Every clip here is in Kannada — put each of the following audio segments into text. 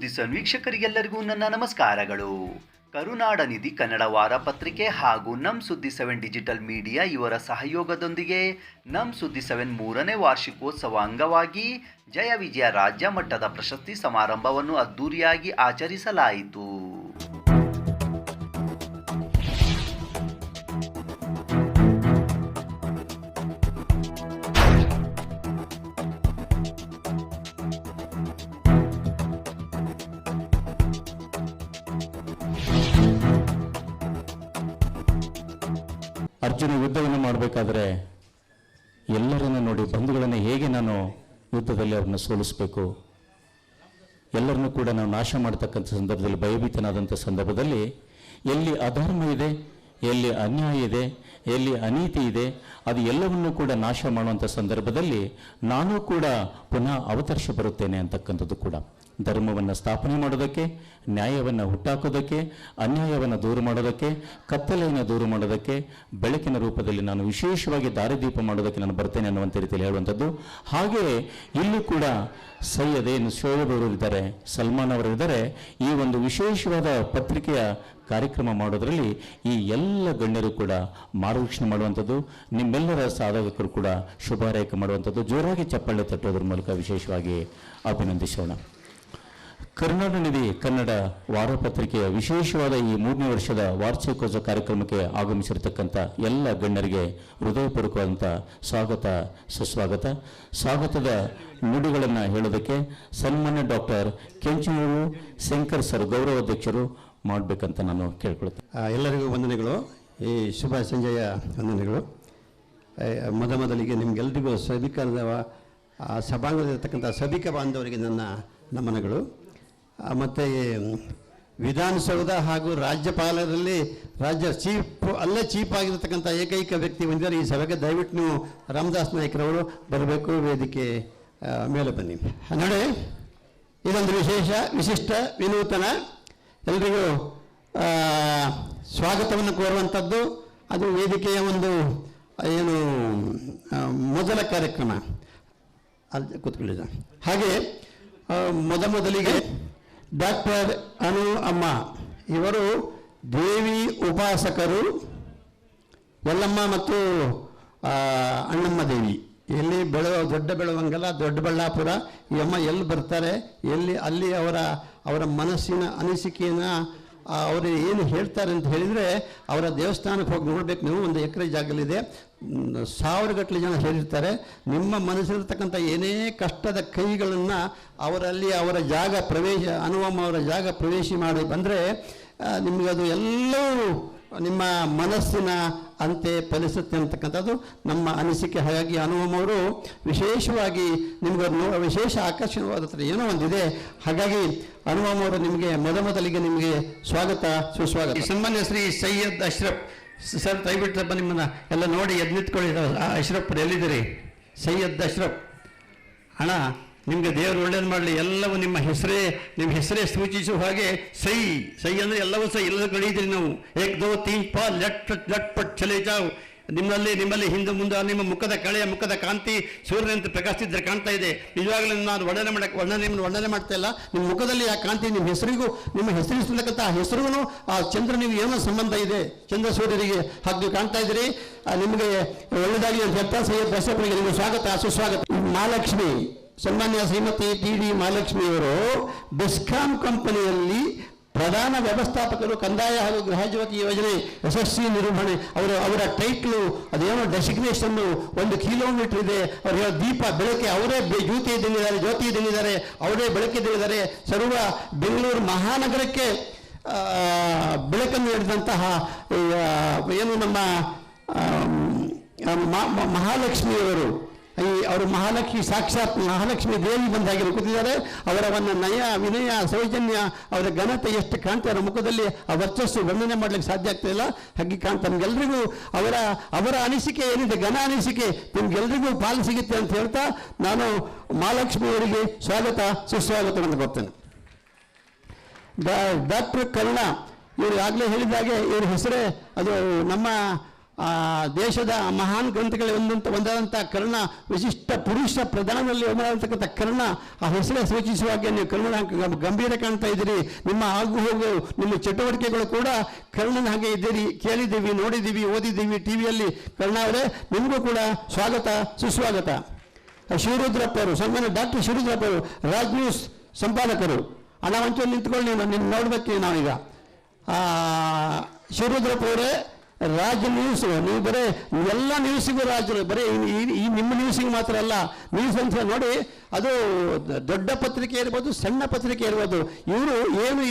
ಸುದ್ದಿ ವೀಕ್ಷಕರಿಗೆಲ್ಲರಿಗೂ ನನ್ನ ನಮಸ್ಕಾರಗಳು. ಕರುನಾಡ ನಿಧಿ ಕನ್ನಡ ವಾರ ಪತ್ರಿಕೆ ಹಾಗೂ ನಮ್ ಸುದ್ದಿ 7 ಡಿಜಿಟಲ್ ಮೀಡಿಯಾ ಇವರ ಸಹಯೋಗದೊಂದಿಗೆ ನಮ್ ಸುದ್ದಿ 7 3ನೇ ವಾರ್ಷಿಕೋತ್ಸವ ಅಂಗವಾಗಿ ಜಯ ವಿಜಯ ರಾಜ್ಯ ಮಟ್ಟದ ಪ್ರಶಸ್ತಿ ಸಮಾರಂಭವನ್ನು ಅದ್ದೂರಿಯಾಗಿ ಆಚರಿಸಲಾಯಿತು. ಅರ್ಜುನ ಯುದ್ಧವನ್ನು ಮಾಡಬೇಕಾದ್ರೆ ಎಲ್ಲರನ್ನು ನೋಡಿ ಬಂಧುಗಳನ್ನು ಹೇಗೆ ನಾನು ಯುದ್ಧದಲ್ಲಿ ಅವ್ರನ್ನ ಸೋಲಿಸಬೇಕು, ಎಲ್ಲರನ್ನೂ ಕೂಡ ನಾವು ನಾಶ ಮಾಡತಕ್ಕಂಥ ಸಂದರ್ಭದಲ್ಲಿ ಭಯಭೀತನಾದಂಥ ಸಂದರ್ಭದಲ್ಲಿ ಎಲ್ಲಿ ಅಧರ್ಮ ಇದೆ, ಎಲ್ಲಿ ಅನ್ಯಾಯ ಇದೆ, ಎಲ್ಲಿ ಅನೀತಿ ಇದೆ, ಅದು ಎಲ್ಲವನ್ನೂ ಕೂಡ ನಾಶ ಮಾಡುವಂಥ ಸಂದರ್ಭದಲ್ಲಿ ನಾನು ಕೂಡ ಪುನಃ ಅವತರಿಸ ಬರುತ್ತೇನೆ ಅಂತಕ್ಕಂಥದ್ದು ಕೂಡ ಧರ್ಮವನ್ನು ಸ್ಥಾಪನೆ ಮಾಡೋದಕ್ಕೆ, ನ್ಯಾಯವನ್ನು ಹುಟ್ಟಾಕೋದಕ್ಕೆ, ಅನ್ಯಾಯವನ್ನು ದೂರ ಮಾಡೋದಕ್ಕೆ, ಕತ್ತಲೆಯನ್ನು ದೂರ ಮಾಡೋದಕ್ಕೆ, ಬೆಳಕಿನ ರೂಪದಲ್ಲಿ ನಾನು ವಿಶೇಷವಾಗಿ ದಾರಿದೀಪ ಮಾಡೋದಕ್ಕೆ ನಾನು ಬರ್ತೇನೆ ಅನ್ನುವಂಥ ರೀತಿಯಲ್ಲಿ ಹೇಳುವಂಥದ್ದು. ಹಾಗೆಯೇ ಇಲ್ಲಿ ಕೂಡ ಸೈಯದ್ ಏನು ಶೋಯಬ್ ಅವರು ಇದ್ದಾರೆ, ಸಲ್ಮಾನ್ ಅವರು ಇದ್ದಾರೆ. ಈ ಒಂದು ವಿಶೇಷವಾದ ಪತ್ರಿಕೆಯ ಕಾರ್ಯಕ್ರಮ ಮಾಡೋದರಲ್ಲಿ ಈ ಎಲ್ಲ ಗಣ್ಯರು ಕೂಡ ಮಾರ್ಗದರ್ಶನ ಮಾಡುವಂಥದ್ದು, ನಿಮ್ಮೆಲ್ಲರ ಸಾಧಕರು ಕೂಡ ಶುಭಾರೈಕೆ ಮಾಡುವಂಥದ್ದು. ಜೋರಾಗಿ ಚಪ್ಪಾಳೆ ತಟ್ಟೋದ್ರ ಮೂಲಕ ವಿಶೇಷವಾಗಿ ಅಭಿನಂದಿಸೋಣ. ಕರುನಾಡ ನಿಧಿ ಕನ್ನಡ ವಾರ ಪತ್ರಿಕೆಯ ವಿಶೇಷವಾದ ಈ 3ನೇ ವರ್ಷದ ವಾರ್ಷಿಕೋತ್ಸವ ಕಾರ್ಯಕ್ರಮಕ್ಕೆ ಆಗಮಿಸಿರತಕ್ಕಂಥ ಎಲ್ಲ ಗಣ್ಯರಿಗೆ ಹೃದಯಪೂರ್ವಕವಾದಂಥ ಸ್ವಾಗತ, ಸುಸ್ವಾಗತ. ಸ್ವಾಗತದ ನುಡಿಗಳನ್ನು ಹೇಳೋದಕ್ಕೆ ಸನ್ಮಾನ್ಯ ಡಾಕ್ಟರ್ ಕೆಂಚನೂರು ಶಂಕರ್ ಸರ್ ಗೌರವಾಧ್ಯಕ್ಷರು ಮಾಡಬೇಕಂತ ನಾನು ಕೇಳ್ಕೊಳ್ತೇನೆ. ಎಲ್ಲರಿಗೂ ವಂದನೆಗಳು, ಈ ಶುಭ ಸಂಜೆಯ ವಂದನೆಗಳು. ಮೊದಲಿಗೆ ನಿಮಗೆಲ್ಲರಿಗೂ ಸಭಿಕರದ ಸಭಾಂಗದಲ್ಲಿರ್ತಕ್ಕಂಥ ಸಭಿಕ ಬಾಂಧವರಿಗೆ ನನ್ನ ನಮನಗಳು. ಮತ್ತು ವಿಧಾನಸೌಧ ಹಾಗೂ ರಾಜ್ಯಪಾಲರಲ್ಲಿ ಅಲ್ಲೇ ಚೀಫ್ ಆಗಿರತಕ್ಕಂಥ ಏಕೈಕ ವ್ಯಕ್ತಿ ಬಂದಿದ್ದಾರೆ ಈ ಸಭೆಗೆ. ದಯವಿಟ್ಟು ನೀವು ರಾಮದಾಸ್ ನಾಯ್ಕರವರು ಬರಬೇಕು, ವೇದಿಕೆ ಮೇಲೆ ಬನ್ನಿ. ನೋಡಿ, ಇದೊಂದು ವಿಶಿಷ್ಟ ವಿನೂತನ ಎಲ್ರಿಗೂ ಸ್ವಾಗತವನ್ನು ಕೋರುವಂಥದ್ದು. ಅದು ವೇದಿಕೆಯ ಒಂದು ಏನು ಮೊದಲ ಕಾರ್ಯಕ್ರಮ ಅಲ್ಲಿ ಕೂತ್ಕೊಳ್ಳಿದ. ಹಾಗೆ ಮೊದಲಿಗೆ ಡಾಕ್ಟರ್ ಅನು ಅಮ್ಮ ಇವರು ದೇವಿ ಉಪಾಸಕರು, ಯಲ್ಲಮ್ಮ ಮತ್ತು ಅಣ್ಣಮ್ಮ ದೇವಿ. ಎಲ್ಲಿ ದೊಡ್ಡ ಬೆಳವಂಗಲ, ದೊಡ್ಡಬಳ್ಳಾಪುರ. ಈ ಅಮ್ಮ ಎಲ್ಲಿ ಬರ್ತಾರೆ, ಅಲ್ಲಿ ಅವರ ಮನಸ್ಸಿನ ಅನಿಸಿಕೆಯನ್ನು ಅವರು ಏನು ಹೇಳ್ತಾರೆ ಅಂತ ಹೇಳಿದರೆ, ಅವರ ದೇವಸ್ಥಾನಕ್ಕೆ ಹೋಗಿ ನೋಡ್ಬೇಕು ನೀವು. 1 ಎಕರೆ ಜಾಗದಲ್ಲಿದೆ, 1000 ಗಟ್ಟಲೆ ಜನ ಸೇರಿರ್ತಾರೆ. ನಿಮ್ಮ ಮನಸ್ಸಿರ್ತಕ್ಕಂಥ ಏನೇ ಕಷ್ಟದ ಕೈಗಳನ್ನು ಅವರಲ್ಲಿ ಅವರ ಜಾಗ ಪ್ರವೇಶ ಅನುವಮ್ಮ ಅವರ ಜಾಗ ಪ್ರವೇಶ ಮಾಡಿ ಬಂದರೆ ನಿಮಗದು ಎಲ್ಲವೂ ನಿಮ್ಮ ಮನಸ್ಸಿನ ಅಂತೆ ಫಲಿಸುತ್ತೆ ಅಂತಕ್ಕಂಥದ್ದು ನಮ್ಮ ಅನಿಸಿಕೆ. ಹಾಗಾಗಿ ಅನುವಮ್ಮ ಅವರು ವಿಶೇಷವಾಗಿ ನಿಮಗೆ ವಿಶೇಷ ಆಕರ್ಷಣವಾದ ಏನೋ ಒಂದಿದೆ. ಹಾಗಾಗಿ ಅನುವಮ್ಮ ಅವರು ನಿಮಗೆ ಮೊದಲಿಗೆ ನಿಮಗೆ ಸ್ವಾಗತ, ಸುಸ್ವಾಗತ. ಸನ್ಮಾನ್ಯ ಶ್ರೀ ಸೈಯದ್ ಅಶ್ರಫ್ ಸರ್, ದಯವಿಟ್ಟು ನಿಮ್ಮನ್ನು ಎಲ್ಲ ನೋಡಿ ಎದ್ದು ನಿಂತ್ಕೊಳ್ಳಿ. ಅಶ್ರಫ್ ಎಲ್ಲಿದ್ದೀರಿ? ಸೈಯದ್ ಅಶ್ರಫ್ ಅಣ್ಣ, ನಿಮಗೆ ದೇವರು ಒಳ್ಳೇದು ಮಾಡಲಿ. ಎಲ್ಲವೂ ನಿಮ್ಮ ಹೆಸರೇ ಸೂಚಿಸುವ ಹಾಗೆ ಸೈ ಅಂದರೆ ಎಲ್ಲವೂ ಸೈ, ಎಲ್ಲರೂ ಕಳೀತೀರಿ ನಾವು. 1 2 3 4 ಲಟ್ ಪಟ್ ಚಲೆ ಜಾವ್. ನಿಮ್ಮಲ್ಲಿ ಹಿಂದೆ ಮುಂದೆ ನಿಮ್ಮ ಮುಖದ ಕಾಂತಿ ಸೂರ್ಯನಂತೆ ಪ್ರಕಾಶಿಸಿದ್ರೆ ಕಾಣ್ತಾ ಇದೆ. ನಿಜವಾಗಲೂ ನಾನು ವರ್ಣನೆ ಮಾಡ್ತಾ ಇಲ್ಲ. ನಿಮ್ಮ ಮುಖದಲ್ಲಿ ಆ ಕಾಂತಿ, ನಿಮ್ಮ ಹೆಸರಿಸ್ತಕ್ಕಂಥ ಆ ಹೆಸರಿಗೂ ಆ ಚಂದ್ರನಿಗೆ ಏನೋ ಸಂಬಂಧ ಇದೆ, ಚಂದ್ರ ಸೂರ್ಯರಿಗೆ. ಹಾಗೆ ಕಾಣ್ತಾ ಇದ್ದೀರಿ. ನಿಮಗೆ ಒಳ್ಳೆಯದಾಗಲಿ ಅಂತ ಹೇಳ್ತಾ ಸೈಯದ್ ಅಶ್ರಫ್ಗೆ ನಿಮಗೆ ಸ್ವಾಗತ, ಸುಸ್ವಾಗತ. ಮಹಾಲಕ್ಷ್ಮಿ, ಸನ್ಮಾನ್ಯ ಶ್ರೀಮತಿ TD ಮಹಾಲಕ್ಷ್ಮಿಯವರು ಬೆಸ್ಕಾಂ ಕಂಪನಿಯಲ್ಲಿ ಪ್ರಧಾನ ವ್ಯವಸ್ಥಾಪಕರು, ಕಂದಾಯ ಹಾಗೂ ಗೃಹಜ್ಯೋತಿ ಯೋಜನೆ ಯಶಸ್ವಿ ನಿರ್ವಹಣೆ. ಅವರ ಟೈಟ್ಲು ಅದೇನೋ ಡೆಸಿಗ್ನೇಷನ್ನು 1 ಕಿಲೋಮೀಟರ್ ಇದೆ. ಅವರು ಹೇಳೋ ದೀಪ ಬೆಳಕೆ ಅವರೇ ಜ್ಯೋತಿ ಇದ್ದಂಗಿದ್ದಾರೆ, ಅವರೇ ಬೆಳಕೆ ಇದ್ದಂಗಿದ್ದಾರೆ. ಸರ್ವ ಬೆಂಗಳೂರು ಮಹಾನಗರಕ್ಕೆ ಬೆಳಕನ್ನು ನೀಡಿದಂತಹ ಏನು ನಮ್ಮ ಮಹಾಲಕ್ಷ್ಮಿಯವರು, ಅವರು ಮಹಾಲಕ್ಷ್ಮಿ, ಸಾಕ್ಷಾತ್ ಮಹಾಲಕ್ಷ್ಮಿ ದೇವಿ ಬಂದಾಗಿ ಕೂತಿದ್ದಾರೆ. ಅವರ ನಯ ವಿನಯ ಸೌಜನ್ಯ, ಅವರ ಘನತೆ ಎಷ್ಟು ಕಾಣ್ತಾರೆ ಮುಖದಲ್ಲಿ, ಆ ವರ್ಚಸ್ಸು ವರ್ಣನೆ ಮಾಡಲಿಕ್ಕೆ ಸಾಧ್ಯ ಆಗ್ತಾ ಇಲ್ಲ. ಹಾಗೆ ಕಾಣ್ತಾ ನಮಗೆಲ್ರಿಗೂ ಅವರ ಅನಿಸಿಕೆ ಏನಿದೆ, ಘನ ಅನಿಸಿಕೆ ನಿಮ್ಗೆಲ್ರಿಗೂ ಪಾಲು ಸಿಗುತ್ತೆ ಅಂತ ಹೇಳ್ತಾ ನಾನು ಮಹಾಲಕ್ಷ್ಮಿಯವರಿಗೆ ಸ್ವಾಗತ, ಸುಸ್ವಾಗತವನ್ನು ಕೊಡ್ತೇನೆ. ಡಾಕ್ಟರ್ ಕರುಣಾ ಇವರು ಆಗಲೇ ಹೇಳಿದಾಗೆ ಇವ್ರ ಹೆಸರೇ ಅದು ನಮ್ಮ ದೇಶದ ಮಹಾನ್ ಗ್ರಂಥಗಳಲ್ಲಿ ಒಂದಾದಂಥ ಕರ್ಣ, ವಿಶಿಷ್ಟ ಪುರುಷ ಪ್ರಧಾನದಲ್ಲಿ ಒಂದಾದಂತಕ್ಕಂಥ ಕರ್ಣ, ಆ ಹೆಸರೇ ಸೂಚಿಸುವಾಗೆ ನೀವು ಕರ್ಣನ ಗಂಭೀರ ಕಾಣ್ತಾ ಇದ್ದೀರಿ. ನಿಮ್ಮ ಆಗು ಹೋಗು, ನಿಮ್ಮ ಚಟುವಟಿಕೆಗಳು ಕೂಡ ಕರ್ಣನ ಹಾಗೆ ಇದ್ದೀರಿ. ಕೇಳಿದ್ದೀವಿ, ನೋಡಿದ್ದೀವಿ, ಓದಿದ್ದೀವಿ ಟಿವಿಯಲ್ಲಿ. ಕರ್ಣ ಅವರೇ, ನಿಮಗೂ ಕೂಡ ಸ್ವಾಗತ, ಸುಸ್ವಾಗತ. ಶಿವರುದ್ರಪ್ಪ ಅವರು, ಸನ್ಮಾನ್ಯ ಡಾಕ್ಟರ್ ಶಿವರುದ್ರಪ್ಪ ಅವರು, ರಾಜ್ ನ್ಯೂಸ್ ಸಂಪಾದಕರು. ಅಣ್ಣ ಒಂಚೂರು ನಿಂತ್ಕೊಳ್ಳಿ, ನಿನ್ನ ನೋಡ್ಬೇಕು ನಾವೀಗ. ಶಿವರುದ್ರಪ್ಪ ಅವರೇ, ರಾಜ್ ನ್ಯೂಸ್, ನೀವು ಬರೀ ಎಲ್ಲ ನ್ಯೂಸಿಗೂ ರಾಜರು, ಬರೀ ಈ ನಿಮ್ಮ ನ್ಯೂಸಿಗೆ ಮಾತ್ರ ಅಲ್ಲ, ನ್ಯೂಸ್ ಅಂತ ನೋಡಿ, ಅದು ದೊಡ್ಡ ಪತ್ರಿಕೆ ಇರ್ಬೋದು, ಸಣ್ಣ ಪತ್ರಿಕೆ ಇರ್ಬೋದು, ಇವರು ಏನು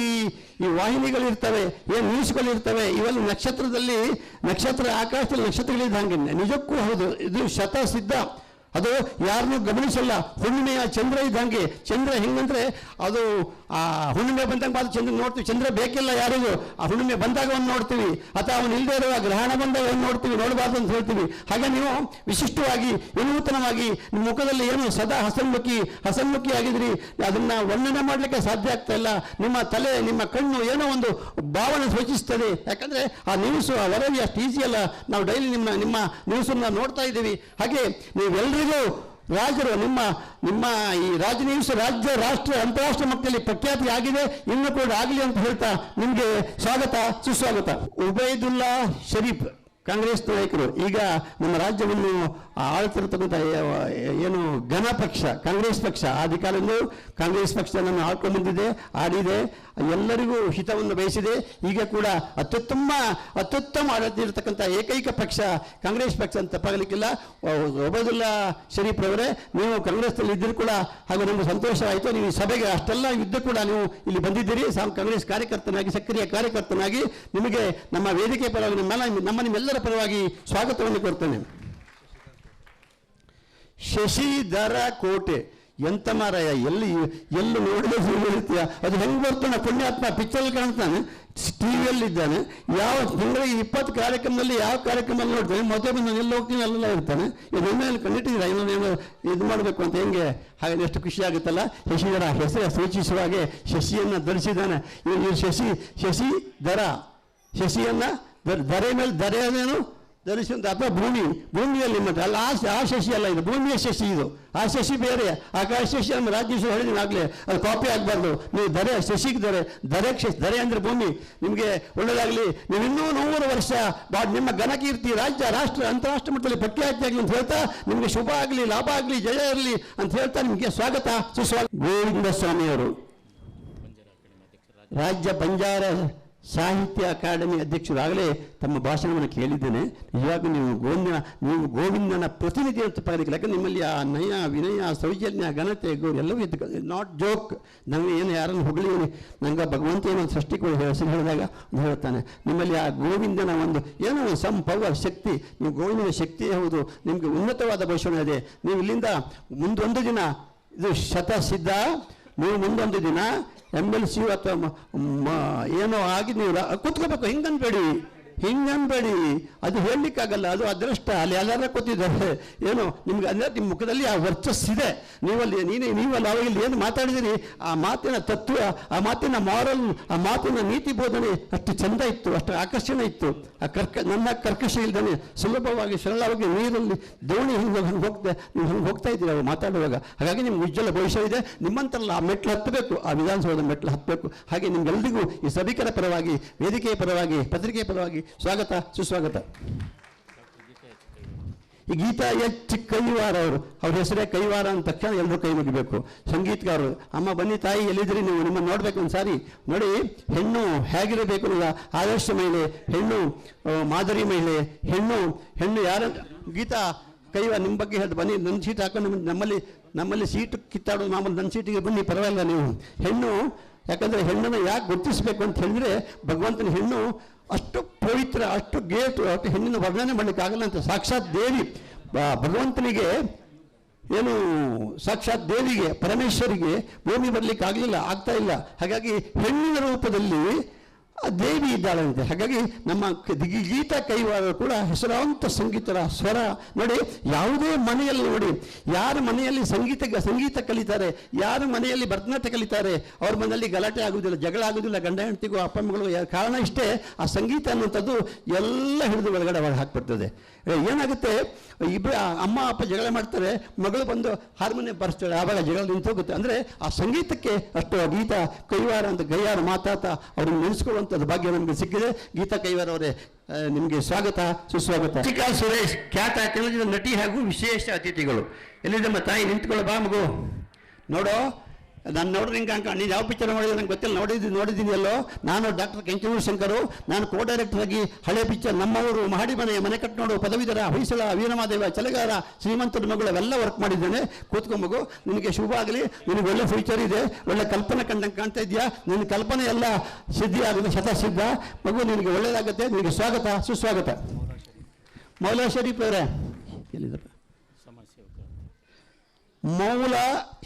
ಈ ವಾಹಿನಿಗಳಿರ್ತವೆ, ಏನು ನ್ಯೂಸ್ಗಳಿರ್ತವೆ, ಇವೆಲ್ಲ ನಕ್ಷತ್ರ ಆಕಾಶದಲ್ಲಿ ನಕ್ಷತ್ರಗಳಿದ್ದಂಗೆ. ನಿಜಕ್ಕೂ ಹೌದು, ಇದು ಶತಸಿದ್ಧ. ಅದು ಯಾರನ್ನೂ ಗಮನಿಸಲ್ಲ. ಹುಣ್ಣಿಮೆಯ ಚಂದ್ರ ಇದ್ದಂಗೆ. ಚಂದ್ರ ಹೆಂಗಂದ್ರೆ ಅದು ಹುಣ್ಣಿಮೆ ಬಂದಾಗ ಮಾತ್ರ ಚಂದ್ರ ನೋಡ್ತೀವಿ. ಚಂದ್ರ ಬೇಕಿಲ್ಲ ಯಾರಿಗೂ. ಆ ಹುಣ್ಣಿಮೆ ಬಂದಾಗ ಒಂದು ನೋಡ್ತೀವಿ, ಅಥವಾ ಅವನು ಇಲ್ಲದೆ ಇರುವ ಗ್ರಹಣ ಬಂದಾಗ ಒಂದು ನೋಡ್ತೀವಿ, ನೋಡಬಾರ್ದು ಅಂತ ಹೇಳ್ತೀವಿ. ಹಾಗೆ ನೀವು ವಿಶಿಷ್ಟವಾಗಿ, ವಿನೂತನವಾಗಿ ನಿಮ್ಮ ಮುಖದಲ್ಲಿ ಏನು ಸದಾ ಹಸನ್ಮುಖಿ ಆಗಿದ್ರಿ. ಅದನ್ನ ವರ್ಣನೆ ಮಾಡಲಿಕ್ಕೆ ಸಾಧ್ಯ ಆಗ್ತಾ ಇಲ್ಲ. ನಿಮ್ಮ ತಲೆ, ನಿಮ್ಮ ಕಣ್ಣು ಏನೋ ಒಂದು ಭಾವನೆ ಸೂಚಿಸ್ತದೆ. ಯಾಕಂದ್ರೆ ಆ ನ್ಯೂಸು, ಆ ವರದಿ ಅಷ್ಟು ಈಸಿ ಅಲ್ಲ. ನಾವು ಡೈಲಿ ನಿಮ್ಮ ನ್ಯೂಸನ್ನು ನೋಡ್ತಾ ಇದ್ದೀವಿ. ಹಾಗೆ ನೀವೆಲ್ಲರಿಗೂ ರಾಜರು, ನಿಮ್ಮ ಈ ರಾಜ ನ್ಯೂಸ್ ರಾಜ್ಯ, ರಾಷ್ಟ್ರ, ಅಂತಾರಾಷ್ಟ್ರ ಮಟ್ಟದಲ್ಲಿ ಪ್ರಖ್ಯಾತಿ ಆಗಿದೆ. ಇನ್ನೂ ಕೂಡ ಆಗಲಿ ಅಂತ ಹೇಳ್ತಾ ನಿಮಗೆ ಸ್ವಾಗತ, ಸುಸ್ವಾಗತ. ಉಬೈದುಲ್ಲಾ ಶರೀಫ್, ಕಾಂಗ್ರೆಸ್ ನಾಯಕರು, ಈಗ ನಮ್ಮ ರಾಜ್ಯವನ್ನು ಆಳ್ತಿರತಕ್ಕಂಥ ಏನು ಘನ ಪಕ್ಷ ಕಾಂಗ್ರೆಸ್ ಪಕ್ಷ, ಆದಿ ಕಾಲದಲ್ಲೂ ಕಾಂಗ್ರೆಸ್ ಪಕ್ಷ ನಮ್ಮನ್ನು ಆಳ್ಕೊಂಡು ಬಂದಿದೆ, ಆಡಿದೆ, ಎಲ್ಲರಿಗೂ ಹಿತವನ್ನು ಬಯಸಿದೆ. ಈಗ ಕೂಡ ಅತ್ಯುತ್ತಮ ಆಡಳಿತ ಇರತಕ್ಕಂಥ ಏಕೈಕ ಪಕ್ಷ ಕಾಂಗ್ರೆಸ್ ಪಕ್ಷ ಅಂತ ತಪ್ಪಾಗಲಿಕ್ಕಿಲ್ಲ. ಉಬೈದುಲ್ಲಾ ಶರೀಫ್ ರವರೇ, ನೀವು ಕಾಂಗ್ರೆಸ್ನಲ್ಲಿ ಇದ್ದರೂ ಕೂಡ ಹಾಗೂ ನಮಗೆ ಸಂತೋಷ ಆಯಿತು. ನೀವು ಈ ಸಭೆಗೆ ಅಷ್ಟೆಲ್ಲ ಇದ್ದು ಕೂಡ ನೀವು ಇಲ್ಲಿ ಬಂದಿದ್ದೀರಿ. ಕಾಂಗ್ರೆಸ್ ಕಾರ್ಯಕರ್ತನಾಗಿ, ಸಕ್ರಿಯ ಕಾರ್ಯಕರ್ತನಾಗಿ ನಿಮಗೆ ನಮ್ಮ ವೇದಿಕೆ ಪರವಾಗಿ, ನಿಮ್ಮೆಲ್ಲರ ಪರವಾಗಿ ಸ್ವಾಗತವನ್ನು ಕೊಡ್ತೇನೆ. ಶಶಿಧರ ಕೋಟೆ, ಎಂತ ಮಾರಾಯ, ಎಲ್ಲಿ ನೋಡಿದ್ರೆ ಹೇಳ್ತೀಯ, ಅದು ಹೆಂಗೆ ಬರ್ತಾನೆ ಪುಣ್ಯಾತ್ಮ, ಪಿಕ್ಚರ್ ಕಾಣ್ತಾನೆ, ಟಿವಿಯಲ್ಲಿದ್ದಾನೆ. ಯಾವ ತಿಂಗಳ 20 ಕಾರ್ಯಕ್ರಮದಲ್ಲಿ ಯಾವ ಕಾರ್ಯಕ್ರಮದಲ್ಲಿ ನೋಡ್ತಾನೆ, ಮೊದಲೇ ಬಂದು ನಾನು ಎಲ್ಲ ಹೋಗ್ತೀನಿ, ಅಲ್ಲೆಲ್ಲ ಇರ್ತಾನೆ. ಇನ್ನೊಂದು ಕಂಡಿಟ್ಟಿದ್ದೀರಾ, ಇನ್ನೊಂದು ಇದು ಮಾಡಬೇಕು ಅಂತ. ಹೆಂಗೆ ಹಾಗೆ ಎಷ್ಟು ಖುಷಿ ಆಗುತ್ತಲ್ಲ. ಶಶಿಧರ ಹೆಸರು ಸೂಚಿಸುವಾಗೆ ಶಶಿಯನ್ನು ಧರಿಸಿದ್ದಾನೆ. ಇವರು ಶಶಿಧರ, ಶಶಿಯನ್ನು ಧರೆ ಮೇಲೆ ಧರೆ ಅದೇನು ಧರಿಸುವಂತ, ಅಥವಾ ಭೂಮಿಯಲ್ಲಿ ಮತ್ತೆ ಅಲ್ಲ, ಆ ಶಶಿ ಅಲ್ಲ, ಇದು ಭೂಮಿಯ ಶಶಿ. ಇದು ಆ ಶಶಿ ಬೇರೆ, ಆಕಾಶ ಶಶಿ ನಮ್ಮ ರಾಜ್ಯ ಹೇಳಿದ್ದೀನಿ ಆಗಲೇ, ಅದು ಕಾಪಿ ಆಗಬಾರ್ದು. ನೀವು ಶಶಿಗೆ ಧರೆ ಅಂದರೆ ಭೂಮಿ. ನಿಮಗೆ ಒಳ್ಳೆಯದಾಗಲಿ. ನೀವು ಇನ್ನೂ 100 ವರ್ಷ ನಿಮ್ಮ ಘನಕೀರ್ತಿ ರಾಜ್ಯ, ರಾಷ್ಟ್ರ, ಅಂತಾರಾಷ್ಟ್ರ ಮಟ್ಟದಲ್ಲಿ ಪ್ರಖ್ಯಾತಿ ಆಗಲಿ ಅಂತ ಹೇಳ್ತಾ, ನಿಮಗೆ ಶುಭ ಆಗಲಿ, ಲಾಭ ಆಗಲಿ, ಜಯ ಇರಲಿ ಅಂತ ಹೇಳ್ತಾ ನಿಮಗೆ ಸ್ವಾಗತ, ಸುಸ್ವಾಗತ. ಗೋವಿಂದ ಸ್ವಾಮಿಯವರು, ರಾಜ್ಯ ಬಂಜಾರ ಸಾಹಿತ್ಯ ಅಕಾಡೆಮಿ ಅಧ್ಯಕ್ಷರು. ಆಗಲೇ ತಮ್ಮ ಭಾಷಣವನ್ನು ಕೇಳಿದ್ದೇನೆ. ಇವಾಗ ನೀವು ಗೋವಿಂದನ ಪ್ರತಿನಿಧಿ ಅಂತ ತಪ್ಪಾಗಲಿಕ್ಕಿಲ್ಲ. ಯಾಕಂದ್ರೆ ನಿಮ್ಮಲ್ಲಿ ಆ ನಯ, ವಿನಯ, ಸೌಜನ್ಯ, ಘನತೆ, ಎಲ್ಲವೂ ಇದ್ದು, ನಾಟ್ ಜೋಕ್. ನಮಗೆ ಏನು ಯಾರನ್ನು ಹೊಗಳಿ, ನಂಗೆ ಭಗವಂತ ಏನೋ ಸೃಷ್ಟಿ ಹೆಸರು ಹೇಳಿದಾಗ ಹೇಳ್ತಾನೆ, ನಿಮ್ಮಲ್ಲಿ ಆ ಗೋವಿಂದನ ಒಂದು ಏನೋ ಸಮ್ ಪವರ್, ಶಕ್ತಿ. ನೀವು ಗೋವಿಂದನ ಶಕ್ತಿಯೇ ಹೌದು. ನಿಮಗೆ ಉನ್ನತವಾದ ಭಾಷಣ ಇದೆ. ನೀವು ಇಲ್ಲಿಂದ ಮುಂದೊಂದು ದಿನ, ಇದು ಶತಸಿದ್ಧ, ನೀವು ಮುಂದೊಂದು ದಿನ MLC ಅಥವಾ ಏನೋ ಆಗಿ ನೀವು ಕೂತ್ಕೋಬೇಕು. ಹಿಂಗನ್ಬೇಡಿ, ಅದು ಹೇಳಲಿಕ್ಕಾಗಲ್ಲ, ಅದು ಅದೃಷ್ಟ. ಅಲ್ಲಿ ಎಲ್ಲರ ಕೂತಿದ್ದಾರೆ. ಏನು ನಿಮ್ಗೆ ಅಂದರೆ ನಿಮ್ಮ ಮುಖದಲ್ಲಿ ಆ ವರ್ಚಸ್ಸಿದೆ. ನೀವಲ್ಲಿ ಅವಾಗಲ್ಲಿ ಏನು ಮಾತಾಡಿದಿರಿ, ಆ ಮಾತಿನ ತತ್ವ, ಆ ಮಾತಿನ ಮಾರಲ್, ಆ ಮಾತಿನ ನೀತಿ ಬೋಧನೆ ಅಷ್ಟು ಚಂದ ಇತ್ತು, ಅಷ್ಟು ಆಕರ್ಷಣೆ ಇತ್ತು. ನನ್ನ ಕರ್ಕಶ ಇಲ್ದಾನೆ ಸುಲಭವಾಗಿ ಸರಳವಾಗಿ ನೀರಲ್ಲಿ ದೋಣಿ ಹಿಂಗೆ ನೀವು ಹೋಗ್ತಾ ಇದ್ದೀರಿ ಅವರು ಮಾತಾಡುವಾಗ. ಹಾಗಾಗಿ ನಿಮ್ಗೆ ಉಜ್ವಲ ಭವಿಷ್ಯ ಇದೆ. ನಿಮ್ಮಂತಲ್ಲ ಆ ಮೆಟ್ಲು ಹತ್ತಬೇಕು, ಆ ವಿಧಾನಸೌಧದ ಮೆಟ್ಲು ಹತ್ತಬೇಕು. ಹಾಗೆ ನಿಮ್ಗೆಲ್ರಿಗೂ ಈ ಸಭಿಕರ ಪರವಾಗಿ, ವೇದಿಕೆಯ ಪರವಾಗಿ, ಪತ್ರಿಕೆಯ ಪರವಾಗಿ ಸ್ವಾಗತ, ಸುಸ್ವಾಗತ. ಈ ಗೀತಾ ಎಚ್ ಕೈವಾರ ಅವರು, ಅವ್ರ ಹೆಸರೇ ಕೈವಾರ ಅಂದ ತಕ್ಷಣ ಎಲ್ಲರೂ ಕೈ ಮುಗಿಬೇಕು. ಸಂಗೀತಗಾರರು. ಅಮ್ಮ ಬನ್ನಿ ತಾಯಿ, ಎಲ್ಲಿದ್ರಿ ನೀವು, ನಿಮ್ಮನ್ನು ನೋಡ್ಬೇಕು ಒಂದು ಸಾರಿ. ನೋಡಿ, ಹೆಣ್ಣು ಹೇಗಿರಬೇಕು ಅನ್ನೋದ ಆದರ್ಶ ಮಹಿಳೆ, ಹೆಣ್ಣು ಮಾದರಿ ಮಹಿಳೆ, ಹೆಣ್ಣು ಯಾರಂತ. ಗೀತಾ ಕೈವಾರ ನಿಮ್ಮ ಬಗ್ಗೆ ಹೇಳ್ದು ಬನ್ನಿ. ನನ್ನ ಸೀಟ್ ಹಾಕೊಂಡು ನಮ್ಮಲ್ಲಿ ಸೀಟು ಕಿತ್ತಾಡೋದು ಮಾಮೂಲು. ನನ್ನ ಸೀಟಿಗೆ ಬನ್ನಿ, ಪರವಾಗಿಲ್ಲ ನೀವು. ಹೆಣ್ಣು, ಯಾಕಂದರೆ ಹೆಣ್ಣನ್ನು ಯಾಕೆ ಗುರುತಿಸಬೇಕು ಅಂತ ಹೇಳಿದ್ರೆ, ಭಗವಂತನ ಹೆಣ್ಣು ಅಷ್ಟು ಪವಿತ್ರ, ಅಷ್ಟು ಗೇಟು, ಅಷ್ಟು ಹೆಣ್ಣಿನ ವರ್ಣನೆ ಮಾಡಲಿಕ್ಕಾಗಲ್ಲ ಅಂತ. ಸಾಕ್ಷಾತ್ ದೇವಿ ಭಗವಂತನಿಗೆ, ಏನು ಸಾಕ್ಷಾತ್ ದೇವಿಗೆ, ಪರಮೇಶ್ವರಿಗೆ ಭೂಮಿ ಬರಲಿಕ್ಕೆ ಆಗಲಿಲ್ಲ, ಆಗ್ತಾ ಇಲ್ಲ. ಹಾಗಾಗಿ ಹೆಣ್ಣಿನ ರೂಪದಲ್ಲಿ ಆ ದೇವಿ ಇದ್ದಾಳಂತೆ. ಹಾಗಾಗಿ ನಮ್ಮ ಗೀತಾ ಕೈವಾರ ಕೂಡ ಹೆಸರಾಂತ ಸಂಗೀತರ ಸ್ವರ ನೋಡಿ. ಯಾವುದೇ ಮನೆಯಲ್ಲಿ ನೋಡಿ, ಯಾರ ಮನೆಯಲ್ಲಿ ಸಂಗೀತ ಕಲಿತಾರೆ, ಯಾರ ಮನೆಯಲ್ಲಿ ಭರತನಾಟ್ಯ ಕಲಿತಾರೆ, ಅವ್ರ ಮನೆಯಲ್ಲಿ ಗಲಾಟೆ ಆಗುವುದಿಲ್ಲ, ಜಗಳ ಆಗುವುದಿಲ್ಲ, ಗಂಡ ಹೆಂಡತಿಗೂ ಅಪ್ಪ ಮಗಳು. ಕಾರಣ ಇಷ್ಟೇ, ಆ ಸಂಗೀತ ಅನ್ನುವಂಥದ್ದು ಎಲ್ಲ ಹಿಡಿದು ಒಳಗಡೆ ಹಾಕ್ಬಿಡ್ತದೆ. ಏನಾಗುತ್ತೆ, ಇಬ್ಬರು ಅಮ್ಮ ಅಪ್ಪ ಜಗಳ ಮಾಡ್ತಾರೆ, ಮಗಳು ಬಂದು ಹಾರ್ಮೋನಿಯಂ ಬರ್ಸ್ತಾಳೆ, ಆವಾಗ ಜಗಳ ನಿಂತು ಹೋಗುತ್ತೆ. ಅಂದರೆ ಆ ಸಂಗೀತಕ್ಕೆ ಅಷ್ಟು ಗೀತಾ ಕೈವಾರ ಅಂತ ಗೈಯಾರ ಮಾತಾತ ಅವ್ರನ್ನ ನೆನೆಸ್ಕೊಳ್ಳುವಂಥದ್ದು ಭಾಗ್ಯ ನಮಗೆ ಸಿಕ್ಕಿದೆ. ಗೀತಾ ಕೈವಾರ ಅವರೇ, ನಿಮಗೆ ಸ್ವಾಗತ, ಸುಸ್ವಾಗತ. ಚಿಕಾ ಸುರೇಶ್, ಖ್ಯಾತ ಚಲನಚಿತ್ರ ನಟಿ ಹಾಗೂ ವಿಶೇಷ ಅತಿಥಿಗಳು. ಎಲ್ಲಿದ್ದಮ್ಮ ತಾಯಿ, ನಿಂತ್ಕೊಳ್ಳೋ ಬಾ ಮಗು. ನೋಡೋ, ನಾನು ನೋಡ್ರಿ ಹಿಂಗೆ ನೀನು ಯಾವ ಪಿಕ್ಚರ್ ನೋಡಿದ್ರೆ ನಂಗೆ ಗೊತ್ತಿಲ್ಲ, ನೋಡಿದ್ದೀನಿಯಲ್ಲೋ. ನಾನು ಡಾಕ್ಟರ್ ಕೆಂಚನೂರು ಶಂಕರು, ನಾನು ಕೋ ಡೈರೆಕ್ಟರ್ ಆಗಿ ಹಳೆ ಪಿಕ್ಚರ್ ನಮ್ಮವರು, ಮಹಡಿ ಮನೆ, ಮನೆ ಕಟ್ನೋಡು, ಪದವೀಧರ, ಹೊಯ್ಸಳ, ವೀರಮಾದೇವ, ಚಲಗಾರ, ಶ್ರೀಮಂತರ ಮಗಳು ಅವೆಲ್ಲ ವರ್ಕ್ ಮಾಡಿದ್ದೇನೆ. ಕೂತ್ಕೊಂಬಗು, ನಿನಗೆ ಶುಭ ಆಗಲಿ, ನಿನಗೆ ಒಳ್ಳೆ ಫ್ಯೂಚರ್ ಇದೆ, ಒಳ್ಳೆ ಕಲ್ಪನೆ ಕಂಡಂಗೆ ಕಾಣ್ತಾ ಇದೆಯಾ, ನಿನ್ನ ಕಲ್ಪನೆ ಎಲ್ಲ ಸಿದ್ಧಿ ಆಗಿದೆ, ಶತಸಿದ್ಧ ಮಗು, ನಿನಗೆ ಒಳ್ಳೆಯದಾಗುತ್ತೆ. ನಿನಗೆ ಸ್ವಾಗತ, ಸುಸ್ವಾಗತ. ಮೌಲಾ ಶರೀಫ್ ಅವರೇ ಎಲ್ಲಿದ್ದಾರೆ? ಮೌಲಾ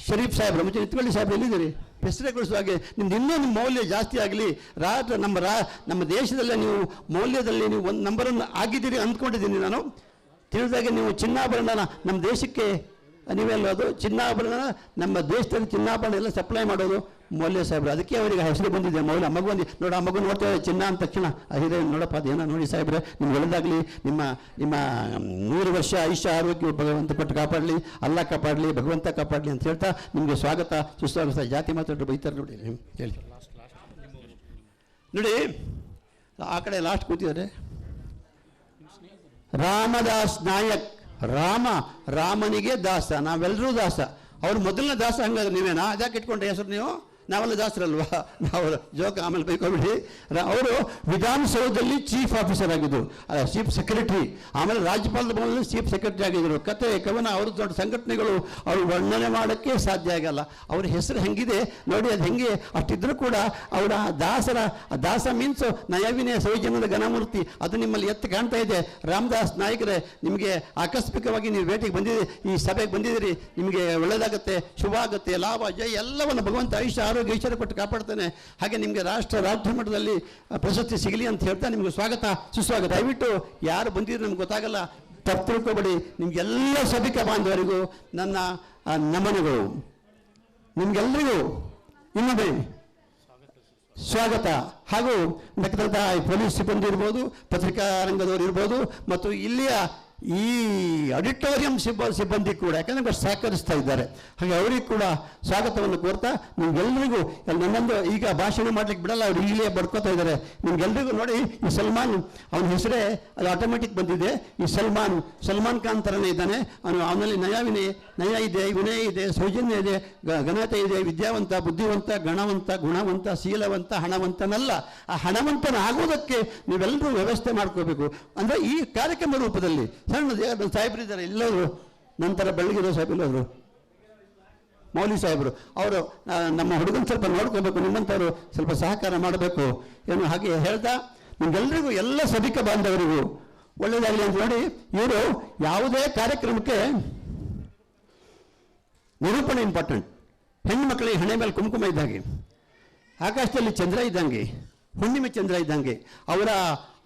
ಶರೀಫ್ ಸಾಹೇಬ್ರು, ಮುಂಚೆ ನಿಂತ್ಕೊಳ್ಳಿ ಸಾಹೇಬ್ರು, ಎಲ್ಲಿದ್ದೀರಿ? ಹೆಸರುಗೊಳಿಸುವ ಹಾಗೆ ನಿಮ್ದು ಇನ್ನೂ ನಿಮ್ಮ ಮೌಲ್ಯ ಜಾಸ್ತಿ ಆಗಲಿ. ನಮ್ಮ ದೇಶದಲ್ಲೇ ನೀವು ಮೌಲ್ಯದಲ್ಲಿ ನೀವು ಒಂದು ನಂಬರನ್ನು ಆಗಿದ್ದೀರಿ ಅಂದ್ಕೊಂಡಿದ್ದೀನಿ ನಾನು. ತಿಳಿದಾಗೆ ನೀವು ಚಿನ್ನಾಭರಣ ನಮ್ಮ ದೇಶಕ್ಕೆ ನೀವೆಲ್ಲ, ಅದು ಚಿನ್ನಾಭರಣ ನಮ್ಮ ದೇಶದಲ್ಲಿ ಚಿನ್ನಾಭರಣ ಎಲ್ಲ ಸಪ್ಲೈ ಮಾಡೋದು ಮೌಲ್ಯ ಸಾಹೇಬ್ರು. ಅದಕ್ಕೆ ಅವರಿಗೆ ಹೆಸರು ಬಂದಿದೆ ಮೌಲ್ಯ. ಮಗು ಬಂದು ನೋಡಿ, ಆ ಮಗು ನೋಡ್ತೇವೆ ಚಿನ್ನ ಅಂದ ತಕ್ಷಣ ಹಿರಿಯ ನೋಡಪ್ಪ ಅದೇನೋ ನೋಡಿ ಸಾಹೇಬ್ರೆ, ನಿಮ್ಗೆ ಒಳ್ಳೆದಾಗಲಿ, ನಿಮ್ಮ 100 ವರ್ಷ ಆಯುಷ್ಯ ಆರೋಗ್ಯ ಭಗವಂತ ಕೊಟ್ಟು ಕಾಪಾಡಲಿ, ಅಲ್ಲ ಕಾಪಾಡಲಿ, ಭಗವಂತ ಕಾಪಾಡಲಿ ಅಂತ ಹೇಳ್ತಾ ನಿಮಗೆ ಸ್ವಾಗತ, ಸುಸ್ವಾಗತ. ಜಾತಿ ಮಾತಾಡ್ರು ಬೈತಾರೆ ನೋಡಿ, ಹೇಳಿ ನೋಡಿ. ಆ ಕಡೆ ಲಾಸ್ಟ್ ಕೂತಿದ್ದಾರೆ ರಾಮದಾಸ್ ನಾಯಕ್. ರಾಮನಿಗೆ ದಾಸ, ನಾವೆಲ್ಲರೂ ದಾಸ. ಅವ್ರು ಮೊದಲನೇ ದಾಸ. ಹಂಗಾದ್ರೆ ನೀವೇನಾ? ಅದಕ್ಕೆ ಇಟ್ಕೊಂಡ್ರೆ ಹೆಸರು ನೀವು? ನಾವೆಲ್ಲ ದಾಸರಲ್ವಾ? ನಾವು ಜೋಕ್ ಆಮೇಲೆ ಬೈಕೊಬಿಡಿ. ಅವರು ವಿಧಾನಸೌಧದಲ್ಲಿ ಚೀಫ್ ಆಫೀಸರ್ ಆಗಿದ್ದರು, ಚೀಫ್ ಸೆಕ್ರೆಟರಿ. ಆಮೇಲೆ ರಾಜ್ಯಪಾಲರ ಭವನದಲ್ಲಿ ಚೀಫ್ ಸೆಕ್ರೆಟರಿ ಆಗಿದ್ದರು. ಕತೆ ಕವನ ಅವ್ರ ದೊಡ್ಡ ಸಂಘಟನೆಗಳು ಅವರು ವರ್ಣನೆ ಮಾಡೋಕ್ಕೆ ಸಾಧ್ಯ ಆಗಲ್ಲ. ಅವ್ರ ಹೆಸರು ಹೆಂಗಿದೆ ನೋಡಿ, ಅದು ಹೆಂಗೆ ಅಷ್ಟಿದ್ರೂ ಕೂಡ ಅವರ ದಾಸ ಮೀನ್ಸ್ ನಯವಿನಯ ಸೌಜನ್ಯದ ಘನಮೂರ್ತಿ. ಅದು ನಿಮ್ಮಲ್ಲಿ ಎತ್ತು ಕಾಣ್ತಾ ಇದೆ. ರಾಮದಾಸ್ ನಾಯಕರೇ, ನಿಮಗೆ ಆಕಸ್ಮಿಕವಾಗಿ ನೀವು ಭೇಟಿಗೆ ಬಂದಿದ್ದೀರಿ, ಈ ಸಭೆಗೆ ಬಂದಿದ್ದೀರಿ. ನಿಮಗೆ ಒಳ್ಳೆಯದಾಗುತ್ತೆ, ಶುಭ ಆಗುತ್ತೆ, ಲಾಭ ಜಯ ಎಲ್ಲವನ್ನು ಭಗವಂತ ಆಯುಷ್ಯ ಆರೋಗ್ಯ ಐಶ್ವರ್ಯ ಕೊಟ್ಟು ಕಾಪಾಡ್ತಾನೆ. ಹಾಗೆ ನಿಮಗೆ ರಾಷ್ಟ್ರ ಮಟ್ಟದಲ್ಲಿ ಪ್ರಶಸ್ತಿ ಸಿಗಲಿ ಅಂತ ಹೇಳ್ತಾ ನಿಮಗೆ ಸ್ವಾಗತ, ಸುಸ್ವಾಗತ. ದಯವಿಟ್ಟು ಯಾರು ಬಂದಿದ್ರು ನಮ್ಗೆ ಗೊತ್ತಾಗಲ್ಲ, ತಪ್ಪು ತಿಳ್ಕೊಬೇಡಿ. ನಿಮಗೆಲ್ಲ ಸಭಿಕ ಬಾಂಧವರಿಗೂ ನನ್ನ ನಮನಗಳು. ನಿಮಗೆಲ್ಲರಿಗೂ ಇನ್ನೊಮ್ಮೆ ಸ್ವಾಗತ. ಹಾಗೂ ಲೆಕ್ಕದಂಥ ಪೊಲೀಸ್ ಸಿಬ್ಬಂದಿ ಇರ್ಬೋದು, ಪತ್ರಿಕಾ ರಂಗದವರು ಇರ್ಬೋದು, ಮತ್ತು ಇಲ್ಲಿಯ ಈ ಆಡಿಟೋರಿಯಂ ಸಿಬ್ಬಂದಿ ಕೂಡ, ಯಾಕಂದರೆ ಸಹಕರಿಸ್ತಾ ಇದ್ದಾರೆ. ಹಾಗೆ ಅವರಿಗೆ ಕೂಡ ಸ್ವಾಗತವನ್ನು ಕೋರ್ತಾ ನಿಮ್ಗೆಲ್ಲರಿಗೂ, ನನ್ನೊಂದು ಈಗ ಭಾಷಣ ಮಾಡ್ಲಿಕ್ಕೆ ಬಿಡಲ್ಲ, ಅವರು ಇಲ್ಲಿಯೇ ಬಡ್ಕೋತಾ ಇದ್ದಾರೆ. ನಿಮ್ಗೆಲ್ರಿಗೂ ನೋಡಿ, ಈ ಸಲ್ಮಾನ್ ಅವನ ಹೆಸರೇ ಅದು ಆಟೋಮೆಟಿಕ್ ಬಂದಿದೆ. ಈ ಸಲ್ಮಾನ್ ಖಾನ್ ಥರನೇ ಇದ್ದಾನೆ. ಅವನಲ್ಲಿ ನಯ ಇದೆ, ವಿನಯ ಇದೆ, ಸೌಜನ್ಯ ಇದೆ, ಘನತೆ ಇದೆ, ವಿದ್ಯಾವಂತ, ಬುದ್ಧಿವಂತ, ಗುಣವಂತ, ಶೀಲವಂತ, ಹಣವಂತನಲ್ಲ. ಆ ಹಣವಂತನಾಗುವುದಕ್ಕೆ ನೀವೆಲ್ಲರೂ ವ್ಯವಸ್ಥೆ ಮಾಡ್ಕೋಬೇಕು. ಅಂದರೆ ಈ ಕಾರ್ಯಕ್ರಮ ರೂಪದಲ್ಲಿ ಸಣ್ಣ ಸಾಹೇಬ್ರಿದ್ದಾರೆ ಎಲ್ಲರೂ, ನಂತರ ಬೆಳಗಿರೋ ಸಾಹೇಬ್ ಎಲ್ಲರು ಮೌಲಿ ಸಾಹೇಬರು, ಅವರು ನಮ್ಮ ಹುಡುಗನ ಸ್ವಲ್ಪ ನೋಡ್ಕೋಬೇಕು, ನಿಮ್ಮಂಥವ್ರು ಸ್ವಲ್ಪ ಸಹಕಾರ ಮಾಡಬೇಕು ಏನು. ಹಾಗೆ ಹೇಳ್ತಾ ನಿಮ್ಗೆಲ್ರಿಗೂ, ಎಲ್ಲ ಸಭಿಕ ಬಾಂಧವರಿಗೂ ಒಳ್ಳೆಯದಾಗಲಿ ಅಂತ ನೋಡಿ. ಇವರು ಯಾವುದೇ ಕಾರ್ಯಕ್ರಮಕ್ಕೆ ನಿರೂಪಣೆ ಇಂಪಾರ್ಟೆಂಟ್. ಹೆಣ್ಣು ಮಕ್ಕಳಿಗೆ ಹಣೆ ಮೇಲೆ ಕುಂಕುಮ ಇದ್ದಂಗೆ, ಆಕಾಶದಲ್ಲಿ ಚಂದ್ರ ಇದ್ದಂಗೆ, ಹುಣ್ಣಿಮೆ ಚಂದ್ರ ಇದ್ದಂಗೆ. ಅವರ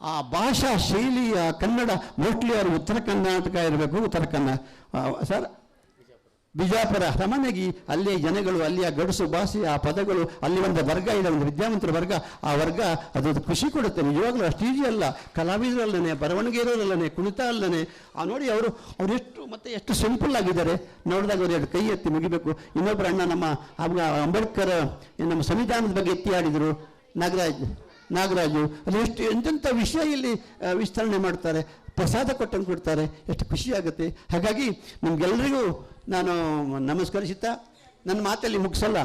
ಆ ಭಾಷಾ ಶೈಲಿಯ ಕನ್ನಡ, ಮೋಸ್ಟ್ಲಿ ಅವರು ಉತ್ತರ ಕರ್ನಾಟಕ ಇರಬೇಕು, ಸರ್ ಬಿಜಾಪುರ. ಸಾಮಾನ್ಯವಾಗಿ ಅಲ್ಲಿಯ ಜನಗಳು, ಅಲ್ಲಿಯ ಗಡುಸು ಭಾಷೆ, ಆ ಪದಗಳು, ಅಲ್ಲಿ ಒಂದು ವರ್ಗ ಇದೆ, ಒಂದು ವಿದ್ಯಾವಂತರ ವರ್ಗ. ಆ ವರ್ಗ ಅದು ಖುಷಿ ಕೊಡುತ್ತೆ ನಿಜವಾಗ್ಲೂ. ಅಷ್ಟು ಈಜಿ ಅಲ್ಲ. ಕಲಾವಿದರಲ್ಲೇ, ಬರವಣಿಗೆ ಇರೋರಲ್ಲೇ, ಕುಣಿತ ಅಲ್ಲೇ. ನೋಡಿ ಅವರು ಎಷ್ಟು ಸಿಂಪಲ್ ಆಗಿದ್ದಾರೆ. ನೋಡಿದಾಗ ಅವ್ರು ಎರಡು ಕೈ ಎತ್ತಿ ಮುಗಿಬೇಕು. ಇನ್ನೊಬ್ಬರು ಅಣ್ಣ ನಮ್ಮ ಅಂಬೇಡ್ಕರ್ ನಮ್ಮ ಸಂವಿಧಾನದ ಬಗ್ಗೆ ಎತ್ತಿ ಆಡಿದರು, ನಾಗರಾಜು. ಅದು ಎಂತೆಂಥ ವಿಷಯ ಇಲ್ಲಿ ವಿಸ್ತರಣೆ ಮಾಡ್ತಾರೆ, ಪ್ರಸಾದ ಕೊಟ್ಟಂಗೆ ಕೊಡ್ತಾರೆ, ಎಷ್ಟು ಖುಷಿಯಾಗುತ್ತೆ. ಹಾಗಾಗಿ ನಿಮ್ಗೆಲ್ಲರಿಗೂ ನಾನು ನಮಸ್ಕರಿಸುತ್ತಾ ನನ್ನ ಮಾತಲ್ಲಿ ಮುಗಿಸಲ್ಲ,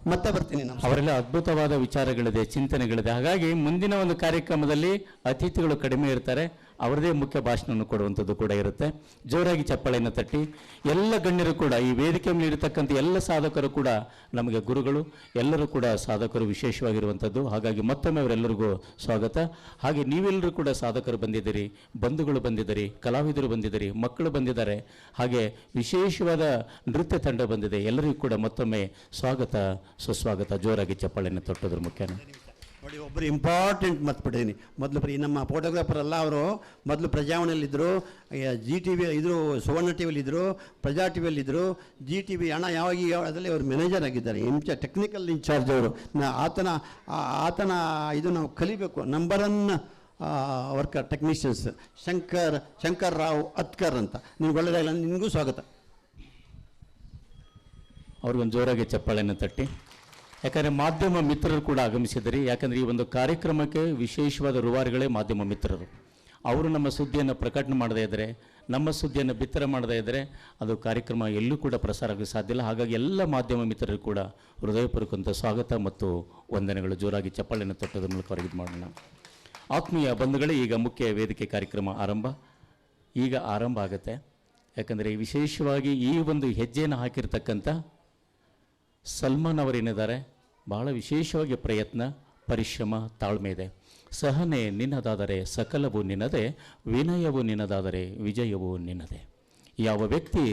ಮತ್ತೆ ಬರ್ತೀನಿ. ಅವರೆಲ್ಲ ಅದ್ಭುತವಾದ ವಿಚಾರಗಳಿದೆ, ಚಿಂತನೆಗಳಿದೆ. ಹಾಗಾಗಿ ಮುಂದಿನ ಒಂದು ಕಾರ್ಯಕ್ರಮದಲ್ಲಿ ಅತಿಥಿಗಳು ಕಡಿಮೆ ಇರ್ತಾರೆ, ಅವರದೇ ಮುಖ್ಯ ಭಾಷಣವನ್ನು ಕೊಡುವಂಥದ್ದು ಕೂಡ ಇರುತ್ತೆ. ಜೋರಾಗಿ ಚಪ್ಪಾಳೆಯನ್ನು ತಟ್ಟಿ. ಎಲ್ಲ ಗಣ್ಯರು ಕೂಡ, ಈ ವೇದಿಕೆ ಮೇಲೆ ಇರತಕ್ಕಂಥ ಎಲ್ಲ ಸಾಧಕರು ಕೂಡ ನಮಗೆ ಗುರುಗಳು, ಎಲ್ಲರೂ ಕೂಡ ಸಾಧಕರು ವಿಶೇಷವಾಗಿರುವಂಥದ್ದು. ಹಾಗಾಗಿ ಮತ್ತೊಮ್ಮೆ ಅವರೆಲ್ಲರಿಗೂ ಸ್ವಾಗತ. ಹಾಗೆ ನೀವೆಲ್ಲರೂ ಕೂಡ ಸಾಧಕರು ಬಂದಿದ್ದೀರಿ, ಬಂಧುಗಳು ಬಂದಿದ್ದೀರಿ, ಕಲಾವಿದರು ಬಂದಿದ್ದೀರಿ, ಮಕ್ಕಳು ಬಂದಿದ್ದಾರೆ, ಹಾಗೆ ವಿಶೇಷವಾದ ನೃತ್ಯ ತಂಡ ಬಂದಿದೆ. ಎಲ್ಲರಿಗೂ ಕೂಡ ಮತ್ತೊಮ್ಮೆ ಸ್ವಾಗತ, ಸುಸ್ವಾಗತ. ಜೋರಾಗಿ ಚಪ್ಪಾಳೆಯನ್ನು ತಟ್ಟೋದ್ರ ಮುಖ್ಯನ. ನೋಡಿ, ಒಬ್ಬರು ಇಂಪಾರ್ಟೆಂಟ್ ಮತ್ ಬಿಟ್ಟಿದ್ದೀನಿ. ಮೊದಲು ನಮ್ಮ ಫೋಟೋಗ್ರಾಫರ್ ಅಲ್ಲ, ಅವರು ಮೊದಲು ಪ್ರಜಾವಣೆಯಲ್ಲಿದ್ದರು, ಜಿ ಟಿ ವಿ ಇದ್ದರು, ಸುವರ್ಣ ಟಿ ವಿಲಿದ್ದರು, ಪ್ರಜಾ ಟಿ ವಿಯಲ್ಲಿದ್ದರು, ಜಿ ಟಿ ವಿ ಹಣ ಅದರಲ್ಲಿ ಅವರು ಮ್ಯಾನೇಜರ್ ಆಗಿದ್ದಾರೆ, ಟೆಕ್ನಿಕಲ್ ಇನ್ಚಾರ್ಜ್ ಅವರು. ಆತನ ಇದು ನಾವು ಕಲಿಬೇಕು. Number 1 worker technicians Shankar Rao Atkar ಅಂತ. ನಿಮ್ಗೆ ಒಳ್ಳೆಯದಾಗಲ್ಲ, ನಿಮಗೂ ಸ್ವಾಗತ. ಅವ್ರಿಗೊಂದು ಜೋರಾಗಿ ಚಪ್ಪಾಳೆಯನ್ನು ತಟ್ಟಿ. ಯಾಕಂದರೆ ಮಾಧ್ಯಮ ಮಿತ್ರರು ಕೂಡ ಆಗಮಿಸಿದ್ದಾರೆ. ಯಾಕಂದರೆ ಈ ಒಂದು ಕಾರ್ಯಕ್ರಮಕ್ಕೆ ವಿಶೇಷವಾದ ರೂವಾರಿಗಳೇ ಮಾಧ್ಯಮ ಮಿತ್ರರು. ಅವರು ನಮ್ಮ ಸುದ್ದಿಯನ್ನು ಪ್ರಕಟಣೆ ಮಾಡದೇ ಇದ್ದರೆ, ನಮ್ಮ ಸುದ್ದಿಯನ್ನು ಬಿತ್ತರ ಮಾಡದೇ ಇದ್ದರೆ ಅದು ಕಾರ್ಯಕ್ರಮ ಎಲ್ಲೂ ಕೂಡ ಪ್ರಸಾರ ಆಗಲು ಸಾಧ್ಯ ಇಲ್ಲ. ಹಾಗಾಗಿ ಎಲ್ಲ ಮಾಧ್ಯಮ ಮಿತ್ರರು ಕೂಡ ಹೃದಯಪೂರ್ವಕಂತ ಸ್ವಾಗತ ಮತ್ತು ವಂದನೆಗಳು. ಜೋರಾಗಿ ಚಪ್ಪಾಳೆಯನ್ನು ತಟ್ಟೋದ್ರ ಮೂಲಕ ಹೊರಗೆ ಮಾಡೋಣ. ಆತ್ಮೀಯ ಬಂಧುಗಳೇ, ಈಗ ಮುಖ್ಯ ವೇದಿಕೆ ಕಾರ್ಯಕ್ರಮ ಈಗ ಆರಂಭ ಆಗುತ್ತೆ. ಯಾಕಂದರೆ ವಿಶೇಷವಾಗಿ ಈ ಒಂದು ಹೆಜ್ಜೆಯನ್ನು ಹಾಕಿರ್ತಕ್ಕಂಥ ಸಲ್ಮಾನ್ ಅವರೇನಿದ್ದಾರೆ, ಬಹಳ ವಿಶೇಷವಾಗಿ ಪ್ರಯತ್ನ, ಪರಿಶ್ರಮ, ತಾಳ್ಮೆ ಇದೆ. ಸಹನೆ ನಿನ್ನದಾದರೆ ಸಕಲವು ನಿನ್ನದೇ, ವಿನಯವು ನಿನ್ನದಾದರೆ ವಿಜಯವು ನಿನ್ನದೇ. ಯಾವ ವ್ಯಕ್ತಿ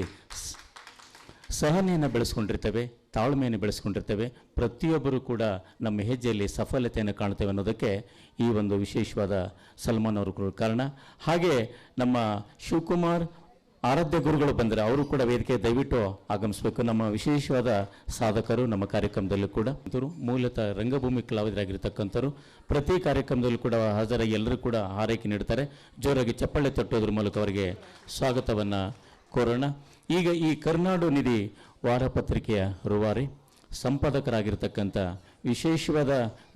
ಸಹನೆಯನ್ನು ಬೆಳೆಸ್ಕೊಂಡಿರ್ತೇವೆ, ತಾಳ್ಮೆಯನ್ನು ಬೆಳೆಸ್ಕೊಂಡಿರ್ತೇವೆ, ಪ್ರತಿಯೊಬ್ಬರೂ ಕೂಡ ನಮ್ಮ ಹೆಜ್ಜೆಯಲ್ಲಿ ಸಫಲತೆಯನ್ನು ಕಾಣ್ತೇವೆ ಅನ್ನೋದಕ್ಕೆ ಈ ಒಂದು ವಿಶೇಷವಾದ ಸಲ್ಮಾನ್ ಅವರು ಕಾರಣ. ಹಾಗೆ ನಮ್ಮ ಶಿವಕುಮಾರ್ ಆರಾಧ್ಯ ಗುರುಗಳು ಬಂದರೆ ಅವರು ಕೂಡ ವೇದಿಕೆ ದಯವಿಟ್ಟು ಆಗಮಿಸಬೇಕು. ನಮ್ಮ ವಿಶೇಷವಾದ ಸಾಧಕರು ನಮ್ಮ ಕಾರ್ಯಕ್ರಮದಲ್ಲೂ ಕೂಡ ಮೂಲತಃ ರಂಗಭೂಮಿ ಕಲಾವಿದರಾಗಿರ್ತಕ್ಕಂಥವ್ರು. ಪ್ರತಿ ಕಾರ್ಯಕ್ರಮದಲ್ಲೂ ಕೂಡ ಹಾಜರಾಗಿ ಎಲ್ಲರೂ ಕೂಡ ಹಾರೈಕೆ ನೀಡ್ತಾರೆ. ಜೋರಾಗಿ ಚಪ್ಪಾಳೆ ತಟ್ಟೋದ್ರ ಮೂಲಕ ಅವರಿಗೆ ಸ್ವಾಗತವನ್ನು ಕೋರೋಣ. ಈಗ ಈ ಕರುನಾಡು ನಿಧಿ ವಾರಪತ್ರಿಕೆಯ ರೂವಾರಿ, ಸಂಪಾದಕರಾಗಿರ್ತಕ್ಕಂಥ ವಿಶೇಷವಾದ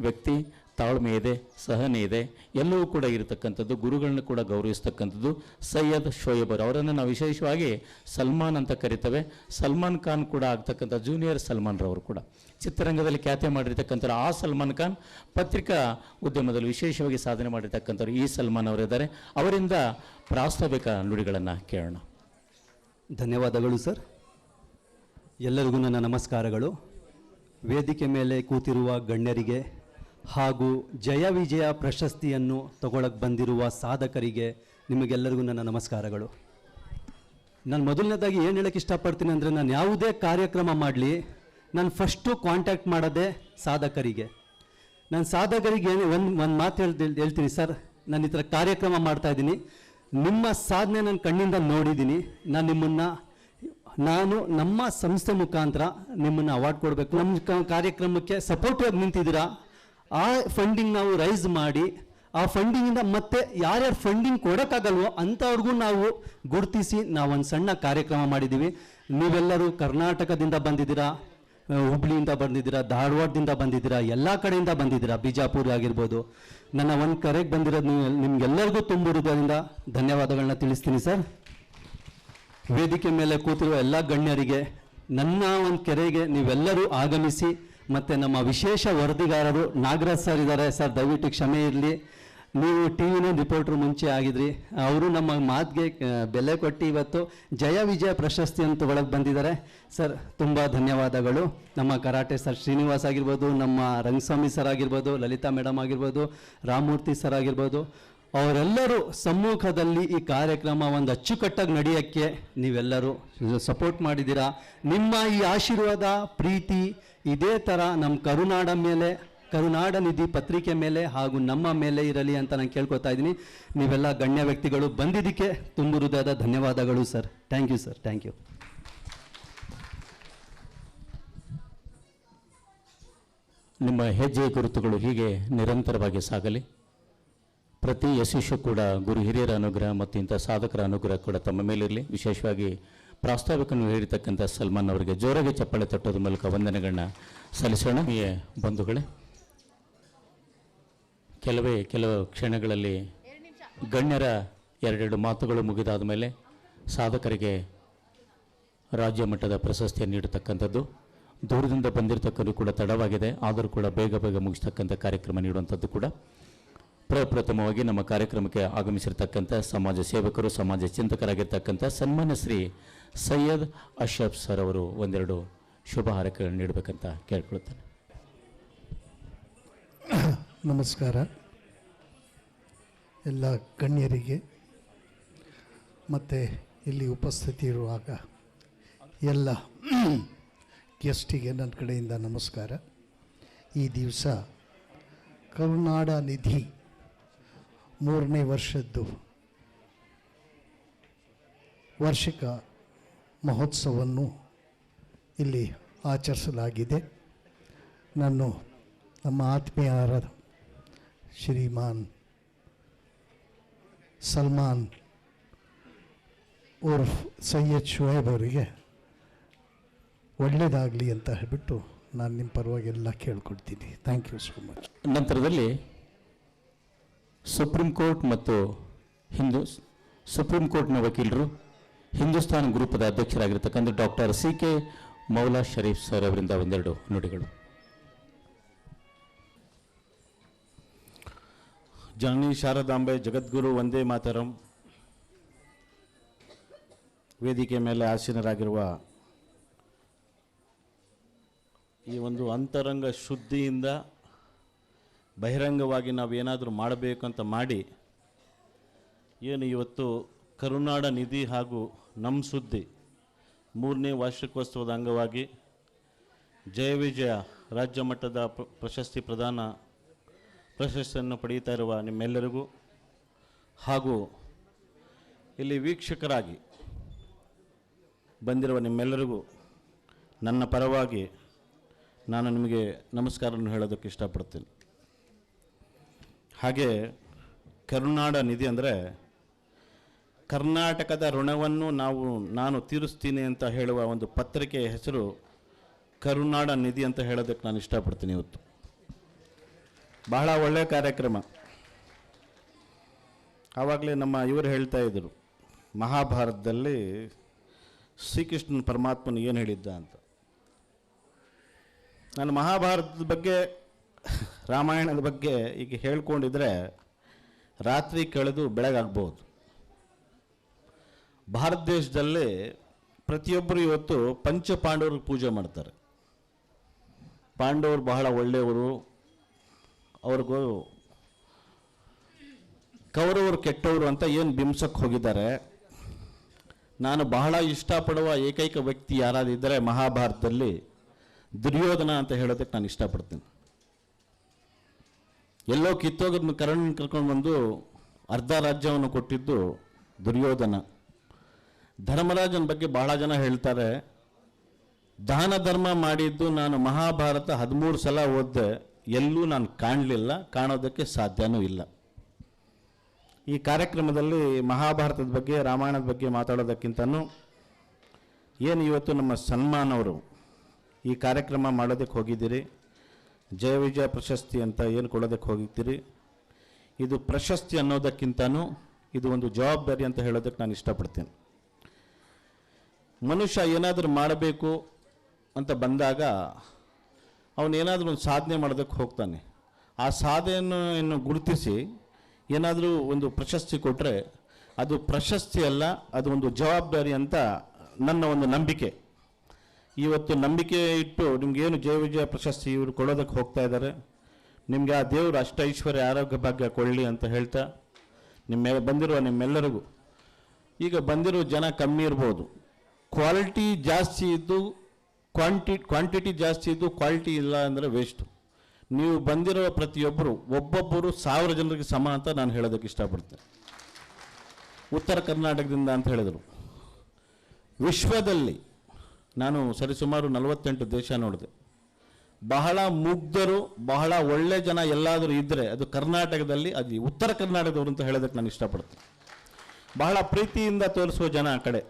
ವ್ಯಕ್ತಿ, ತಾಳ್ಮೆ ಇದೆ, ಸಹನೆ ಇದೆ, ಎಲ್ಲವೂ ಕೂಡ ಇರತಕ್ಕಂಥದ್ದು. ಗುರುಗಳನ್ನ ಕೂಡ ಗೌರವಿಸ್ತಕ್ಕಂಥದ್ದು ಸೈಯದ್ ಶೋಯಬ್ ಅವರನ್ನು ನಾವು ವಿಶೇಷವಾಗಿ ಸಲ್ಮಾನ್ ಅಂತ ಕರಿತೇವೆ. ಸಲ್ಮಾನ್ ಖಾನ್ ಕೂಡ ಆಗ್ತಕ್ಕಂಥ ಜೂನಿಯರ್ ಸಲ್ಮಾನ್ ರವರು ಕೂಡ ಚಿತ್ರರಂಗದಲ್ಲಿ ಖ್ಯಾತಿ ಮಾಡಿರ್ತಕ್ಕಂಥ ಆ ಸಲ್ಮಾನ್ ಖಾನ್, ಪತ್ರಿಕಾ ಉದ್ಯಮದಲ್ಲಿ ವಿಶೇಷವಾಗಿ ಸಾಧನೆ ಮಾಡಿರ್ತಕ್ಕಂಥವ್ರು ಈ ಸಲ್ಮಾನ್ ಅವರಿದ್ದಾರೆ. ಅವರಿಂದ ಪ್ರಾಸ್ತಾವಿಕ ನುಡಿಗಳನ್ನು ಕೇಳೋಣ. ಧನ್ಯವಾದಗಳು ಸರ್. ಎಲ್ಲರಿಗೂ ನನ್ನ ನಮಸ್ಕಾರಗಳು. ವೇದಿಕೆ ಮೇಲೆ ಕೂತಿರುವ ಗಣ್ಯರಿಗೆ ಹಾಗೂ ಜಯ ವಿಜಯ ಪ್ರಶಸ್ತಿಯನ್ನು ತಗೊಳ್ಳಕ್ಕೆ ಬಂದಿರುವ ಸಾಧಕರಿಗೆ ನಿಮಗೆಲ್ಲರಿಗೂ ನನ್ನ ನಮಸ್ಕಾರಗಳು. ನಾನು ಮೊದಲನೇದಾಗಿ ಏನು ಹೇಳಕ್ಕೆ ಇಷ್ಟಪಡ್ತೀನಿ ಅಂದರೆ, ನಾನು ಯಾವುದೇ ಕಾರ್ಯಕ್ರಮ ಮಾಡಲಿ ನಾನು ಫಸ್ಟು ಕಾಂಟ್ಯಾಕ್ಟ್ ಮಾಡೋದೇ ಸಾಧಕರಿಗೆ. ನಾನು ಸಾಧಕರಿಗೆ ಒಂದು ಮಾತು ಹೇಳ್ತೀನಿ ಸರ್, ನಾನು ಈ ಥರ ಕಾರ್ಯಕ್ರಮ ಮಾಡ್ತಾಯಿದ್ದೀನಿ, ನಿಮ್ಮ ಸಾಧನೆ ನನ್ನ ಕಣ್ಣಿಂದ ನೋಡಿದ್ದೀನಿ, ನಾನು ನಮ್ಮ ಸಂಸ್ಥೆ ಮುಖಾಂತರ ನಿಮ್ಮನ್ನು ಅವಾರ್ಡ್ ಕೊಡಬೇಕು. ನಮ್ಮ ಕಾರ್ಯಕ್ರಮಕ್ಕೆ ಸಪೋರ್ಟಿವ್ ಆಗಿ ನಿಂತಿದ್ದೀರಾ. ಆ ಫಂಡಿಂಗ್ ನಾವು ರೈಸ್ ಮಾಡಿ, ಆ ಫಂಡಿಂಗಿಂದ ಮತ್ತೆ ಯಾರ್ಯಾರು ಫಂಡಿಂಗ್ ಕೊಡೋಕ್ಕಾಗಲ್ವೋ ಅಂಥವ್ರಿಗೂ ನಾವು ಗುರುತಿಸಿ ನಾವೊಂದು ಸಣ್ಣ ಕಾರ್ಯಕ್ರಮ ಮಾಡಿದ್ದೀವಿ. ನೀವೆಲ್ಲರೂ ಕರ್ನಾಟಕದಿಂದ ಬಂದಿದ್ದೀರಾ, ಹುಬ್ಳಿಯಿಂದ ಬಂದಿದ್ದೀರಾ, ಧಾರವಾಡದಿಂದ ಬಂದಿದ್ದೀರಾ, ಎಲ್ಲ ಕಡೆಯಿಂದ ಬಂದಿದ್ದೀರಾ, ಬಿಜಾಪುರ ಆಗಿರ್ಬೋದು. ನನ್ನ ಒಂದು ಕರೆಗೆ ಬಂದಿರೋದು ನಿಮ್ಗೆಲ್ಲರಿಗೂ ತುಂಬ ಹೃದಯದಿಂದ ಧನ್ಯವಾದಗಳನ್ನ ತಿಳಿಸ್ತೀನಿ ಸರ್. ವೇದಿಕೆ ಮೇಲೆ ಕೂತಿರುವ ಎಲ್ಲ ಗಣ್ಯರಿಗೆ, ನನ್ನ ಒಂದು ಕೆರೆಗೆ ನೀವೆಲ್ಲರೂ ಆಗಮಿಸಿ, ಮತ್ತು ನಮ್ಮ ವಿಶೇಷ ವರದಿಗಾರರು ನಾಗರಾಜ್ ಸರ್ ಇದ್ದಾರೆ ಸರ್, ದಯವಿಟ್ಟು ಕ್ಷಮೆ ಇರಲಿ. ನೀವು ಟಿ ವಿನ ರಿಪೋರ್ಟ್ರು ಮುಂಚೆ ಆಗಿದ್ರಿ, ಅವರು ನಮ್ಮ ಮಾತಿಗೆ ಬೆಲೆ ಕೊಟ್ಟು ಇವತ್ತು ಜಯ ವಿಜಯ ಪ್ರಶಸ್ತಿಯನ್ನು ತಗೊಳಕ್ಕೆ ಬಂದಿದ್ದಾರೆ ಸರ್. ತುಂಬ ಧನ್ಯವಾದಗಳು. ನಮ್ಮ ಕರಾಟೆ ಸರ್ ಶ್ರೀನಿವಾಸ್ ಆಗಿರ್ಬೋದು, ನಮ್ಮ ರಂಗಸ್ವಾಮಿ ಸರ್ ಆಗಿರ್ಬೋದು, ಲಲಿತಾ ಮೇಡಮ್ ಆಗಿರ್ಬೋದು, ರಾಮಮೂರ್ತಿ ಸರ್ ಆಗಿರ್ಬೋದು, ಅವರೆಲ್ಲರೂ ಸಮ್ಮುಖದಲ್ಲಿ ಈ ಕಾರ್ಯಕ್ರಮ ಒಂದು ಅಚ್ಚುಕಟ್ಟಾಗಿ ನಡೆಯೋಕ್ಕೆ ನೀವೆಲ್ಲರೂ ಸಪೋರ್ಟ್ ಮಾಡಿದ್ದೀರಾ. ನಿಮ್ಮ ಈ ಆಶೀರ್ವಾದ, ಪ್ರೀತಿ ಇದೇ ಥರ ನಮ್ಮ ಕರುನಾಡ ನಿಧಿ ಪತ್ರಿಕೆ ಮೇಲೆ ಹಾಗೂ ನಮ್ಮ ಮೇಲೆ ಇರಲಿ ಅಂತ ನಾನು ಕೇಳ್ಕೊತಾ ಇದ್ದೀನಿ. ನೀವೆಲ್ಲ ಗಣ್ಯ ವ್ಯಕ್ತಿಗಳು ಬಂದಿದ್ದಕ್ಕೆ ತುಂಬ ಹೃದಯದ ಧನ್ಯವಾದಗಳು sir. Thank you sir, thank you. ನಿಮ್ಮ ಹೆಜ್ಜೆ ಗುರುತುಗಳು ಹೀಗೆ ನಿರಂತರವಾಗಿ ಸಾಗಲಿ. ಪ್ರತಿ ಯಶಸ್ಸು ಕೂಡ ಗುರು ಹಿರಿಯರ ಅನುಗ್ರಹ ಮತ್ತು ಇಂಥ ಸಾಧಕರ ಅನುಗ್ರಹ ಕೂಡ ತಮ್ಮ ಮೇಲಿರಲಿ. ವಿಶೇಷವಾಗಿ ಪ್ರಾಸ್ತಾವಿಕನ್ನು ಹೇಳಿರ್ತಕ್ಕಂಥ ಸಲ್ಮಾನ್ ಅವರಿಗೆ ಜೋರಾಗಿ ಚಪ್ಪಾಳೆ ತಟ್ಟೋದ್ರ ಮೂಲಕ ವಂದನೆಗಳನ್ನ ಸಲ್ಲಿಸೋಣ. ಬಂಧುಗಳೇ, ಕೆಲವು ಕ್ಷಣಗಳಲ್ಲಿ ಗಣ್ಯರ ಎರಡೆರಡು ಮಾತುಗಳು ಮುಗಿದಾದ ಮೇಲೆ ಸಾಧಕರಿಗೆ ರಾಜ್ಯ ಮಟ್ಟದ ಪ್ರಶಸ್ತಿಯನ್ನು ನೀಡತಕ್ಕಂಥದ್ದು. ದೂರದಿಂದ ಬಂದಿರತಕ್ಕದ್ದು ಕೂಡ ತಡವಾಗಿದೆ, ಆದರೂ ಕೂಡ ಬೇಗ ಮುಗಿಸ್ತಕ್ಕಂಥ ಕಾರ್ಯಕ್ರಮ ನೀಡುವಂಥದ್ದು ಕೂಡ ಪ್ರಪ್ರಥಮವಾಗಿ ನಮ್ಮ ಕಾರ್ಯಕ್ರಮಕ್ಕೆ ಆಗಮಿಸಿರ್ತಕ್ಕಂಥ ಸಮಾಜ ಸೇವಕರು, ಸಮಾಜ ಚಿಂತಕರಾಗಿರ್ತಕ್ಕಂಥ ಸನ್ಮಾನ್ಯ ಶ್ರೀ ಸೈಯದ್ ಅಶ್ರಫ್ ಸರ್ ಅವರು ಒಂದೆರಡು ಶುಭ ಹಾರೈಕೆಗಳನ್ನು ನೀಡಬೇಕಂತ ಕೇಳ್ಕೊಳ್ತೇನೆ. ನಮಸ್ಕಾರ ಎಲ್ಲ ಗಣ್ಯರಿಗೆ ಮತ್ತು ಇಲ್ಲಿ ಉಪಸ್ಥಿತಿ ಇರುವಾಗ ಎಲ್ಲ ಗೆಸ್ಟಿಗೆ ನನ್ನ ಕಡೆಯಿಂದ ನಮಸ್ಕಾರ. ಈ ದಿವಸ ಕರುನಾಡ ನಿಧಿ 3ನೇ ವರ್ಷದ್ದು ವಾರ್ಷಿಕ ಮಹೋತ್ಸವವನ್ನು ಇಲ್ಲಿ ಆಚರಿಸಲಾಗಿದೆ. ನಾನು ನಮ್ಮ ಆತ್ಮೀಯರಾದ ಶ್ರೀಮಾನ್ ಸಲ್ಮಾನ್ ಉರ್ಫ್ ಸೈಯದ್ ಶುಹೈಬ್ ಅವರಿಗೆ ಒಳ್ಳೆಯದಾಗಲಿ ಅಂತ ಹೇಳ್ಬಿಟ್ಟು ನಾನು ನಿಮ್ಮ ಪರವಾಗೆಲ್ಲ ಕೇಳ್ಕೊಡ್ತೀನಿ. Thank you so much. ನಂತರದಲ್ಲಿ ಸುಪ್ರೀಂ ಕೋರ್ಟ್ ಮತ್ತು ಸುಪ್ರೀಂ ಕೋರ್ಟ್ನ ವಕೀಲರು, ಹಿಂದೂಸ್ತಾನ್ ಗ್ರೂಪದ ಅಧ್ಯಕ್ಷರಾಗಿರ್ತಕ್ಕಂಥ doctor CK Moula Sharif sir ಅವರಿಂದ ಒಂದೆರಡು ನುಡಿಗಳು. ಜನನಿ ಶಾರದಾಂಬೆ ಜಗದ್ಗುರು ವಂದೇ ಮಾತರಂ. ವೇದಿಕೆ ಮೇಲೆ ಆಸೀನರಾಗಿರುವ ಈ ಒಂದು ಅಂತರಂಗ ಶುದ್ಧಿಯಿಂದ ಬಹಿರಂಗವಾಗಿ ನಾವು ಏನಾದರೂ ಮಾಡಬೇಕು ಅಂತ ಮಾಡಿ ಏನು ಇವತ್ತು ಕರುನಾಡ ನಿಧಿ ಹಾಗೂ ನಮ್ಮ ಸುದ್ದಿ 3ನೇ ವಾರ್ಷಿಕೋತ್ಸವದ ಅಂಗವಾಗಿ ಜಯ ವಿಜಯ ರಾಜ್ಯ ಮಟ್ಟದ ಪ್ರಶಸ್ತಿ ಪ್ರಶಸ್ತಿಯನ್ನು ಪಡೆಯುತ್ತಾ ಇರುವ ನಿಮ್ಮೆಲ್ಲರಿಗೂ ಹಾಗೂ ಇಲ್ಲಿ ವೀಕ್ಷಕರಾಗಿ ಬಂದಿರುವ ನಿಮ್ಮೆಲ್ಲರಿಗೂ ನನ್ನ ಪರವಾಗಿ ನಾನು ನಿಮಗೆ ನಮಸ್ಕಾರವನ್ನು ಹೇಳೋದಕ್ಕೆ ಇಷ್ಟಪಡ್ತೀನಿ. ಹಾಗೆ ಕರುನಾಡ ನಿಧಿ ಅಂದರೆ ಕರ್ನಾಟಕದ ಋಣವನ್ನು ನಾನು ತೀರಿಸ್ತೀನಿ ಅಂತ ಹೇಳುವ ಒಂದು ಪತ್ರಿಕೆಯ ಹೆಸರು ಕರುನಾಡ ನಿಧಿ ಅಂತ ಹೇಳೋದಕ್ಕೆ ನಾನು ಇಷ್ಟಪಡ್ತೀನಿ. ಇವತ್ತು ಬಹಳ ಒಳ್ಳೆಯ ಕಾರ್ಯಕ್ರಮ. ಆವಾಗಲೇ ನಮ್ಮ ಇವರು ಹೇಳ್ತಾ ಇದ್ದರು, ಮಹಾಭಾರತದಲ್ಲಿ ಶ್ರೀಕೃಷ್ಣನ ಪರಮಾತ್ಮನು ಏನು ಹೇಳಿದ್ದ ಅಂತ. ನಾನು ಮಹಾಭಾರತದ ಬಗ್ಗೆ, ರಾಮಾಯಣದ ಬಗ್ಗೆ ಈಗ ಹೇಳ್ಕೊಂಡಿದ್ರೆ ರಾತ್ರಿ ಕಳೆದು ಬೆಳಗಾಗ್ಬೋದು. ಭಾರತ ದೇಶದಲ್ಲಿ ಪ್ರತಿಯೊಬ್ಬರು ಇವತ್ತು ಪಂಚಪಾಂಡವ್ರಿಗೆ ಪೂಜೆ ಮಾಡ್ತಾರೆ. ಪಾಂಡವರು ಬಹಳ ಒಳ್ಳೆಯವರು, ಅವ್ರಿಗೂ ಕೌರವರು ಕೆಟ್ಟವರು ಅಂತ ಏನು ಬಿಂಬಿಸಕ್ಕೆ ಹೋಗಿದ್ದಾರೆ. ನಾನು ಬಹಳ ಇಷ್ಟಪಡುವ ಏಕೈಕ ವ್ಯಕ್ತಿ ಯಾರಾದಿದ್ದರೆ ಮಹಾಭಾರತದಲ್ಲಿ ದುರ್ಯೋಧನ ಅಂತ ಹೇಳೋದಕ್ಕೆ ನಾನು ಇಷ್ಟಪಡ್ತೀನಿ. ಎಲ್ಲೋ ಕಿತ್ತೋಗದನ್ನು ಕರ್ಕೊಂಡು ಬಂದು ಅರ್ಧ ರಾಜ್ಯವನ್ನು ಕೊಟ್ಟಿದ್ದು ದುರ್ಯೋಧನ. ಧರ್ಮರಾಜನ ಬಗ್ಗೆ ಬಹಳ ಜನ ಹೇಳ್ತಾರೆ, ದಾನ ಧರ್ಮ ಮಾಡಿದ್ದು ನಾನು ಮಹಾಭಾರತ 13 ಸಲ ಓದಿದೆ, ಎಲ್ಲೂ ನಾನು ಕಾಣಲಿಲ್ಲ, ಕಾಣೋದಕ್ಕೆ ಸಾಧ್ಯನೂ ಇಲ್ಲ. ಈ ಕಾರ್ಯಕ್ರಮದಲ್ಲಿ ಮಹಾಭಾರತದ ಬಗ್ಗೆ, ರಾಮಾಯಣದ ಬಗ್ಗೆ ಮಾತಾಡೋದಕ್ಕಿಂತನೂ ಏನು ಇವತ್ತು ನಮ್ಮ ಸನ್ಮಾನ್ ಅವರು ಈ ಕಾರ್ಯಕ್ರಮ ಮಾಡೋದಕ್ಕೆ ಹೋಗಿದ್ದೀರಿ, ಜಯ ವಿಜಯ ಪ್ರಶಸ್ತಿ ಅಂತ ಏನು ಕೊಡೋದಕ್ಕೆ ಹೋಗಿದ್ದೀರಿ, ಇದು ಪ್ರಶಸ್ತಿ ಅನ್ನೋದಕ್ಕಿಂತನೂ ಇದು ಒಂದು ಜವಾಬ್ದಾರಿ ಅಂತ ಹೇಳೋದಕ್ಕೆ ನಾನು ಇಷ್ಟಪಡ್ತೀನಿ. ಮನುಷ್ಯ ಏನಾದರೂ ಮಾಡಬೇಕು ಅಂತ ಬಂದಾಗ ಅವನೇನಾದರೂ ಒಂದು ಸಾಧನೆ ಮಾಡೋದಕ್ಕೆ ಹೋಗ್ತಾನೆ. ಆ ಸಾಧನೆಯನ್ನು ಗುರುತಿಸಿ ಏನಾದರೂ ಒಂದು ಪ್ರಶಸ್ತಿ ಕೊಟ್ಟರೆ ಅದು ಪ್ರಶಸ್ತಿ ಅಲ್ಲ, ಅದು ಒಂದು ಜವಾಬ್ದಾರಿ ಅಂತ ನನ್ನ ಒಂದು ನಂಬಿಕೆ. ಇವತ್ತು ನಂಬಿಕೆ ಇಟ್ಟು ನಿಮಗೇನು ಜಯ ವಿಜಯ ಪ್ರಶಸ್ತಿ ಇವರು ಕೊಡೋದಕ್ಕೆ ಹೋಗ್ತಾ ಇದ್ದಾರೆ, ನಿಮಗೆ ಆ ದೇವರು ಅಷ್ಟ ಐಶ್ವರ್ಯ ಆರೋಗ್ಯ ಭಾಗ್ಯ ಕೊಡಲಿ ಅಂತ ಹೇಳ್ತಾ, ಬಂದಿರುವ ನಿಮ್ಮೆಲ್ಲರಿಗೂ, ಈಗ ಬಂದಿರೋ ಜನ ಕಮ್ಮಿ ಇರ್ಬೋದು, ಕ್ವಾಲಿಟಿ ಜಾಸ್ತಿ ಇದ್ದು ಕ್ವಾಂಟಿಟಿ ಜಾಸ್ತಿ ಇದ್ದು ಕ್ವಾಲಿಟಿ ಇಲ್ಲ ಅಂದರೆ ವೇಸ್ಟು. ನೀವು ಬಂದಿರೋ ಪ್ರತಿಯೊಬ್ಬರು ಒಬ್ಬೊಬ್ಬರು 1000 ಜನರಿಗೆ ಸಮ ಅಂತ ನಾನು ಹೇಳೋದಕ್ಕೆ ಇಷ್ಟಪಡ್ತೇನೆ. ಉತ್ತರ ಕರ್ನಾಟಕದಿಂದ ಅಂತ ಹೇಳಿದರು. ವಿಶ್ವದಲ್ಲಿ ನಾನು ಸರಿಸುಮಾರು 48 ದೇಶ ನೋಡಿದೆ. ಬಹಳ ಮುಗ್ಧರು, ಬಹಳ ಒಳ್ಳೆ ಜನ ಎಲ್ಲಾದರೂ ಇದ್ದರೆ ಅದು ಕರ್ನಾಟಕದಲ್ಲಿ, ಅದು ಉತ್ತರ ಕರ್ನಾಟಕದವರು ಅಂತ ಹೇಳೋದಕ್ಕೆ ನಾನು ಇಷ್ಟಪಡ್ತೇನೆ. ಬಹಳ ಪ್ರೀತಿಯಿಂದ ತೋರಿಸುವ ಜನ ಆ ಕಡೆ.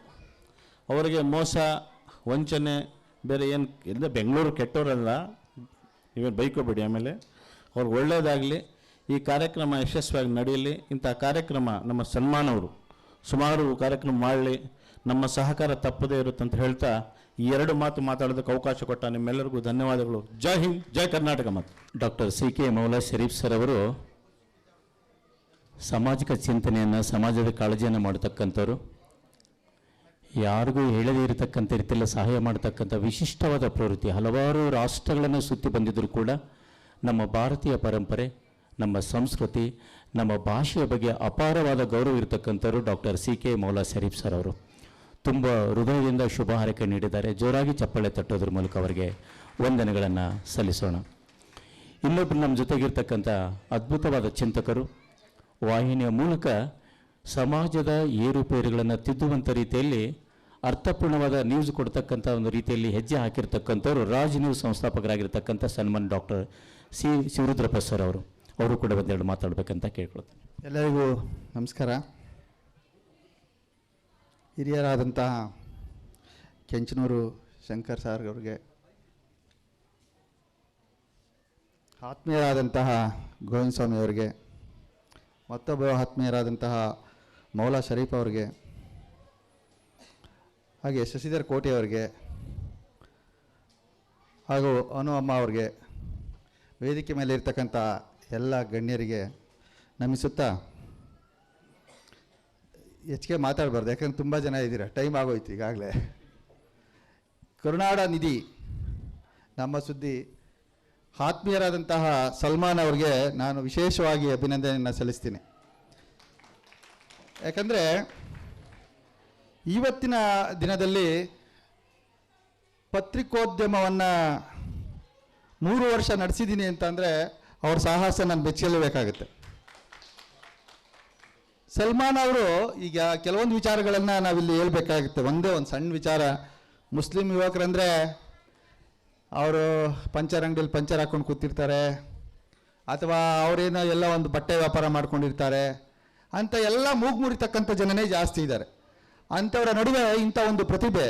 ಅವರಿಗೆ ಮೋಸ ವಂಚನೆ ಬೇರೆ ಏನು ಇಲ್ಲ. ಬೆಂಗಳೂರು ಕೆಟ್ಟವರಲ್ಲ, ನೀವೇನು ಬೈಕೋಬೇಡಿ. ಆಮೇಲೆ ಅವ್ರಿಗೆ ಒಳ್ಳೆಯದಾಗಲಿ, ಈ ಕಾರ್ಯಕ್ರಮ ಯಶಸ್ವಿಯಾಗಿ ನಡೆಯಲಿ. ಇಂಥ ಕಾರ್ಯಕ್ರಮ ನಮ್ಮ ಸನ್ಮಾನವರು ಸುಮಾರು ಕಾರ್ಯಕ್ರಮ ಮಾಡಲಿ, ನಮ್ಮ ಸಹಕಾರ ತಪ್ಪದೇ ಇರುತ್ತೆ ಅಂತ ಹೇಳ್ತಾ ಈ 2 ಮಾತು ಮಾತಾಡೋದಕ್ಕೆ ಅವಕಾಶ ಕೊಟ್ಟ ನಿಮ್ಮೆಲ್ಲರಿಗೂ ಧನ್ಯವಾದಗಳು. ಜೈ ಹಿಂದ್, ಜೈ ಕರ್ನಾಟಕ. ಮತ್ತು doctor CK Moula Sharif sir ಅವರು ಸಾಮಾಜಿಕ ಚಿಂತನೆಯನ್ನು, ಸಮಾಜದ ಕಾಳಜಿಯನ್ನು ಮಾಡತಕ್ಕಂಥವ್ರು, ಯಾರಿಗೂ ಹೇಳದೇ ಇರತಕ್ಕಂಥ ರೀತಿಯಲ್ಲಿ ಸಹಾಯ ಮಾಡತಕ್ಕಂಥ ವಿಶಿಷ್ಟವಾದ ಪ್ರವೃತ್ತಿ. ಹಲವಾರು ರಾಷ್ಟ್ರಗಳನ್ನು ಸುತ್ತಿ ಬಂದಿದ್ದರೂ ಕೂಡ ನಮ್ಮ ಭಾರತೀಯ ಪರಂಪರೆ, ನಮ್ಮ ಸಂಸ್ಕೃತಿ, ನಮ್ಮ ಭಾಷೆಯ ಬಗ್ಗೆ ಅಪಾರವಾದ ಗೌರವ ಇರತಕ್ಕಂಥವ್ರು doctor CK Moula Sharif sir ಅವರು. ತುಂಬ ಹೃದಯದಿಂದ ಶುಭ ಹಾರೈಕೆ ನೀಡಿದ್ದಾರೆ. ಜೋರಾಗಿ ಚಪ್ಪಾಳೆ ತಟ್ಟೋದ್ರ ಮೂಲಕ ಅವರಿಗೆ ವಂದನೆಗಳನ್ನು ಸಲ್ಲಿಸೋಣ. ಇನ್ನೊಬ್ಬರು ನಮ್ಮ ಜೊತೆಗಿರ್ತಕ್ಕಂಥ ಅದ್ಭುತವಾದ ಚಿಂತಕರು, ವಾಹಿನಿಯ ಮೂಲಕ ಸಮಾಜದ ಏರುಪೇರುಗಳನ್ನು ತಿದ್ದುವಂಥ ರೀತಿಯಲ್ಲಿ ಅರ್ಥಪೂರ್ಣವಾದ ನ್ಯೂಸ್ ಕೊಡ್ತಕ್ಕಂಥ ಒಂದು ರೀತಿಯಲ್ಲಿ ಹೆಜ್ಜೆ ಹಾಕಿರ್ತಕ್ಕಂಥವ್ರು ರಾಜ್ ನ್ಯೂಸ್ ಸಂಸ್ಥಾಪಕರಾಗಿರ್ತಕ್ಕಂಥ ಸನ್ಮಾನ್ ಡಾಕ್ಟರ್ ಶಿವರುದ್ರಪ್ಪ ಸರ್ ಅವರು ಕೂಡ ಒಂದೆರಡು ಮಾತಾಡಬೇಕಂತ ಕೇಳ್ಕೊಳ್ತೀನಿ. ಎಲ್ಲರಿಗೂ ನಮಸ್ಕಾರ. ಹಿರಿಯರಾದಂತಹ ಕೆಂಚನೂರು ಶಂಕರ್ ಸಾರ್ ಅವರಿಗೆ, ಆತ್ಮೀಯರಾದಂತಹ ಗೋವಿಂದ ಸ್ವಾಮಿ ಅವರಿಗೆ, ಮತ್ತೊಬ್ಬ ಆತ್ಮೀಯರಾದಂತಹ ಮೌಲಾ ಶರೀಫ್ ಅವರಿಗೆ, ಹಾಗೆ ಶಶಿಧರ್ ಕೋಟೆ ಅವರಿಗೆ ಹಾಗೂ ಅನು ಅಮ್ಮ ಅವ್ರಿಗೆ, ವೇದಿಕೆ ಮೇಲೆ ಇರ್ತಕ್ಕಂಥ ಎಲ್ಲ ಗಣ್ಯರಿಗೆ ನಮಿಸುತ್ತಾ, ಹೆಚ್ಚಿಗೆ ಮಾತಾಡಬಾರ್ದು ಯಾಕಂದ್ರೆ ತುಂಬ ಜನ ಇದ್ದೀರ, ಟೈಮ್ ಆಗೋಯ್ತು ಈಗಾಗಲೇ. ಕರುನಾಡ ನಿಧಿ ನಮ್ಮ ಸುದ್ದಿ ಆತ್ಮೀಯರಾದಂತಹ ಸಲ್ಮಾನ್ ಅವ್ರಿಗೆ ನಾನು ವಿಶೇಷವಾಗಿ ಅಭಿನಂದನೆಯನ್ನು ಸಲ್ಲಿಸ್ತೀನಿ. ಯಾಕಂದರೆ ಇವತ್ತಿನ ದಿನದಲ್ಲಿ ಪತ್ರಿಕೋದ್ಯಮವನ್ನು 3 ವರ್ಷ ನಡೆಸಿದ್ದೀನಿ ಅಂತಂದರೆ ಅವ್ರ ಸಾಹಸ ನಾನು ಮೆಚ್ಚಲೇಬೇಕಾಗುತ್ತೆ. ಸಲ್ಮಾನ್ ಅವರು ಈಗ ಕೆಲವೊಂದು ವಿಚಾರಗಳನ್ನು ನಾವಿಲ್ಲಿ ಹೇಳ್ಬೇಕಾಗುತ್ತೆ. ಒಂದೇ ಒಂದು ಸಣ್ಣ ವಿಚಾರ, ಮುಸ್ಲಿಂ ಯುವಕರಂದರೆ ಅವರು ಪಂಚರ್ ಅಂಗಡಿಯಲ್ಲಿ ಪಂಚರ್ ಹಾಕ್ಕೊಂಡು ಕೂತಿರ್ತಾರೆ, ಅಥವಾ ಅವರೇನೋ ಎಲ್ಲ ಒಂದು ಬಟ್ಟೆ ವ್ಯಾಪಾರ ಮಾಡ್ಕೊಂಡಿರ್ತಾರೆ ಅಂತ ಎಲ್ಲ ಮೂಗುಮುರಿತಕ್ಕಂಥ ಜನನೇ ಜಾಸ್ತಿ ಇದ್ದಾರೆ. ಅಂಥವರ ನಡುವೆ ಇಂಥ ಒಂದು ಪ್ರತಿಭೆ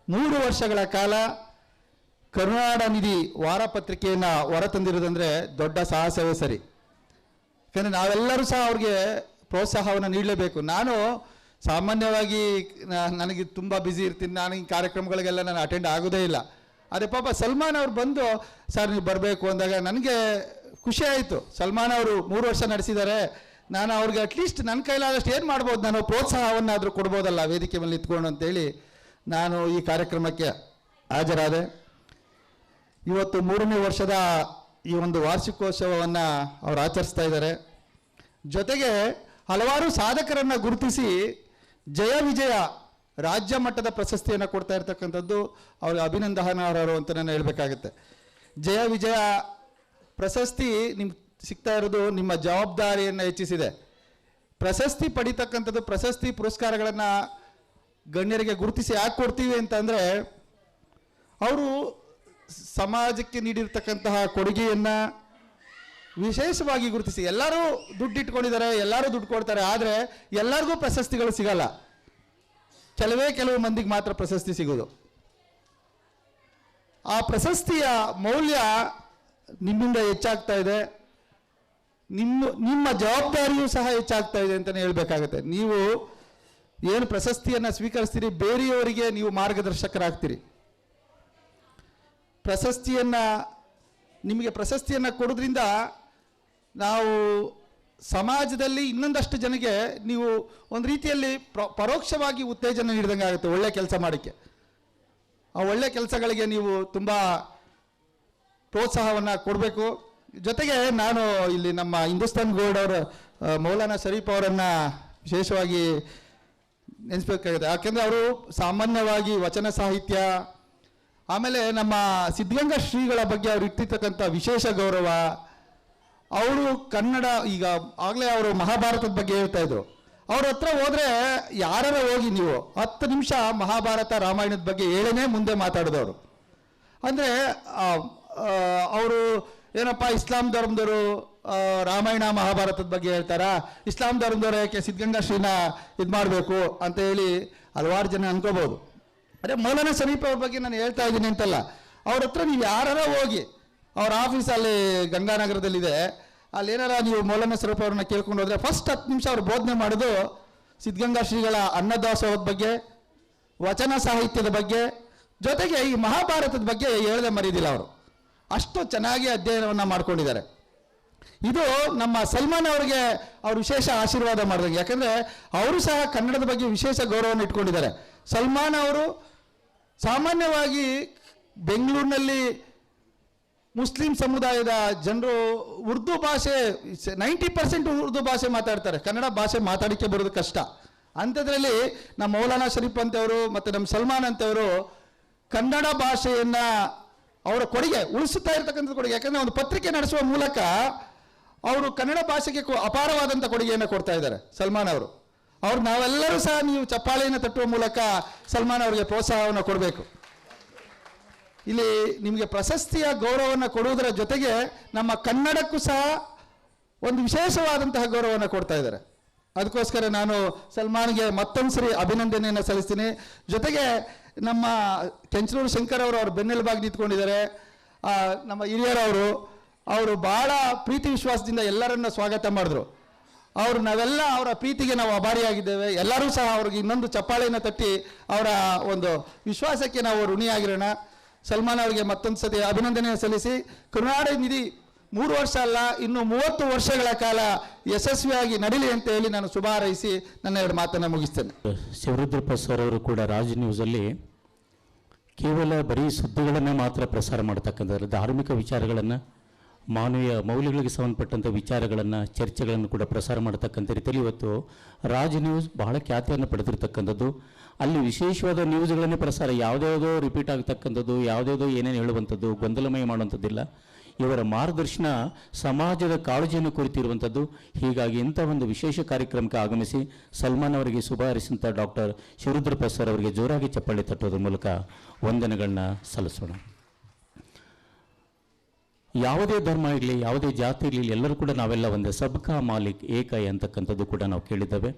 3 ವರ್ಷಗಳ ಕಾಲ ಕರುನಾಡ ನಿಧಿ ವಾರಪತ್ರಿಕೆಯನ್ನು ಹೊರತಂದಿರೋದಂದರೆ ದೊಡ್ಡ ಸಾಹಸವೇ ಸರಿ. ಯಾಕಂದರೆ ನಾವೆಲ್ಲರೂ ಸಹ ಅವ್ರಿಗೆ ಪ್ರೋತ್ಸಾಹವನ್ನು ನೀಡಲೇಬೇಕು. ನಾನು ಸಾಮಾನ್ಯವಾಗಿ ನನಗೆ ತುಂಬ ಬ್ಯುಸಿ ಇರ್ತೀನಿ, ನಾನು ಈ ಕಾರ್ಯಕ್ರಮಗಳಿಗೆಲ್ಲ ನಾನು ಅಟೆಂಡ್ ಆಗೋದೇ ಇಲ್ಲ. ಅದೇ ಪಾಪ ಸಲ್ಮಾನ್ ಅವ್ರು ಬಂದು ಸರ್ ನೀವು ಬರಬೇಕು ಅಂದಾಗ ನನಗೆ ಖುಷಿ ಆಯಿತು. ಸಲ್ಮಾನ್ ಅವರು 3 ವರ್ಷ ನಡೆಸಿದ್ದಾರೆ, ನಾನು ಅವ್ರಿಗೆ ಅಟ್ಲೀಸ್ಟ್ ನನ್ನ ಕೈಲಾದಷ್ಟು ಏನು ಮಾಡ್ಬೋದು, ನಾನು ಪ್ರೋತ್ಸಾಹವನ್ನಾದರೂ ಕೊಡ್ಬೋದಲ್ಲ ವೇದಿಕೆ ಮೇಲೆ ನಿಂತ್ಕೊಂಡು ಅಂತೇಳಿ ನಾನು ಈ ಕಾರ್ಯಕ್ರಮಕ್ಕೆ ಹಾಜರಾದೆ. ಇವತ್ತು 3ನೇ ವರ್ಷದ ಈ ಒಂದು ವಾರ್ಷಿಕೋತ್ಸವವನ್ನು ಅವರು ಆಚರಿಸ್ತಾ ಇದ್ದಾರೆ. ಜೊತೆಗೆ ಹಲವಾರು ಸಾಧಕರನ್ನು ಗುರುತಿಸಿ ಜಯ ವಿಜಯ ರಾಜ್ಯ ಮಟ್ಟದ ಪ್ರಶಸ್ತಿಯನ್ನು ಕೊಡ್ತಾ ಇರ್ತಕ್ಕಂಥದ್ದು ಅವ್ರಿಗೆ ಅಭಿನಂದನಾರ್ಹರು ಅಂತ ನಾನು ಹೇಳಬೇಕಾಗುತ್ತೆ. ಜಯ ವಿಜಯ ಪ್ರಶಸ್ತಿ ನಿಮ್ಗೆ ಸಿಗ್ತಾ ಇರೋದು ನಿಮ್ಮ ಜವಾಬ್ದಾರಿಯನ್ನು ಹೆಚ್ಚಿಸಿದೆ. ಪ್ರಶಸ್ತಿ ಪಡಿತಕ್ಕಂಥದ್ದು, ಪ್ರಶಸ್ತಿ ಪುರಸ್ಕಾರಗಳನ್ನು ಗಣ್ಯರಿಗೆ ಗುರುತಿಸಿ ಯಾಕೆ ಕೊಡ್ತೀವಿ ಅಂತಂದರೆ ಅವರು ಸಮಾಜಕ್ಕೆ ನೀಡಿರ್ತಕ್ಕಂತಹ ಕೊಡುಗೆಯನ್ನು ವಿಶೇಷವಾಗಿ ಗುರುತಿಸಿ. ಎಲ್ಲರೂ ದುಡ್ಡು ಇಟ್ಕೊಂಡಿದ್ದಾರೆ, ಎಲ್ಲರೂ ದುಡ್ಡು ಕೊಡ್ತಾರೆ, ಆದರೆ ಎಲ್ಲರಿಗೂ ಪ್ರಶಸ್ತಿಗಳು ಸಿಗಲ್ಲ. ಕೆಲವು ಮಂದಿಗೆ ಮಾತ್ರ ಪ್ರಶಸ್ತಿ ಸಿಗೋದು. ಆ ಪ್ರಶಸ್ತಿಯ ಮೌಲ್ಯ ನಿಮ್ಮಿಂದ ಹೆಚ್ಚಾಗ್ತಾ ಇದೆ, ನಿಮ್ಮ ಜವಾಬ್ದಾರಿಯೂ ಸಹ ಹೆಚ್ಚಾಗ್ತಾ ಇದೆ ಅಂತಲೇ ಹೇಳಬೇಕಾಗತ್ತೆ. ನೀವು ಏನು ಪ್ರಶಸ್ತಿಯನ್ನು ಸ್ವೀಕರಿಸ್ತೀರಿ, ಬೇರೆಯವರಿಗೆ ನೀವು ಮಾರ್ಗದರ್ಶಕರಾಗ್ತೀರಿ. ನಿಮಗೆ ಪ್ರಶಸ್ತಿಯನ್ನು ಕೊಡೋದ್ರಿಂದ ನಾವು ಸಮಾಜದಲ್ಲಿ ಇನ್ನೊಂದಷ್ಟು ಜನಕ್ಕೆ ನೀವು ಒಂದು ರೀತಿಯಲ್ಲಿ ಪರೋಕ್ಷವಾಗಿ ಉತ್ತೇಜನ ನೀಡಿದಂಗೆ ಆಗುತ್ತೆ ಒಳ್ಳೆ ಕೆಲಸ ಮಾಡೋಕ್ಕೆ. ಆ ಒಳ್ಳೆ ಕೆಲಸಗಳಿಗೆ ನೀವು ತುಂಬ ಪ್ರೋತ್ಸಾಹವನ್ನು ಕೊಡಬೇಕು. ಜೊತೆಗೆ ನಾನು ಇಲ್ಲಿ ನಮ್ಮ ಹಿಂದೂಸ್ತಾನ್ ಗೋಲ್ಡ್ ಅವರ ಮೌಲಾನಾ ಶರೀಫ್ ಅವರನ್ನು ವಿಶೇಷವಾಗಿ ನೆನೆಸ್ಬೇಕಾಗುತ್ತೆ. ಯಾಕೆಂದರೆ ಅವರು ಸಾಮಾನ್ಯವಾಗಿ ವಚನ ಸಾಹಿತ್ಯ, ಆಮೇಲೆ ನಮ್ಮ ಸಿದ್ಧಗಂಗಾ ಶ್ರೀಗಳ ಬಗ್ಗೆ ಅವರು ಇಟ್ಟಿರ್ತಕ್ಕಂಥ ವಿಶೇಷ ಗೌರವ, ಅವರು ಕನ್ನಡ, ಈಗ ಆಗಲೇ ಅವರು ಮಹಾಭಾರತದ ಬಗ್ಗೆ ಹೇಳ್ತಾ ಇದ್ರು. ಅವ್ರ ಹತ್ರ ಹೋದರೆ ಯಾರ ಹೋಗಿ ನೀವು 10 ನಿಮಿಷ ಮಹಾಭಾರತ ರಾಮಾಯಣದ ಬಗ್ಗೆ ಹೇಳೇ ಮುಂದೆ ಮಾತಾಡಿದವರು. ಅಂದರೆ ಅವರು ಏನಪ್ಪ ಇಸ್ಲಾಂ ಧರ್ಮದವರು ರಾಮಾಯಣ ಮಹಾಭಾರತದ ಬಗ್ಗೆ ಹೇಳ್ತಾರಾ, ಇಸ್ಲಾಂ ಧರ್ಮದವರು ಯಾಕೆ ಸಿದ್ಧಗಂಗಾ ಶ್ರೀನ ಇದು ಮಾಡಬೇಕು ಅಂತ ಹೇಳಿ ಹಲವಾರು ಜನ ಅನ್ಕೋಬೋದು. ಅದೇ ಮೌಲಾನಾ ಶರೀಫ್ ಅವ್ರ ಬಗ್ಗೆ ನಾನು ಹೇಳ್ತಾ ಇದ್ದೀನಿ ಅಂತಲ್ಲ, ಅವ್ರ ಹತ್ರ ನೀವು ಯಾರ ಹೋಗಿ, ಅವ್ರ ಆಫೀಸ್ ಅಲ್ಲಿ ಗಂಗಾನಗರದಲ್ಲಿದೆ, ಅಲ್ಲಿ ಏನಾರ ನೀವು ಮೌಲಾನಾ ಶರೀಫ್ ಅವ್ರನ್ನ ಕೇಳ್ಕೊಂಡು ಹೋದರೆ ಫಸ್ಟ್ 10 ನಿಮಿಷ ಅವ್ರು ಬೋಧನೆ ಮಾಡೋದು ಸಿದ್ಧಗಂಗಾ ಶ್ರೀಗಳ ಅನ್ನದಾಸೋಹದ ಬಗ್ಗೆ, ವಚನ ಸಾಹಿತ್ಯದ ಬಗ್ಗೆ, ಜೊತೆಗೆ ಈ ಮಹಾಭಾರತದ ಬಗ್ಗೆ ಹೇಳದೆ ಮರೀದಿಲ್ಲ. ಅವರು ಅಷ್ಟು ಚೆನ್ನಾಗಿ ಅಧ್ಯಯನವನ್ನು ಮಾಡ್ಕೊಂಡಿದ್ದಾರೆ. ಇದು ನಮ್ಮ ಸಲ್ಮಾನ್ ಅವರಿಗೆ ಅವ್ರು ವಿಶೇಷ ಆಶೀರ್ವಾದ ಮಾಡಿದಂಗೆ. ಯಾಕಂದರೆ ಅವರು ಸಹ ಕನ್ನಡದ ಬಗ್ಗೆ ವಿಶೇಷ ಗೌರವವನ್ನು ಇಟ್ಕೊಂಡಿದ್ದಾರೆ. ಸಲ್ಮಾನ್ ಅವರು ಸಾಮಾನ್ಯವಾಗಿ ಬೆಂಗಳೂರಿನಲ್ಲಿ ಮುಸ್ಲಿಂ ಸಮುದಾಯದ ಜನರು ಉರ್ದು ಭಾಷೆ 90% ಉರ್ದು ಭಾಷೆ ಮಾತಾಡ್ತಾರೆ. ಕನ್ನಡ ಭಾಷೆ ಮಾತಾಡಲಿಕ್ಕೆ ಬರೋದು ಕಷ್ಟ. ಅಂಥದ್ರಲ್ಲಿ ನಮ್ಮ ಮೌಲಾನಾ ಶರೀಫ್ ಅಂತವರು ಮತ್ತು ನಮ್ಮ ಸಲ್ಮಾನ್ ಅಂತವರು ಕನ್ನಡ ಭಾಷೆಯನ್ನು ಅವರ ಕೊಡುಗೆ ಉಳಿಸುತ್ತಾ ಇರ್ತಕ್ಕಂಥ ಕೊಡುಗೆ. ಯಾಕಂದರೆ ಒಂದು ಪತ್ರಿಕೆ ನಡೆಸುವ ಮೂಲಕ ಅವರು ಕನ್ನಡ ಭಾಷೆಗೆ ಅಪಾರವಾದಂಥ ಕೊಡುಗೆಯನ್ನು ಕೊಡ್ತಾ ಇದ್ದಾರೆ ಸಲ್ಮಾನ್ ಅವರು. ನಾವೆಲ್ಲರೂ ಸಹ ನೀವು ಚಪ್ಪಾಳೆಯನ್ನು ತಟ್ಟುವ ಮೂಲಕ ಸಲ್ಮಾನ್ ಅವರಿಗೆ ಪ್ರೋತ್ಸಾಹವನ್ನು ಕೊಡಬೇಕು. ಇಲ್ಲಿ ನಿಮಗೆ ಪ್ರಶಸ್ತಿಯ ಗೌರವವನ್ನು ಕೊಡುವುದರ ಜೊತೆಗೆ ನಮ್ಮ ಕನ್ನಡಕ್ಕೂ ಸಹ ಒಂದು ವಿಶೇಷವಾದಂತಹ ಗೌರವವನ್ನು ಕೊಡ್ತಾ ಇದ್ದಾರೆ. ಅದಕ್ಕೋಸ್ಕರ ನಾನು ಸಲ್ಮಾನ್ಗೆ ಮತ್ತೊಂದು ಸರಿ ಅಭಿನಂದನೆಯನ್ನು ಸಲ್ಲಿಸ್ತೀನಿ. ಜೊತೆಗೆ ನಮ್ಮ ಕೆಂಚನೂರು ಶಂಕರ್ ಅವರು ಅವ್ರ ಬೆನ್ನೆಲುಬಾಗಿ ನಿಂತ್ಕೊಂಡಿದ್ದಾರೆ. ನಮ್ಮ ಹಿರಿಯರವರು ಭಾಳ ಪ್ರೀತಿ ವಿಶ್ವಾಸದಿಂದ ಎಲ್ಲರನ್ನ ಸ್ವಾಗತ ಮಾಡಿದ್ರು. ನಾವೆಲ್ಲ ಅವರ ಪ್ರೀತಿಗೆ ನಾವು ಆಭಾರಿಯಾಗಿದ್ದೇವೆ. ಎಲ್ಲರೂ ಸಹ ಅವ್ರಿಗೆ ಇನ್ನೊಂದು ಚಪ್ಪಾಳೆಯನ್ನು ತಟ್ಟಿ ಅವರ ಒಂದು ವಿಶ್ವಾಸಕ್ಕೆ ನಾವು ಋಣಿಯಾಗಿರೋಣ. ಸಲ್ಮಾನ್ ಅವರಿಗೆ ಮತ್ತೊಂದು ಸತಿ ಅಭಿನಂದನೆಯನ್ನು ಸಲ್ಲಿಸಿ ಕರುನಾಡ ನಿಧಿ 3 ವರ್ಷ ಅಲ್ಲ ಇನ್ನು 30 ವರ್ಷಗಳ ಕಾಲ ಯಶಸ್ವಿಯಾಗಿ ನಡೀಲಿ ಅಂತ ಹೇಳಿ ನಾನು ಶುಭ ಹಾರೈಸಿ ನನ್ನ 2 ಮಾತನ್ನು ಮುಗಿಸ್ತೇನೆ. ಶಿವರುದ್ರಪ್ಪ ಸರ್ ಅವರು ಕೂಡ ರಾಜ್ ನ್ಯೂಸಲ್ಲಿ ಕೇವಲ ಬರೀ ಸುದ್ದಿಗಳನ್ನು ಮಾತ್ರ ಪ್ರಸಾರ ಮಾಡ್ತಕ್ಕಂಥದ್ದು, ಧಾರ್ಮಿಕ ವಿಚಾರಗಳನ್ನು, ಮಾನವೀಯ ಮೌಲ್ಯಗಳಿಗೆ ಸಂಬಂಧಪಟ್ಟಂಥ ವಿಚಾರಗಳನ್ನು, ಚರ್ಚೆಗಳನ್ನು ಕೂಡ ಪ್ರಸಾರ ಮಾಡತಕ್ಕಂಥ ರೀತಿಯಲ್ಲಿ ಇವತ್ತು ರಾಜ್ ನ್ಯೂಸ್ ಬಹಳ ಖ್ಯಾತಿಯನ್ನು ಪಡೆದಿರ್ತಕ್ಕಂಥದ್ದು. ಅಲ್ಲಿ ವಿಶೇಷವಾದ ನ್ಯೂಸ್ಗಳನ್ನೇ ಪ್ರಸಾರ, ಯಾವುದ್ಯಾವುದೋ ರಿಪೀಟ್ ಆಗ್ತಕ್ಕಂಥದ್ದು, ಯಾವುದ್ಯಾವುದೋ ಏನೇನು ಹೇಳುವಂಥದ್ದು, ಗೊಂದಲಮಯ ಮಾಡುವಂಥದ್ದಿಲ್ಲ. ಇವರ ಮಾರ್ಗದರ್ಶನ ಸಮಾಜದ ಕಾಳಜಿಯನ್ನು ಕುರಿತಿರುವಂಥದ್ದು. ಹೀಗಾಗಿ ಇಂಥ ಒಂದು ವಿಶೇಷ ಕಾರ್ಯಕ್ರಮಕ್ಕೆ ಆಗಮಿಸಿ ಸಲ್ಮಾನ್ ಅವರಿಗೆ ಶುಭ ಹಾರೈಸಿದಂಥ ಡಾಕ್ಟರ್ ಶಿವರುದ್ರಪ್ಪ ಸರ್ ಅವರಿಗೆ ಜೋರಾಗಿ ಚಪ್ಪಾಳೆ ತಟ್ಟೋದ್ರ ಮೂಲಕ ವಂದನೆಗಳನ್ನ ಸಲ್ಲಿಸೋಣ. ಯಾವುದೇ ಧರ್ಮ ಇರಲಿ, ಯಾವುದೇ ಜಾತಿ ಇರಲಿ, ಎಲ್ಲರೂ ಕೂಡ ನಾವೆಲ್ಲ ಒಂದೇ. ಸಬ್ಕಾ ಮಾಲಿಕ್ ಏಕೈ ಅಂತಕ್ಕಂಥದ್ದು ಕೂಡ ನಾವು ಕೇಳಿದ್ದೇವೆ.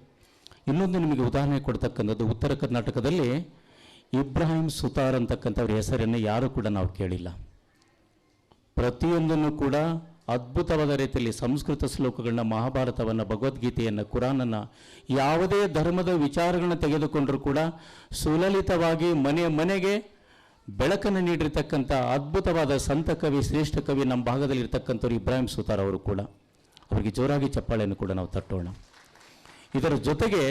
ಇನ್ನೊಂದು ನಿಮಗೆ ಉದಾಹರಣೆ ಕೊಡ್ತಕ್ಕಂಥದ್ದು, ಉತ್ತರ ಕರ್ನಾಟಕದಲ್ಲಿ ಇಬ್ರಾಹಿಂ ಸುತಾರ್ ಅಂತಕ್ಕಂಥವ್ರ ಹೆಸರನ್ನು ಯಾರೂ ಕೂಡ ನಾವು ಕೇಳಿಲ್ಲ. ಪ್ರತಿಯೊಂದನ್ನು ಕೂಡ ಅದ್ಭುತವಾದ ರೀತಿಯಲ್ಲಿ ಸಂಸ್ಕೃತ ಶ್ಲೋಕಗಳನ್ನ, ಮಹಾಭಾರತವನ್ನು, ಭಗವದ್ಗೀತೆಯನ್ನು, ಕುರಾನನ್ನು, ಯಾವುದೇ ಧರ್ಮದ ವಿಚಾರಗಳನ್ನ ತೆಗೆದುಕೊಂಡರೂ ಕೂಡ ಸುಲಲಿತವಾಗಿ ಮನೆ ಮನೆಗೆ ಬೆಳಕನ್ನು ನೀಡಿರ್ತಕ್ಕಂಥ ಅದ್ಭುತವಾದ ಸಂತ ಕವಿ, ಶ್ರೇಷ್ಠ ಕವಿ ನಮ್ಮ ಭಾಗದಲ್ಲಿ ಇರ್ತಕ್ಕಂಥವ್ರು ಇಬ್ರಾಹಿಂ ಸುತಾರ್ ಅವರು ಕೂಡ. ಅವರಿಗೆ ಜೋರಾಗಿ ಚಪ್ಪಾಳೆಯನ್ನು ಕೂಡ ನಾವು ತಟ್ಟೋಣ. ಇದರ ಜೊತೆಗೆ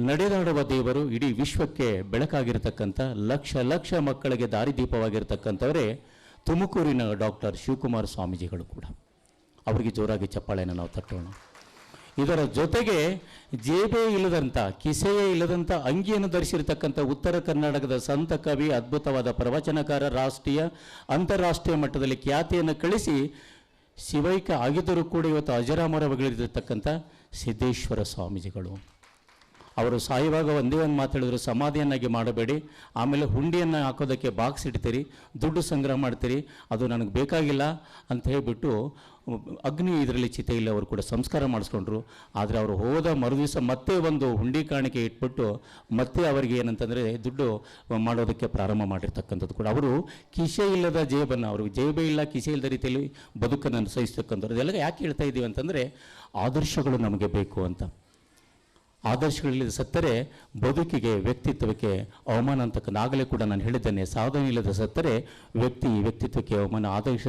ನಡೆದಾಡುವ ದೇವರು ಇಡೀ ವಿಶ್ವಕ್ಕೆ ಬೆಳಕಾಗಿರ್ತಕ್ಕಂಥ ಲಕ್ಷ ಲಕ್ಷ ಮಕ್ಕಳಿಗೆ ದಾರಿದೀಪವಾಗಿರ್ತಕ್ಕಂಥವರೇ ತುಮಕೂರಿನ ಡಾಕ್ಟರ್ ಶಿವಕುಮಾರ ಸ್ವಾಮೀಜಿಗಳು ಕೂಡ. ಅವರಿಗೆ ಜೋರಾಗಿ ಚಪ್ಪಾಳೆಯನ್ನು ನಾವು ತಟ್ಟೋಣ. ಇದರ ಜೊತೆಗೆ ಜೇಬೇ ಇಲ್ಲದಂಥ, ಕಿಸೆಯೇ ಇಲ್ಲದಂಥ ಅಂಗಿಯನ್ನು ಧರಿಸಿರ್ತಕ್ಕಂಥ ಉತ್ತರ ಕರ್ನಾಟಕದ ಸಂತ ಕವಿ, ಅದ್ಭುತವಾದ ಪ್ರವಚನಕಾರ, ರಾಷ್ಟ್ರೀಯ ಅಂತಾರಾಷ್ಟ್ರೀಯ ಮಟ್ಟದಲ್ಲಿ ಖ್ಯಾತಿಯನ್ನು ಕಳಿಸಿ ಶಿವೈಕ್ಯ ಆಗಿದ್ದರೂ ಕೂಡ ಇವತ್ತು ಅಜರಾಮರವಾಗಿರತಕ್ಕಂಥ ಸಿದ್ದೇಶ್ವರ ಸ್ವಾಮೀಜಿಗಳು. ಅವರು ಸಾಯುವಾಗ ಒಂದೇ ಒಂದು ಮಾತಾಡಿದ್ರು, ಸಮಾಧಿಯನ್ನಾಗಿ ಮಾಡಬೇಡಿ, ಆಮೇಲೆ ಹುಂಡಿಯನ್ನು ಹಾಕೋದಕ್ಕೆ ಬಾಕ್ಸ್ ಇಡ್ತೀರಿ, ದುಡ್ಡು ಸಂಗ್ರಹ ಮಾಡ್ತೀರಿ, ಅದು ನನಗೆ ಬೇಕಾಗಿಲ್ಲ ಅಂತ ಹೇಳಿಬಿಟ್ಟು ಅಗ್ನಿ ಇದರಲ್ಲಿ ಚಿತೆಯಲ್ಲಿ ಅವರು ಕೂಡ ಸಂಸ್ಕಾರ ಮಾಡಿಸ್ಕೊಂಡ್ರು. ಆದರೆ ಅವರು ಹೋದ ಮರುದಿವಸ ಮತ್ತೆ ಒಂದು ಹುಂಡಿ ಕಾಣಿಕೆ ಇಟ್ಬಿಟ್ಟು ಮತ್ತೆ ಅವರಿಗೆ ಏನಂತಂದರೆ ದುಡ್ಡು ಮಾಡೋದಕ್ಕೆ ಪ್ರಾರಂಭ ಮಾಡಿರ್ತಕ್ಕಂಥದ್ದು ಕೂಡ. ಅವರು ಕಿಸೆ ಇಲ್ಲದ ಜೇಬನ್ನು, ಅವರು ಜೇಬೇ ಇಲ್ಲ, ಕಿಸೆ ಇಲ್ಲದ ರೀತಿಯಲ್ಲಿ ಬದುಕನ್ನು ಸಹಿಸ್ತಕ್ಕಂಥವ್ರು. ಇದೆಲ್ಲ ಯಾಕೆ ಹೇಳ್ತಾ ಇದ್ದೀವಿ ಅಂತಂದರೆ ಆದರ್ಶಗಳು ನಮಗೆ ಬೇಕು ಅಂತ. ಆದರ್ಶಗಳಿಲ್ಲದೆ ಸತ್ತರೆ ಬದುಕಿಗೆ, ವ್ಯಕ್ತಿತ್ವಕ್ಕೆ ಅವಮಾನ ಅಂತಕ್ಕಂಥ. ಆಗಲೇ ಕೂಡ ನಾನು ಹೇಳಿದ್ದೇನೆ, ಸಾಧನೆ ಇಲ್ಲದೆ ಸತ್ತರೆ ವ್ಯಕ್ತಿತ್ವಕ್ಕೆ ಅವಮಾನ, ಆದರ್ಶ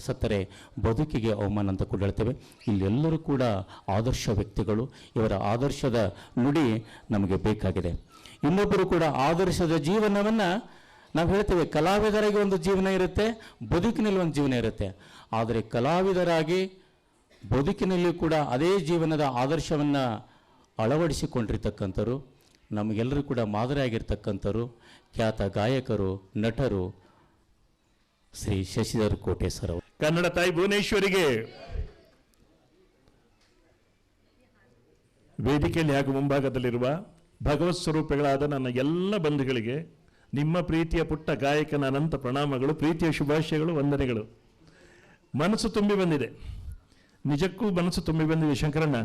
ಸತ್ತರೆ ಬದುಕಿಗೆ ಅವಮಾನ ಅಂತ ಕೂಡ ಹೇಳ್ತೇವೆ. ಇಲ್ಲೆಲ್ಲರೂ ಕೂಡ ಆದರ್ಶ ವ್ಯಕ್ತಿಗಳು. ಇವರ ಆದರ್ಶದ ನುಡಿ ನಮಗೆ ಬೇಕಾಗಿದೆ. ಇನ್ನೊಬ್ಬರು ಕೂಡ ಆದರ್ಶದ ಜೀವನವನ್ನು ನಾವು ಹೇಳ್ತೇವೆ, ಕಲಾವಿದರಾಗಿ ಒಂದು ಜೀವನ ಇರುತ್ತೆ, ಬದುಕಿನಲ್ಲಿ ಒಂದು ಜೀವನ ಇರುತ್ತೆ. ಆದರೆ ಕಲಾವಿದರಾಗಿ ಬದುಕಿನಲ್ಲಿ ಕೂಡ ಅದೇ ಜೀವನದ ಆದರ್ಶವನ್ನು ಅಳವಡಿಸಿಕೊಂಡಿರ್ತಕ್ಕಂಥವ್ರು, ನಮಗೆಲ್ಲರೂ ಕೂಡ ಮಾದರಿಯಾಗಿರ್ತಕ್ಕಂಥವ್ರು ಖ್ಯಾತ ಗಾಯಕರು, ನಟರು ಶ್ರೀ ಶಶಿಧರ್ ಕೋಟೆ ಸರ್ ಅವರು. ಕನ್ನಡ ತಾಯಿ ಭುವನೇಶ್ವರಿಗೆ, ವೇದಿಕೆಯಲ್ಲಿ ಹಾಗೂ ಮುಂಭಾಗದಲ್ಲಿರುವ ಭಗವತ್ ಸ್ವರೂಪಗಳಾದ ನನ್ನ ಎಲ್ಲ ಬಂಧುಗಳಿಗೆ ನಿಮ್ಮ ಪ್ರೀತಿಯ ಪುಟ್ಟ ಗಾಯಕನ ಅನಂತ ಪ್ರಣಾಮಗಳು, ಪ್ರೀತಿಯ ಶುಭಾಶಯಗಳು, ವಂದನೆಗಳು. ಮನಸ್ಸು ತುಂಬಿ ಬಂದಿದೆ, ನಿಜಕ್ಕೂ ಮನಸ್ಸು ತುಂಬಿ ಬಂದಿದೆ. ಶಂಕರಣ್ಣ,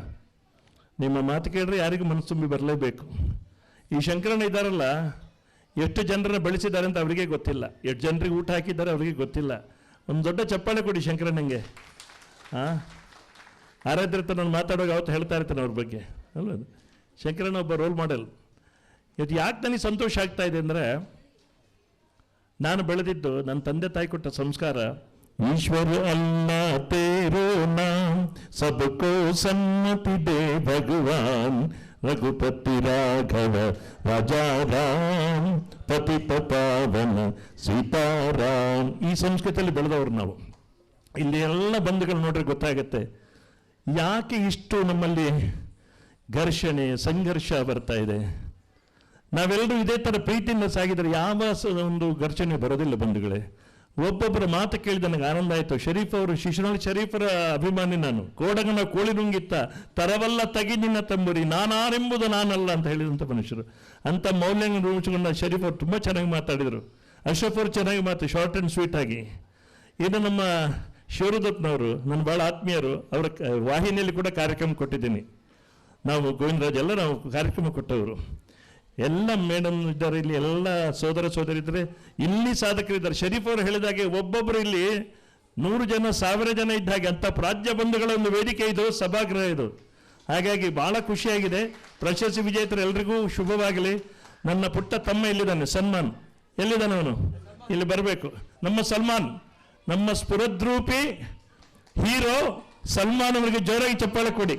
ನಿಮ್ಮ ಮಾತು ಕೇಳಿದ್ರೆ ಯಾರಿಗೂ ಮನಸ್ಸು ತುಂಬಿ ಬರಲೇಬೇಕು. ಈ ಶಂಕರಣ್ಣ ಇದ್ದಾರಲ್ಲ, ಎಷ್ಟು ಜನರನ್ನ ಬೆಳೆಸಿದ್ದಾರೆ ಅಂತ ಅವರಿಗೆ ಗೊತ್ತಿಲ್ಲ, ಎಷ್ಟು ಜನರಿಗೆ ಊಟ ಹಾಕಿದ್ದಾರೆ ಅವರಿಗೆ ಗೊತ್ತಿಲ್ಲ. ಒಂದು ದೊಡ್ಡ ಚಪ್ಪಾಳೆ ಕೊಡಿ ಶಂಕರಣ್ಣಂಗೆ. ಆರಾಧ್ಯ ನಾನು ಮಾತಾಡುವಾಗ ಅವತ್ತು ಹೇಳ್ತಾ ಇರ್ತಾನೆ ಅವ್ರ ಬಗ್ಗೆ ಅಲ್ವ. ಶಂಕರಣ್ಣ ಒಬ್ಬ ರೋಲ್ ಮಾಡೆಲ್. ಇದು ಯಾಕೆ ನನಗೆ ಸಂತೋಷ ಆಗ್ತಾ ಇದೆ ಅಂದರೆ, ನಾನು ಬೆಳೆದಿದ್ದು ನನ್ನ ತಂದೆ ತಾಯಿ ಕೊಟ್ಟ ಸಂಸ್ಕಾರ, ಈಶ್ವರ ಅಲ್ಲ ತೇರೋ ನಾಮ್ सबको सन्मति दे भगवान रघुपति राघव राजा राम ಪತಿತ ಪಾವನ ಸೀತಾರಾಮ್. ಈ ಸಂಸ್ಕೃತಿಯಲ್ಲಿ ಬೆಳೆದವರು ನಾವು. ಇಲ್ಲಿ ಎಲ್ಲ ಬಂಧುಗಳು ನೋಡ್ರೆ ಗೊತ್ತಾಗತ್ತೆ ಯಾಕೆ ಇಷ್ಟು ನಮ್ಮಲ್ಲಿ ಘರ್ಷಣೆ ಸಂಘರ್ಷ ಬರ್ತಾ ಇದೆ. ನಾವೆಲ್ಲರೂ ಇದೇ ಥರ ಪ್ರೀತಿಯಿಂದ ಸಾಗಿದರೆ ಯಾವ ಒಂದು ಘರ್ಷಣೆ ಬರೋದಿಲ್ಲ ಬಂಧುಗಳೇ. ಒಬ್ಬೊಬ್ಬರ ಮಾತು ಕೇಳಿದ ನನಗೆ ಆನಂದ ಆಯಿತು. ಶರೀಫ್ ಅವರು, ಶಿಶುನಾಳ್ ಶರೀಫರ ಅಭಿಮಾನಿ ನಾನು. ಕೋಡಗನ ಕೋಳಿ ನುಂಗಿತ್ತ ತರವಲ್ಲ ತಗಿ ನಿನ್ನ ತಂಬುರಿ ನಾನಾರೆಂಬುದು ನಾನಲ್ಲ ಅಂತ ಹೇಳಿದಂಥ ಮನುಷ್ಯರು. ಅಂಥ ಮೌಲ್ಯಗಳನ್ನು ರೂಪಿಸಿಕೊಂಡ ಶರೀಫ್ ಅವರು ತುಂಬ ಚೆನ್ನಾಗಿ ಮಾತಾಡಿದರು. ಅಶ್ರಫ್ ಅವರು ಚೆನ್ನಾಗಿ ಶಾರ್ಟ್ ಆ್ಯಂಡ್ ಸ್ವೀಟ್ ಆಗಿ. ಇದು ನಮ್ಮ ಶಿವರುದತ್ನವರು ನನ್ನ ಭಾಳ ಆತ್ಮೀಯರು. ಅವರ ವಾಹಿನಿಯಲ್ಲಿ ಕೂಡ ಕಾರ್ಯಕ್ರಮ ಕೊಟ್ಟಿದ್ದೀನಿ. ನಾವು ಗೋವಿಂದರಾಜ್ ಎಲ್ಲ ನಾವು ಕಾರ್ಯಕ್ರಮ ಕೊಟ್ಟವರು. ಎಲ್ಲ ಮೇಡಮ್ ಇದ್ದಾರೆ ಇಲ್ಲಿ, ಎಲ್ಲ ಸೋದರ ಸೋದರಿ ಇದ್ದಾರೆ, ಇಲ್ಲಿ ಸಾಧಕರಿದ್ದಾರೆ. ಶರೀಫ್ ಅವರು ಹೇಳಿದಾಗೆ ಒಬ್ಬೊಬ್ಬರು ಇಲ್ಲಿ 100 ಜನ 1000 ಜನ ಇದ್ದ ಹಾಗೆ ಅಂಥ ಪ್ರಾಜ್ಯ ಬಂಧುಗಳ ಒಂದು ವೇದಿಕೆ ಇದು, ಸಭಾಗೃಹ ಇದು. ಹಾಗಾಗಿ ಭಾಳ ಖುಷಿಯಾಗಿದೆ. ಪ್ರಶಸ್ತಿ ವಿಜೇತರು ಎಲ್ರಿಗೂ ಶುಭವಾಗಲಿ. ನನ್ನ ಪುಟ್ಟ ತಮ್ಮ ಇಲ್ಲಿದ್ದಾನೆ, ಸಲ್ಮಾನ್. ಎಲ್ಲಿದ್ದಾನೆ ಅವನು? ಇಲ್ಲಿ ಬರಬೇಕು. ನಮ್ಮ ಸಲ್ಮಾನ್, ನಮ್ಮ ಸ್ಫುರದ್ರೂಪಿ ಹೀರೋ ಸಲ್ಮಾನ್ ಅವರಿಗೆ ಜೋರಾಗಿ ಚಪ್ಪಾಳೆ ಕೊಡಿ.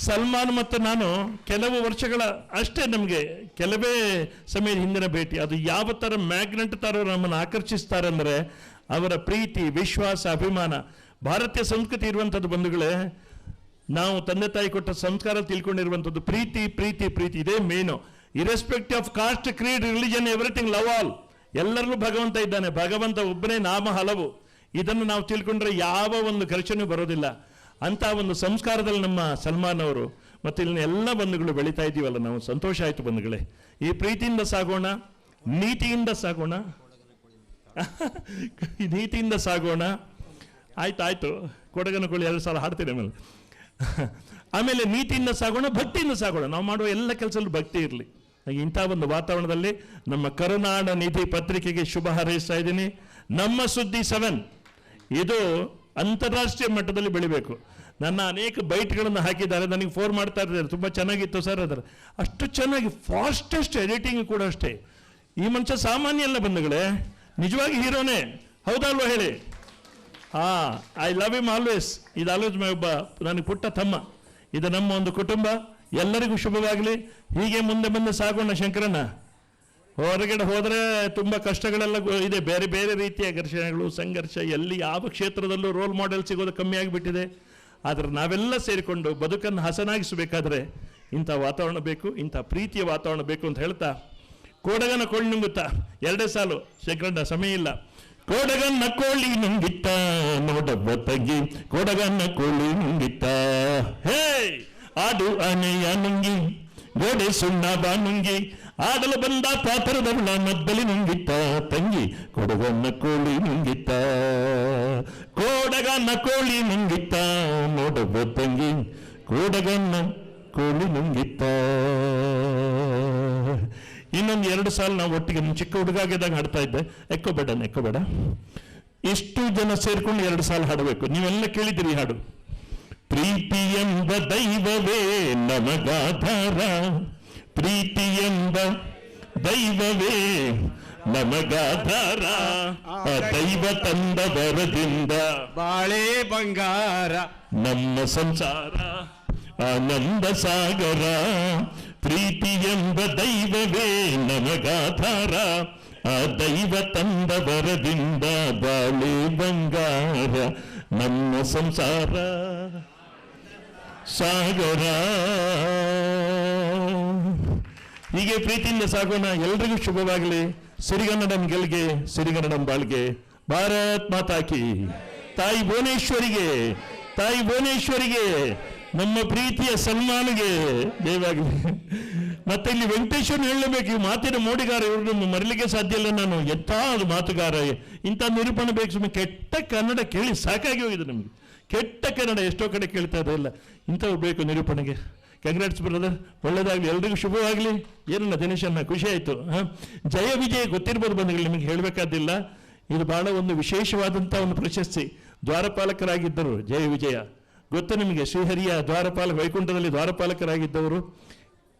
ಸಲ್ಮಾನ್ ಮತ್ತು ನಾನು ಕೆಲವು ವರ್ಷಗಳ ಅಷ್ಟೇ, ನಮಗೆ ಕೆಲವೇ ಸಮಯದ ಹಿಂದಿನ ಭೇಟಿ. ಅದು ಯಾವ ಥರ ಮ್ಯಾಗ್ನೆಟ್ ಥರ ನಮ್ಮನ್ನು ಆಕರ್ಷಿಸ್ತಾರೆ ಅಂದರೆ ಅವರ ಪ್ರೀತಿ, ವಿಶ್ವಾಸ, ಅಭಿಮಾನ. ಭಾರತೀಯ ಸಂಸ್ಕೃತಿ ಇರುವಂಥದ್ದು ಬಂಧುಗಳೇ, ನಾವು ತಂದೆ ತಾಯಿ ಕೊಟ್ಟ ಸಂಸ್ಕಾರ ತಿಳ್ಕೊಂಡಿರುವಂಥದ್ದು ಪ್ರೀತಿ ಪ್ರೀತಿ ಪ್ರೀತಿ. ಇದೇ main. Irrespective of cost, Creed, religion, everything, love all. ಎಲ್ಲರಲ್ಲೂ ಭಗವಂತ ಇದ್ದಾನೆ. ಭಗವಂತ ಒಬ್ಬನೇ, ನಾಮ ಹಲವು. ಇದನ್ನು ನಾವು ತಿಳ್ಕೊಂಡ್ರೆ ಯಾವ ಒಂದು ಘರ್ಷಣೆ ಬರೋದಿಲ್ಲ. ಅಂಥ ಒಂದು ಸಂಸ್ಕಾರದಲ್ಲಿ ನಮ್ಮ ಸಲ್ಮಾನ್ ಅವರು ಮತ್ತು ಇಲ್ಲಿನ ಎಲ್ಲ ಬಂಧುಗಳು ಬೆಳೀತಾ ಇದ್ದೀವಲ್ಲ, ನಾವು ಸಂತೋಷ ಆಯಿತು ಬಂಧುಗಳೇ. ಈ ಪ್ರೀತಿಯಿಂದ ಸಾಗೋಣ, ನೀತಿಯಿಂದ ಸಾಗೋಣ, ನೀತಿಯಿಂದ ಸಾಗೋಣ. ಆಯ್ತು ಕೊಡಗನ ಕೋಳಿ 2 ಸಾಲ ಹಾಡ್ತೀನಿ ಆಮೇಲೆ ನೀತಿಯಿಂದ ಸಾಗೋಣ, ಭಕ್ತಿಯಿಂದ ಸಾಗೋಣ. ನಾವು ಮಾಡುವ ಎಲ್ಲ ಕೆಲಸದಲ್ಲೂ ಭಕ್ತಿ ಇರಲಿ. ಇಂಥ ಒಂದು ವಾತಾವರಣದಲ್ಲಿ ನಮ್ಮ ಕರುನಾಡ ನಿಧಿ ಪತ್ರಿಕೆಗೆ ಶುಭ ಹಾರೈಸ್ತಾ ಇದ್ದೀನಿ. ನಮ್ಮ ಸುದ್ದಿ 7 ಇದು ಅಂತಾರಾಷ್ಟ್ರೀಯ ಮಟ್ಟದಲ್ಲಿ ಬೆಳಿಬೇಕು. ನನ್ನ ಅನೇಕ ಬೈಟ್ಗಳನ್ನು ಹಾಕಿದ್ದಾರೆ, ನನಗೆ ಫೋನ್ ಮಾಡ್ತಾ ಇದ್ದಾರೆ, ತುಂಬ ಚೆನ್ನಾಗಿತ್ತು ಸರ್ ಅದರ. ಅಷ್ಟು ಚೆನ್ನಾಗಿ ಫಾಸ್ಟೆಸ್ಟ್ ಎಡಿಟಿಂಗ್ ಕೂಡ ಅಷ್ಟೇ. ಈ ಮನುಷ್ಯ ಸಾಮಾನ್ಯ ಅಲ್ಲ ಬಂಧುಗಳೇ, ನಿಜವಾಗಿ ಹೀರೋನೇ. ಹೌದಲ್ವ ಹೇಳಿ? I love him always. ಇದು ಆಲ್ವೇಸ್ ಒಬ್ಬ ನನಗೆ ಪುಟ್ಟ ತಮ್ಮ. ಇದು ನಮ್ಮ ಒಂದು ಕುಟುಂಬ. ಎಲ್ಲರಿಗೂ ಶುಭವಾಗಲಿ. ಹೀಗೆ ಮುಂದೆ ಸಾಗೋಣ ಶಂಕರಣ್ಣ. ಹೊರಗಡೆ ಹೋದರೆ ತುಂಬ ಕಷ್ಟಗಳೆಲ್ಲ ಇದೆ, ಬೇರೆ ಬೇರೆ ರೀತಿಯ ಘರ್ಷಣೆಗಳು, ಸಂಘರ್ಷ. ಎಲ್ಲಿ ಯಾವ ಕ್ಷೇತ್ರದಲ್ಲೂ ರೋಲ್ ಮಾಡೆಲ್ ಸಿಗೋದು ಕಮ್ಮಿ ಆಗಿಬಿಟ್ಟಿದೆ. ಆದರೆ ನಾವೆಲ್ಲ ಸೇರಿಕೊಂಡು ಬದುಕನ್ನು ಹಸನಾಗಿಸಬೇಕಾದ್ರೆ ಇಂಥ ವಾತಾವರಣ ಬೇಕು, ಇಂಥ ಪ್ರೀತಿಯ ವಾತಾವರಣ ಬೇಕು ಅಂತ ಹೇಳ್ತಾ, ಕೋಡಗನ ಕೋಳಿ ನುಂಗುತ್ತಾ 2 ಸಾಲು ಶಂಕರಣ್ಣ, ಸಮಯ ಇಲ್ಲ. ಕೋಡಗನ್ನ ಕೋಳಿ ನುಂಗಿತ್ತ ನೋಡಬ್ಬ ತಗ್ಗಿ, ಕೋಡಗನ್ನ ಕೋಳಿ ನುಂಗಿತ್ತ, ಹೇ ಆಡು ಆನೆಯ ನುಂಗಿ, ಗೋಡೆ ಸುಣ್ಣ ಬಾ ನುಂಗಿ, ಆಡಲು ಬಂದ ಪಾತ್ರದವಳ ಮದ್ದಲಿ ನುಂಗಿತ್ತ ತಂಗಿ, ಕೊಡಗನ್ನ ಕೋಳಿ ನುಂಗಿತ್ತ, ಕೋಡಗನ್ನ ಕೋಳಿ ನುಂಗಿತ್ತ ನೋಡಬ್ಬ ತಂಗಿ, ಕೋಡಗನ್ನ ಕೋಳಿ ನುಂಗಿತ್ತ. ಇನ್ನೊಂದು 2 ಸಾಲ ನಾವು ಒಟ್ಟಿಗೆ ಚಿಕ್ಕ ಹುಡುಗಾಗಿದ್ದಾಗ ಹಾಡ್ತಾ ಇದ್ದೆ. ಎಕ್ಕೋಬೇಡ. ಇಷ್ಟು ಜನ ಸೇರ್ಕೊಂಡು 2 ಸಾಲ ಹಾಡಬೇಕು. ನೀವೆಲ್ಲ ಕೇಳಿದಿರಿ ಹಾಡು. ಪ್ರೀತಿ ಎಂಬ ದೈವವೇ ನಮಗಾಧಾರ, ಪ್ರೀತಿ ಎಂಬ ದೈವವೇ ನಮಗಾಧಾರ, ಆ ದೈವ ತಂದ ವರದಿಂದ ಬಾಳೆ ಬಂಗಾರ, ನಮ್ಮ ಸಂಸಾರ ಆನಂದ ಸಾಗರ. ಪ್ರೀತಿ ಎಂಬ ದೈವವೇ ನಮಗಾಧಾರ, ಆ ದೈವ ತಂದ ವರದಿಂದ ಬಾಳೆ ಬಂಗಾರ, ನಮ್ಮ ಸಂಸಾರ ಸಾಗರ. ಹೀಗೆ ಪ್ರೀತಿಯಿಂದ ಸಾಗೋಣ. ಎಲ್ರಿಗೂ ಶುಭವಾಗಲಿ. ಸಿರಿಗನ್ನಡಂ ಗೆಲ್ಗೆ, ಸಿರಿಗನ್ನಡಂ ಬಾಳ್ಗೆ. ಭಾರತ್ ಮಾತಾ ಕಿ. ತಾಯಿ ಭುವನೇಶ್ವರಿಗೆ, ನಮ್ಮ ಪ್ರೀತಿಯ ಸಲ್ಮಾನ್ಗೆ ಜಯವಾಗಲಿ. ಮತ್ತೆ ಇಲ್ಲಿ ವೆಂಕಟೇಶ್ವರ ಹೇಳಲೇಬೇಕು, ಈ ಮಾತಿನ ಮೋಡಿಗಾರ. ಇವ್ರನ್ನ ಮರಿಲಿಕ್ಕೆ ಸಾಧ್ಯ ಇಲ್ಲ ನಾನು. ಎಂಥ ಮಾತುಗಾರ, ಇಂಥ ನಿರೂಪಣೆ ಬೇಕು. ಸುಮ್ಮನೆ ಕೆಟ್ಟ ಕನ್ನಡ ಕೇಳಿ ಸಾಕಾಗಿ ಹೋಗಿದೆ ನಮಗೆ. ಕೆಟ್ಟ ಕನ್ನಡ ಎಷ್ಟೋ ಕಡೆ ಕೇಳ್ತಾ ಇರೋಲ್ಲ, ಇಂಥವ್ರು ಬೇಕು ನಿರೂಪಣೆಗೆ. ಕಂಗ್ರಾಟ್ಸ್ ಬ್ರದರ್, ಒಳ್ಳೆಯದಾಗಲಿ, ಎಲ್ರಿಗೂ ಶುಭವಾಗಲಿ. ಏನಲ್ಲ ದಿನೇಶನ್ನ, ಖುಷಿ ಆಯಿತು. ಜಯ ವಿಜಯ ಗೊತ್ತಿರ್ಬೋದು ಬಂಧುಗಳು, ನಿಮಗೆ ಹೇಳಬೇಕಾದಿಲ್ಲ. ಇದು ಬಹಳ ಒಂದು ವಿಶೇಷವಾದಂಥ ಒಂದು ಪ್ರಶಸ್ತಿ. ದ್ವಾರಪಾಲಕರಾಗಿದ್ದರು ಜಯ ವಿಜಯ, ಗೊತ್ತು ನಿಮಗೆ. ಶ್ರೀಹರಿಯ ವೈಕುಂಠದಲ್ಲಿ ದ್ವಾರಪಾಲಕರಾಗಿದ್ದವರು.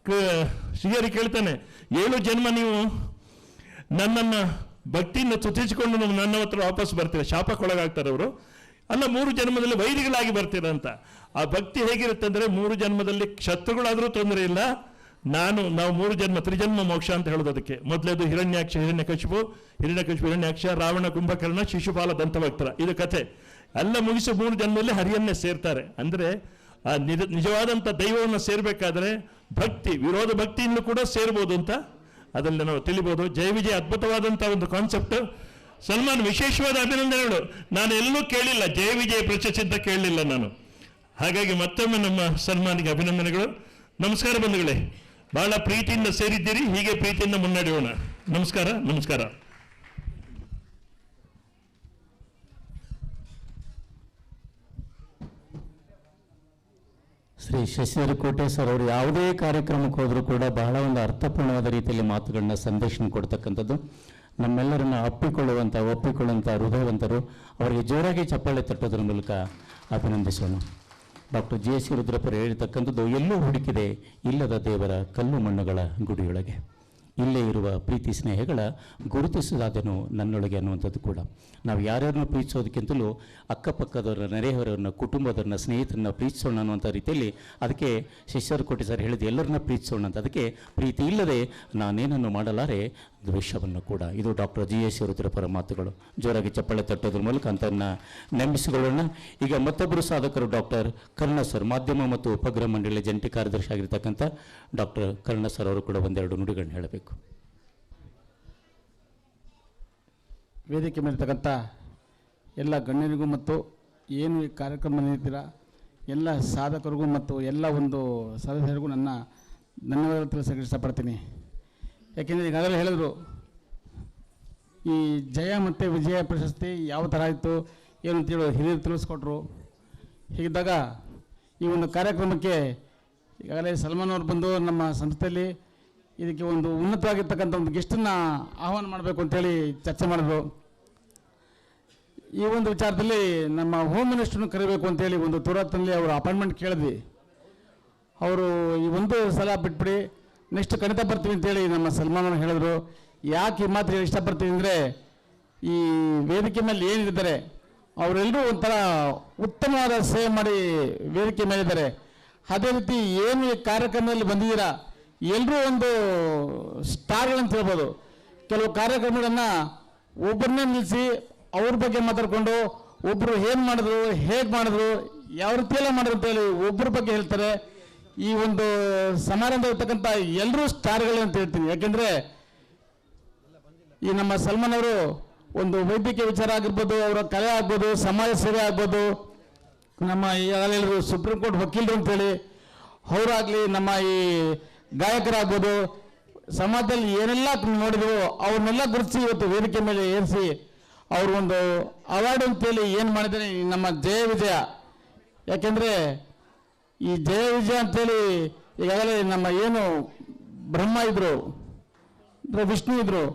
ಶ್ರೀಹರಿ ಕೇಳ್ತಾನೆ, 7 ಜನ್ಮ ನೀವು ನನ್ನನ್ನು ಭಕ್ತಿಯಿಂದ ತುತಿಸಿಕೊಂಡು ನನ್ನ ಹತ್ರ ವಾಪಸ್ ಬರ್ತೀವಿ. ಶಾಪಕ್ಕೊಳಗಾಗ್ತಾರೆ ಅವರು. ಅಲ್ಲ 3 ಜನ್ಮದಲ್ಲಿ ವೈರಿಗಳಾಗಿ ಬರ್ತೀರಂತ. ಆ ಭಕ್ತಿ ಹೇಗಿರುತ್ತೆ ಅಂದರೆ 3 ಜನ್ಮದಲ್ಲಿ ಶತ್ರುಗಳಾದರೂ ತೊಂದರೆ ಇಲ್ಲ, ನಾವು 3 ಜನ್ಮ ತ್ರಿಜನ್ಮ ಮೋಕ್ಷ ಅಂತ ಹೇಳೋದು. ಅದಕ್ಕೆ ಮೊದಲೇದು ಹಿರಣ್ಯಕಶಿಪು, ಹಿರಣ್ಯಾಕ್ಷ, ರಾವಣ, ಕುಂಭಕರ್ಣ, ಶಿಶುಪಾಲ, ದಂತಭಕ್ತರ, ಇದು ಕಥೆ ಎಲ್ಲ ಮುಗಿಸಿ 3 ಜನ್ಮದಲ್ಲಿ ಹರಿಯನ್ನೇ ಸೇರ್ತಾರೆ. ಅಂದರೆ ಆ ನಿಜವಾದಂಥ ದೈವವನ್ನು ಸೇರಬೇಕಾದ್ರೆ ಭಕ್ತಿ, ವಿರೋಧ ಭಕ್ತಿಯನ್ನು ಕೂಡ ಸೇರ್ಬೋದು ಅಂತ ಅದರಲ್ಲಿ ನಾವು ತಿಳಿಬೋದು. ಜಯ ವಿಜಯ ಅದ್ಭುತವಾದಂಥ ಒಂದು ಕಾನ್ಸೆಪ್ಟ್. ಸಲ್ಮಾನ್, ವಿಶೇಷವಾದ ಅಭಿನಂದನೆಗಳು. ನಾನು ಎಲ್ಲೂ ಕೇಳಿಲ್ಲ, ಜಯ ವಿಜಯ ಪ್ರಶಸ್ತಿ ಅಂತ ಕೇಳಲಿಲ್ಲ ನಾನು. ಹಾಗಾಗಿ ಮತ್ತೊಮ್ಮೆ ನಮ್ಮ ಸಲ್ಮಾನ್ಗೆ ಅಭಿನಂದನೆಗಳು. ನಮಸ್ಕಾರ ಬಂಧುಗಳೇ, ಬಹಳ ಪ್ರೀತಿಯಿಂದ ಸೇರಿದ್ದೀರಿ, ಹೀಗೆ ಪ್ರೀತಿಯಿಂದ ಮುನ್ನಡೆಯೋಣ. ನಮಸ್ಕಾರ. ನಮಸ್ಕಾರ. ಶ್ರೀ ಶಶಿಧರ ಕೋಟೆ ಸರ್ ಅವರು ಯಾವುದೇ ಕಾರ್ಯಕ್ರಮಕ್ಕೆ ಹೋದರೂ ಕೂಡ ಬಹಳ ಒಂದು ಅರ್ಥಪೂರ್ಣವಾದ ರೀತಿಯಲ್ಲಿ ಮಾತುಗಳನ್ನ ಸಂದೇಶನ ಕೊಡ್ತಕ್ಕಂಥದ್ದು. ನಮ್ಮೆಲ್ಲರನ್ನ ಒಪ್ಪಿಕೊಳ್ಳುವಂಥ ಹೃದಯವಂತರು. ಅವರಿಗೆ ಜೋರಾಗಿ ಚಪ್ಪಾಳೆ ತಟ್ಟೋದ್ರ ಮೂಲಕ ಅಭಿನಂದಿಸೋಣ. ಡಾಕ್ಟರ್ ಜಿ ಎಸ್ ರುದ್ರಪ್ಪರು ಹೇಳಿರ್ತಕ್ಕಂಥದ್ದು, ಎಲ್ಲೂ ಹುಡುಕಿದೆ ಇಲ್ಲದ ದೇವರ ಕಲ್ಲು ಮಣ್ಣುಗಳ ಗುಡಿಯೊಳಗೆ, ಇಲ್ಲೇ ಇರುವ ಪ್ರೀತಿ ಸ್ನೇಹಗಳ ಗುರುತಿಸಿದಾದನು ನನ್ನೊಳಗೆ ಅನ್ನುವಂಥದ್ದು ಕೂಡ. ನಾವು ಯಾರ್ಯಾರನ್ನ ಪ್ರೀತಿಸೋದಕ್ಕಿಂತಲೂ ಅಕ್ಕಪಕ್ಕದವ್ರನ್ನ, ನೆರೆಹೊರವ್ರನ್ನ, ಕುಟುಂಬದವ್ರನ್ನ, ಸ್ನೇಹಿತರನ್ನ ಪ್ರೀತಿಸೋಣ ಅನ್ನುವಂಥ ರೀತಿಯಲ್ಲಿ ಅದಕ್ಕೆ ಶಿಷ್ಯರು ಕೋಟಿ ಸರ್ ಹೇಳಿದ್ದು, ಎಲ್ಲರನ್ನ ಪ್ರೀತಿಸೋಣ ಅಂತ. ಅದಕ್ಕೆ ಪ್ರೀತಿ ಇಲ್ಲದೆ ನಾನೇನನ್ನು ಮಾಡಲಾರೆ ದ್ವೇಷವನ್ನು ಕೂಡ. ಇದು ಡಾಕ್ಟರ್ ಜಿ ಎಸ್ ರುದ್ರಪ್ಪರ ಮಾತುಗಳು. ಜೋರಾಗಿ ಚಪ್ಪಾಳೆ ತಟ್ಟೋದ್ರ ಮೂಲಕ ಅಂತನ್ನ ನೆಂಬಿಸಿಕೊಳ್ಳೋಣ. ಈಗ ಮತ್ತೊಬ್ಬರು ಸಾಧಕರು ಡಾಕ್ಟರ್ ಕರ್ಣ ಸರ್, ಮಾಧ್ಯಮ ಮತ್ತು ಉಪಗ್ರಹ ಮಂಡಳಿಯ ಜಂಟಿ ಕಾರ್ಯದರ್ಶಿ ಆಗಿರ್ತಕ್ಕಂಥ ಡಾಕ್ಟರ್ ಕರ್ಣ ಸರ್ ಅವರು ಕೂಡ ಒಂದೆರಡು ನುಡಿಗಳನ್ನ ಹೇಳಬೇಕು. ವೇದಿಕೆ ಮೇಲಿರ್ತಕ್ಕಂಥ ಎಲ್ಲ ಗಣ್ಯರಿಗೂ ಮತ್ತು ಏನು ಈ ಕಾರ್ಯಕ್ರಮ ನೀಡ್ತೀರಾ ಎಲ್ಲ ಸಾಧಕರಿಗೂ ಮತ್ತು ಎಲ್ಲ ಒಂದು ಸದಸ್ಯರಿಗೂ ನನ್ನ ಧನ್ಯವಾದ ತಿಳಿಸೋಕೆ ಇಷ್ಟಪಡ್ತೀನಿ. ಯಾಕೆಂದರೆ ಈಗಾಗಲೇ ಹೇಳಿದ್ರು, ಈ ಜಯ ಮತ್ತು ವಿಜಯ ಪ್ರಶಸ್ತಿ ಯಾವ ಥರ ಆಯಿತು ಏನು ಅಂತೇಳಿ ಹಿರಿಯರು ತಿಳಿಸ್ಕೊಟ್ರು. ಹೀಗಿದ್ದಾಗ ಈ ಒಂದು ಕಾರ್ಯಕ್ರಮಕ್ಕೆ ಈಗಾಗಲೇ ಸಲ್ಮಾನ್ ಅವರು ಬಂದು ನಮ್ಮ ಸಂಸ್ಥೆಯಲ್ಲಿ ಇದಕ್ಕೆ ಒಂದು ಉನ್ನತವಾಗಿರ್ತಕ್ಕಂಥ ಒಂದು ಗೆಸ್ಟನ್ನು ಆಹ್ವಾನ ಮಾಡಬೇಕು ಅಂತೇಳಿ ಚರ್ಚೆ ಮಾಡಿದ್ರು. ಈ ಒಂದು ವಿಚಾರದಲ್ಲಿ ನಮ್ಮ ಹೋಮ್ ಮಿನಿಸ್ಟ್ರನ್ನು ಕರಿಬೇಕು ಅಂತೇಳಿ ಒಂದು ತುರಾತಲ್ಲಿ ಅವರು ಅಪಾಯಿಂಟ್ಮೆಂಟ್ ಕೇಳಿದ್ವಿ. ಅವರು ಈ ಒಂದು ಸಲ ಬಿಟ್ಬಿಡಿ, ನೆಕ್ಸ್ಟ್ ಖಂಡಿತ ಬರ್ತೀವಿ ಅಂತೇಳಿ ನಮ್ಮ ಸಲ್ಮಾನ್ ಅವರು ಹೇಳಿದ್ರು. ಯಾಕೆ ಈ ಮಾತು ಇಷ್ಟಪಡ್ತೀವಿ ಅಂದರೆ, ಈ ವೇದಿಕೆ ಮೇಲೆ ಏನಿದ್ದಾರೆ ಅವರೆಲ್ಲರೂ ಒಂಥರ ಉತ್ತಮವಾದ ಸೇವೆ ಮಾಡಿ ವೇದಿಕೆ ಮೇಲಿದ್ದಾರೆ. ಅದೇ ರೀತಿ ಏನು ಈ ಕಾರ್ಯಕ್ರಮದಲ್ಲಿ ಬಂದಿದ್ದೀರಾ ಎಲ್ಲರೂ ಒಂದು ಸ್ಟಾರ್ಗಳಂತ ಹೇಳ್ಬೋದು. ಕೆಲವು ಕಾರ್ಯಕ್ರಮಗಳನ್ನು ಒಬ್ಬರನ್ನೇ ನಿಲ್ಲಿಸಿ ಅವ್ರ ಬಗ್ಗೆ ಮಾತಾಡಿಕೊಂಡು ಒಬ್ಬರು ಏನು ಮಾಡಿದ್ರು, ಹೇಗೆ ಮಾಡಿದ್ರು, ಯಾವ ರೀತಿಯೆಲ್ಲ ಮಾಡಿದ್ರು ಅಂತೇಳಿ ಒಬ್ಬರ ಬಗ್ಗೆ ಹೇಳ್ತಾರೆ. ಈ ಒಂದು ಸಮಾರಂಭ ಇರ್ತಕ್ಕಂಥ ಎಲ್ಲರೂ ಸ್ಟಾರ್ಗಳೇ ಅಂತ ಹೇಳ್ತೀನಿ. ಯಾಕೆಂದರೆ ಈ ನಮ್ಮ ಸಲ್ಮಾನ್ ಅವರು ಒಂದು ವೈದ್ಯಕೀಯ ವಿಚಾರ ಆಗಿರ್ಬೋದು, ಅವರ ಕಲೆ ಆಗ್ಬೋದು, ಸಮಾಜ ಸೇವೆ ಆಗ್ಬೋದು, ನಮ್ಮ ಈಗಾಗಲೇ ಸುಪ್ರೀಂ ಕೋರ್ಟ್ ವಕೀಲರು ಅಂತೇಳಿ ಅವರಾಗಲಿ, ನಮ್ಮ ಈ ಗಾಯಕರಾಗ್ಬೋದು, ಸಮಾಜದಲ್ಲಿ ಏನೆಲ್ಲ ನೋಡಿದ್ರು ಅವ್ರನ್ನೆಲ್ಲ ಗುರುತಿಸಿ ಇವತ್ತು ವೇದಿಕೆ ಮೇಲೆ ಏರಿಸಿ ಅವರು ಒಂದು ಅವಾರ್ಡ್ ಅಂತೇಳಿ ಏನು ಮಾಡಿದ್ದಾರೆ ನಮ್ಮ ಜಯ ವಿಜಯ. ಯಾಕೆಂದರೆ ಈ ಜಯ ವಿಜಯ ಅಂತೇಳಿ ಈಗಾಗಲೇ ನಮ್ಮ ಏನು ಬ್ರಹ್ಮ ಇದ್ರು, ವಿಷ್ಣು ಇದ್ರು,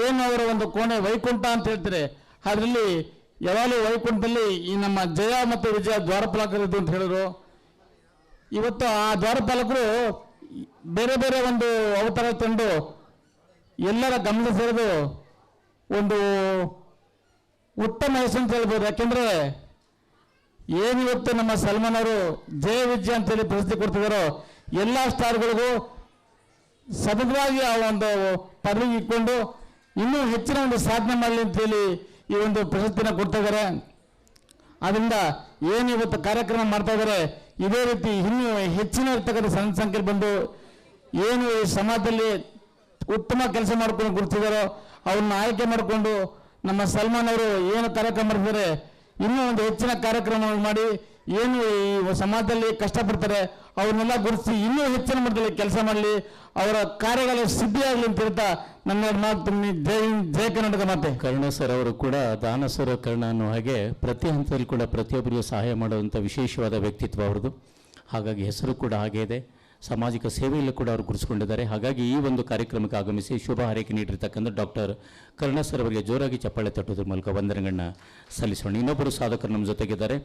ಏನು ಅವರ ಒಂದು ಕೋಣೆ ವೈಕುಂಠ ಅಂತ ಹೇಳ್ತಾರೆ, ಅದರಲ್ಲಿ ಯಾವಾಗಲೂ ವೈಕುಂಠದಲ್ಲಿ ಈ ನಮ್ಮ ಜಯ ಮತ್ತು ವಿಜಯ ದ್ವಾರಪಾಲಕರಿದ್ದು ಅಂತ ಹೇಳಿದ್ರು. ಇವತ್ತು ಆ ದ್ವಾರಪಾಲಕರು ಬೇರೆ ಬೇರೆ ಒಂದು ಅವತಾರ ತಂದು ಎಲ್ಲರ ಗಮನ ಸೆಳೆದು ಒಂದು ಉತ್ತಮ ಯಶಸ್ಸು ಅಂತ ಹೇಳ್ಬೋದು. ಯಾಕೆಂದರೆ ಏನಿವತ್ತು ನಮ್ಮ ಸಲ್ಮಾನ್ ಅವರು ಜಯ ವಿಜಯ ಅಂತೇಳಿ ಪ್ರಶಸ್ತಿ ಕೊಡ್ತಿದ್ದಾರೋ ಎಲ್ಲ ಸ್ಟಾರ್ಗಳಿಗೂ ಸತತವಾಗಿ ಆ ಒಂದು ಪದವಿ ಇಟ್ಕೊಂಡು ಇನ್ನೂ ಹೆಚ್ಚಿನ ಒಂದು ಸಾಧನೆ ಮಾಡಲಿ ಅಂತೇಳಿ ಈ ಒಂದು ಪ್ರಶಸ್ತಿನ ಕೊಡ್ತಾ ಇದ್ದಾರೆ. ಆದ್ದರಿಂದ ಏನು ಇವತ್ತು ಕಾರ್ಯಕ್ರಮ ಮಾಡ್ತಾ ಇದ್ದಾರೆ ಇದೇ ರೀತಿ ಇನ್ನೂ ಹೆಚ್ಚಿನ ಇರ್ತಕ್ಕಂಥ ಸಣ್ಣ ಸಂಖ್ಯೆ ಬಂದು ಏನು ಈ ಸಮಾಜದಲ್ಲಿ ಉತ್ತಮ ಕೆಲಸ ಮಾಡ್ಕೊಂಡು ಗುರುತಿದ್ದಾರೋ ಅವ್ರನ್ನ ಆಯ್ಕೆ ಮಾಡಿಕೊಂಡು ನಮ್ಮ ಸಲ್ಮಾನ್ ಅವರು ಏನು ಕಾರ್ಯಕ್ರಮ ಮಾಡ್ತಾರೆ ಇನ್ನೂ ಒಂದು ಹೆಚ್ಚಿನ ಕಾರ್ಯಕ್ರಮ ಮಾಡಿ ಏನು ಈ ಸಮಾಜದಲ್ಲಿ ಕಷ್ಟಪಡ್ತಾರೆ ಅವ್ರನ್ನೆಲ್ಲ ಗುರುತಿಸಿ ಇನ್ನೂ ಹೆಚ್ಚಿನ ಮಟ್ಟದಲ್ಲಿ ಕೆಲಸ ಮಾಡಲಿ, ಅವರ ಕಾರ್ಯಗಳ ಸಿದ್ಧಿಯಾಗಲಿ ಅಂತ ಹೇಳ್ತಾ ನನ್ನ ಮಾತು ಜಯ ಕರ್ನಾಟಕ ಮಾತೆ. ಕರ್ಣ ಸರ್ ಅವರು ಕೂಡ ದಾನಸರ ಕರ್ಣ ಅನ್ನೋ ಹಾಗೆ ಪ್ರತಿ ಹಂತದಲ್ಲಿ ಕೂಡ ಪ್ರತಿಯೊಬ್ಬರಿಗೂ ಸಹಾಯ ಮಾಡುವಂಥ ವಿಶೇಷವಾದ ವ್ಯಕ್ತಿತ್ವ ಅವ್ರದ್ದು. ಹಾಗಾಗಿ ಹೆಸರು ಕೂಡ ಹಾಗೆ ಇದೆ. ಸಾಮಾಜಿಕ ಸೇವೆಯಲ್ಲೂ ಕೂಡ ಅವರು ಗುರುತಿಸಿಕೊಂಡಿದ್ದಾರೆ. ಹಾಗಾಗಿ ಈ ಒಂದು ಕಾರ್ಯಕ್ರಮಕ್ಕೆ ಆಗಮಿಸಿ ಶುಭ ಹಾರೈಕೆ ನೀಡಿರ್ತಕ್ಕಂಥ ಡಾಕ್ಟರ್ ಕರ್ಣ ಸರ್ ಅವರಿಗೆ ಜೋರಾಗಿ ಚಪ್ಪಾಳೆ ತಟ್ಟೋದ್ರ ಮೂಲಕ ವಂದನೆಗಳನ್ನ ಸಲ್ಲಿಸೋಣ. ಇನ್ನೊಬ್ಬರು ಸಾಧಕರು ನಮ್ಮ ಜೊತೆಗಿದ್ದಾರೆ,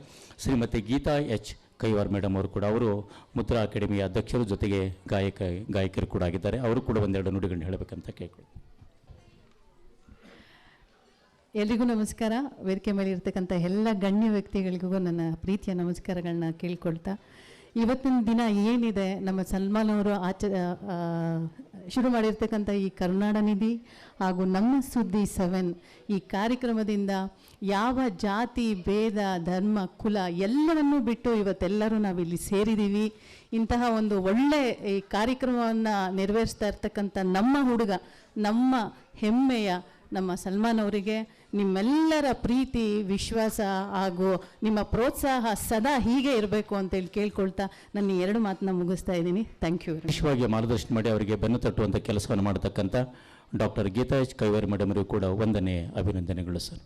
ಶ್ರೀಮತಿ ಗೀತಾ ಎಚ್ ಕೈವಾರ್ ಮೇಡಮ್ ಅವರು ಕೂಡ. ಅವರು ಮುದ್ರಾ ಅಕಾಡೆಮಿಯ ಅಧ್ಯಕ್ಷರು, ಜೊತೆಗೆ ಗಾಯಕರು ಕೂಡ ಆಗಿದ್ದಾರೆ. ಅವರು ಕೂಡ ಒಂದೆರಡು ನುಡಿಗಳನ್ನ ಹೇಳಬೇಕಂತ ಕೇಳ್ಕೊಳ್ಳಿ. ಎಲ್ರಿಗೂ ನಮಸ್ಕಾರ. ವೇದಿಕೆ ಮೇಲೆ ಇರ್ತಕ್ಕಂಥ ಎಲ್ಲ ಗಣ್ಯ ವ್ಯಕ್ತಿಗಳಿಗೂ ನನ್ನ ಪ್ರೀತಿಯ ನಮಸ್ಕಾರಗಳನ್ನ ಕೇಳ್ಕೊಳ್ತಾ, ಇವತ್ತಿನ ದಿನ ಏನಿದೆ ನಮ್ಮ ಸಲ್ಮಾನ್ ಅವರು ಶುರು ಮಾಡಿರ್ತಕ್ಕಂಥ ಈ ಕರುನಾಡ ನಿಧಿ ಹಾಗೂ ನಮ್ಮ ಸುದ್ದಿ 7 ಈ ಕಾರ್ಯಕ್ರಮದಿಂದ ಯಾವ ಜಾತಿ ಭೇದ ಧರ್ಮ ಕುಲ ಎಲ್ಲವನ್ನೂ ಬಿಟ್ಟು ಇವತ್ತೆಲ್ಲರೂ ನಾವಿಲ್ಲಿ ಸೇರಿದ್ದೀವಿ. ಇಂತಹ ಒಂದು ಒಳ್ಳೆ ಈ ಕಾರ್ಯಕ್ರಮವನ್ನು ನೆರವೇರಿಸ್ತಾ ಇರ್ತಕ್ಕಂಥ ನಮ್ಮ ಹುಡುಗ, ನಮ್ಮ ಹೆಮ್ಮೆಯ ನಮ್ಮ ಸಲ್ಮಾನ್ ಅವರಿಗೆ ನಿಮ್ಮೆಲ್ಲರ ಪ್ರೀತಿ ವಿಶ್ವಾಸ ಹಾಗೂ ನಿಮ್ಮ ಪ್ರೋತ್ಸಾಹ ಸದಾ ಹೀಗೆ ಇರಬೇಕು ಅಂತೇಳಿ ಕೇಳ್ಕೊಳ್ತಾ ನನ್ನ 2 ಮಾತನ್ನ ಮುಗಿಸ್ತಾ ಇದ್ದೀನಿ. Thank you. ವಿಶೇಷವಾಗಿ ಮಾರ್ಗದರ್ಶನ ಮಾಡಿ ಅವರಿಗೆ ಬೆನ್ನು ತಟ್ಟುವಂಥ ಕೆಲಸವನ್ನು ಮಾಡತಕ್ಕಂಥ doctor Geetha H Kaiwari madam ಅವರಿಗೂ ಕೂಡ ವಂದನೆ, ಅಭಿನಂದನೆಗಳು ಸರ್.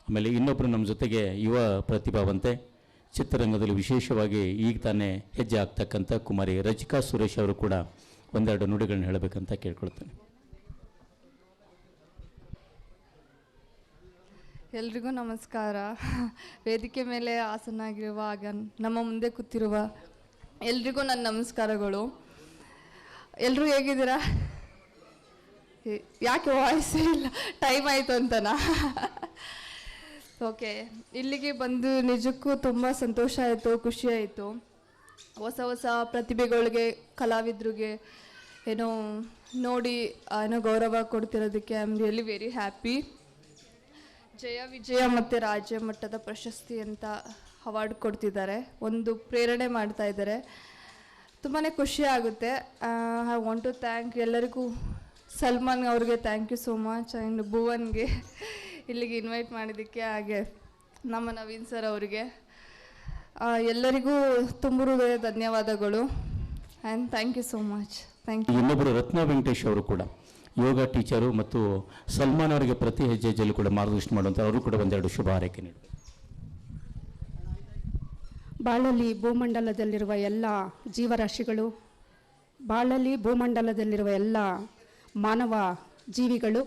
ಆಮೇಲೆ ಇನ್ನೊಬ್ಬರು ನಮ್ಮ ಜೊತೆಗೆ ಯುವ ಪ್ರತಿಭಾವಂತೆ ಚಿತ್ರರಂಗದಲ್ಲಿ ವಿಶೇಷವಾಗಿ ಈಗ ತಾನೇ ಹೆಜ್ಜೆ ಆಗ್ತಕ್ಕಂಥ ಕುಮಾರಿ ರಚಿಕಾ ಸುರೇಶ್ ಅವರು ಕೂಡ ಒಂದೆರಡು ನುಡಿಗಳನ್ನ ಹೇಳಬೇಕಂತ ಕೇಳ್ಕೊಳ್ತೇನೆ. ಎಲ್ರಿಗೂ ನಮಸ್ಕಾರ. ವೇದಿಕೆ ಮೇಲೆ ಆಸನಾಗಿರುವ ನಮ್ಮ ಮುಂದೆ ಕೂತಿರುವ ಎಲ್ರಿಗೂ ನನ್ನ ನಮಸ್ಕಾರಗಳು. ಎಲ್ಲರೂ ಹೇಗಿದ್ದೀರಾ? ಯಾಕೆ ವಾಯ್ಸೇ ಇಲ್ಲ? ಟೈಮ್ ಆಯಿತು ಅಂತನಾ? ಓಕೆ, ಇಲ್ಲಿಗೆ ಬಂದು ನಿಜಕ್ಕೂ ತುಂಬ ಸಂತೋಷ ಆಯಿತು, ಖುಷಿ ಆಯಿತು. ಹೊಸ ಹೊಸ ಪ್ರತಿಭೆಗಳಿಗೆ, ಕಲಾವಿದರಿಗೆ ಏನೋ ನೋಡಿ ಏನೋ ಗೌರವ ಕೊಡ್ತಿರೋದಕ್ಕೆ I am really very happy. ಜಯ ವಿಜಯ ಮತ್ತು ರಾಜ್ಯ ಮಟ್ಟದ ಪ್ರಶಸ್ತಿ ಅಂತ ಅವಾರ್ಡ್ ಕೊಡ್ತಿದ್ದಾರೆ, ಒಂದು ಪ್ರೇರಣೆ ಮಾಡ್ತಾ ಇದ್ದಾರೆ. ತುಂಬಾ ಖುಷಿ ಆಗುತ್ತೆ. ಐ ವಾಂಟ್ ಟು ಥ್ಯಾಂಕ್ ಎಲ್ಲರಿಗೂ, ಸಲ್ಮಾನ್ ಅವ್ರಿಗೆ thank you so much, and ಭುವನ್ಗೆ ಇಲ್ಲಿಗೆ ಇನ್ವೈಟ್ ಮಾಡಿದ್ದಕ್ಕೆ, ಹಾಗೆ ನಮ್ಮ ನವೀನ್ ಸರ್ ಅವರಿಗೆ ಎಲ್ಲರಿಗೂ ತುಂಬ ಹೃದಯ ಧನ್ಯವಾದಗಳು and thank you so much. Thank you. ಇನ್ನೊಬ್ಬರು ರತ್ನ ವೆಂಕಟೇಶ್ ಅವರು ಕೂಡ ಯೋಗ ಟೀಚರು ಮತ್ತು ಸಲ್ಮಾನ್ ಅವರಿಗೆ ಪ್ರತಿ ಹೆಜ್ಜೆಯಲ್ಲೂ ಕೂಡ ಮಾರ್ಗದರ್ಶನ ಮಾಡುವಂಥ ಅವರು ಕೂಡ ಒಂದೆರಡು ಶುಭ ಹಾರೈಕೆ ನೀಡಬೇಕು. ಬಾಳಲಿ ಭೂಮಂಡಲದಲ್ಲಿರುವ ಎಲ್ಲ ಜೀವರಾಶಿಗಳು, ಬಾಳಲಿ ಭೂಮಂಡಲದಲ್ಲಿರುವ ಎಲ್ಲ ಮಾನವ ಜೀವಿಗಳು,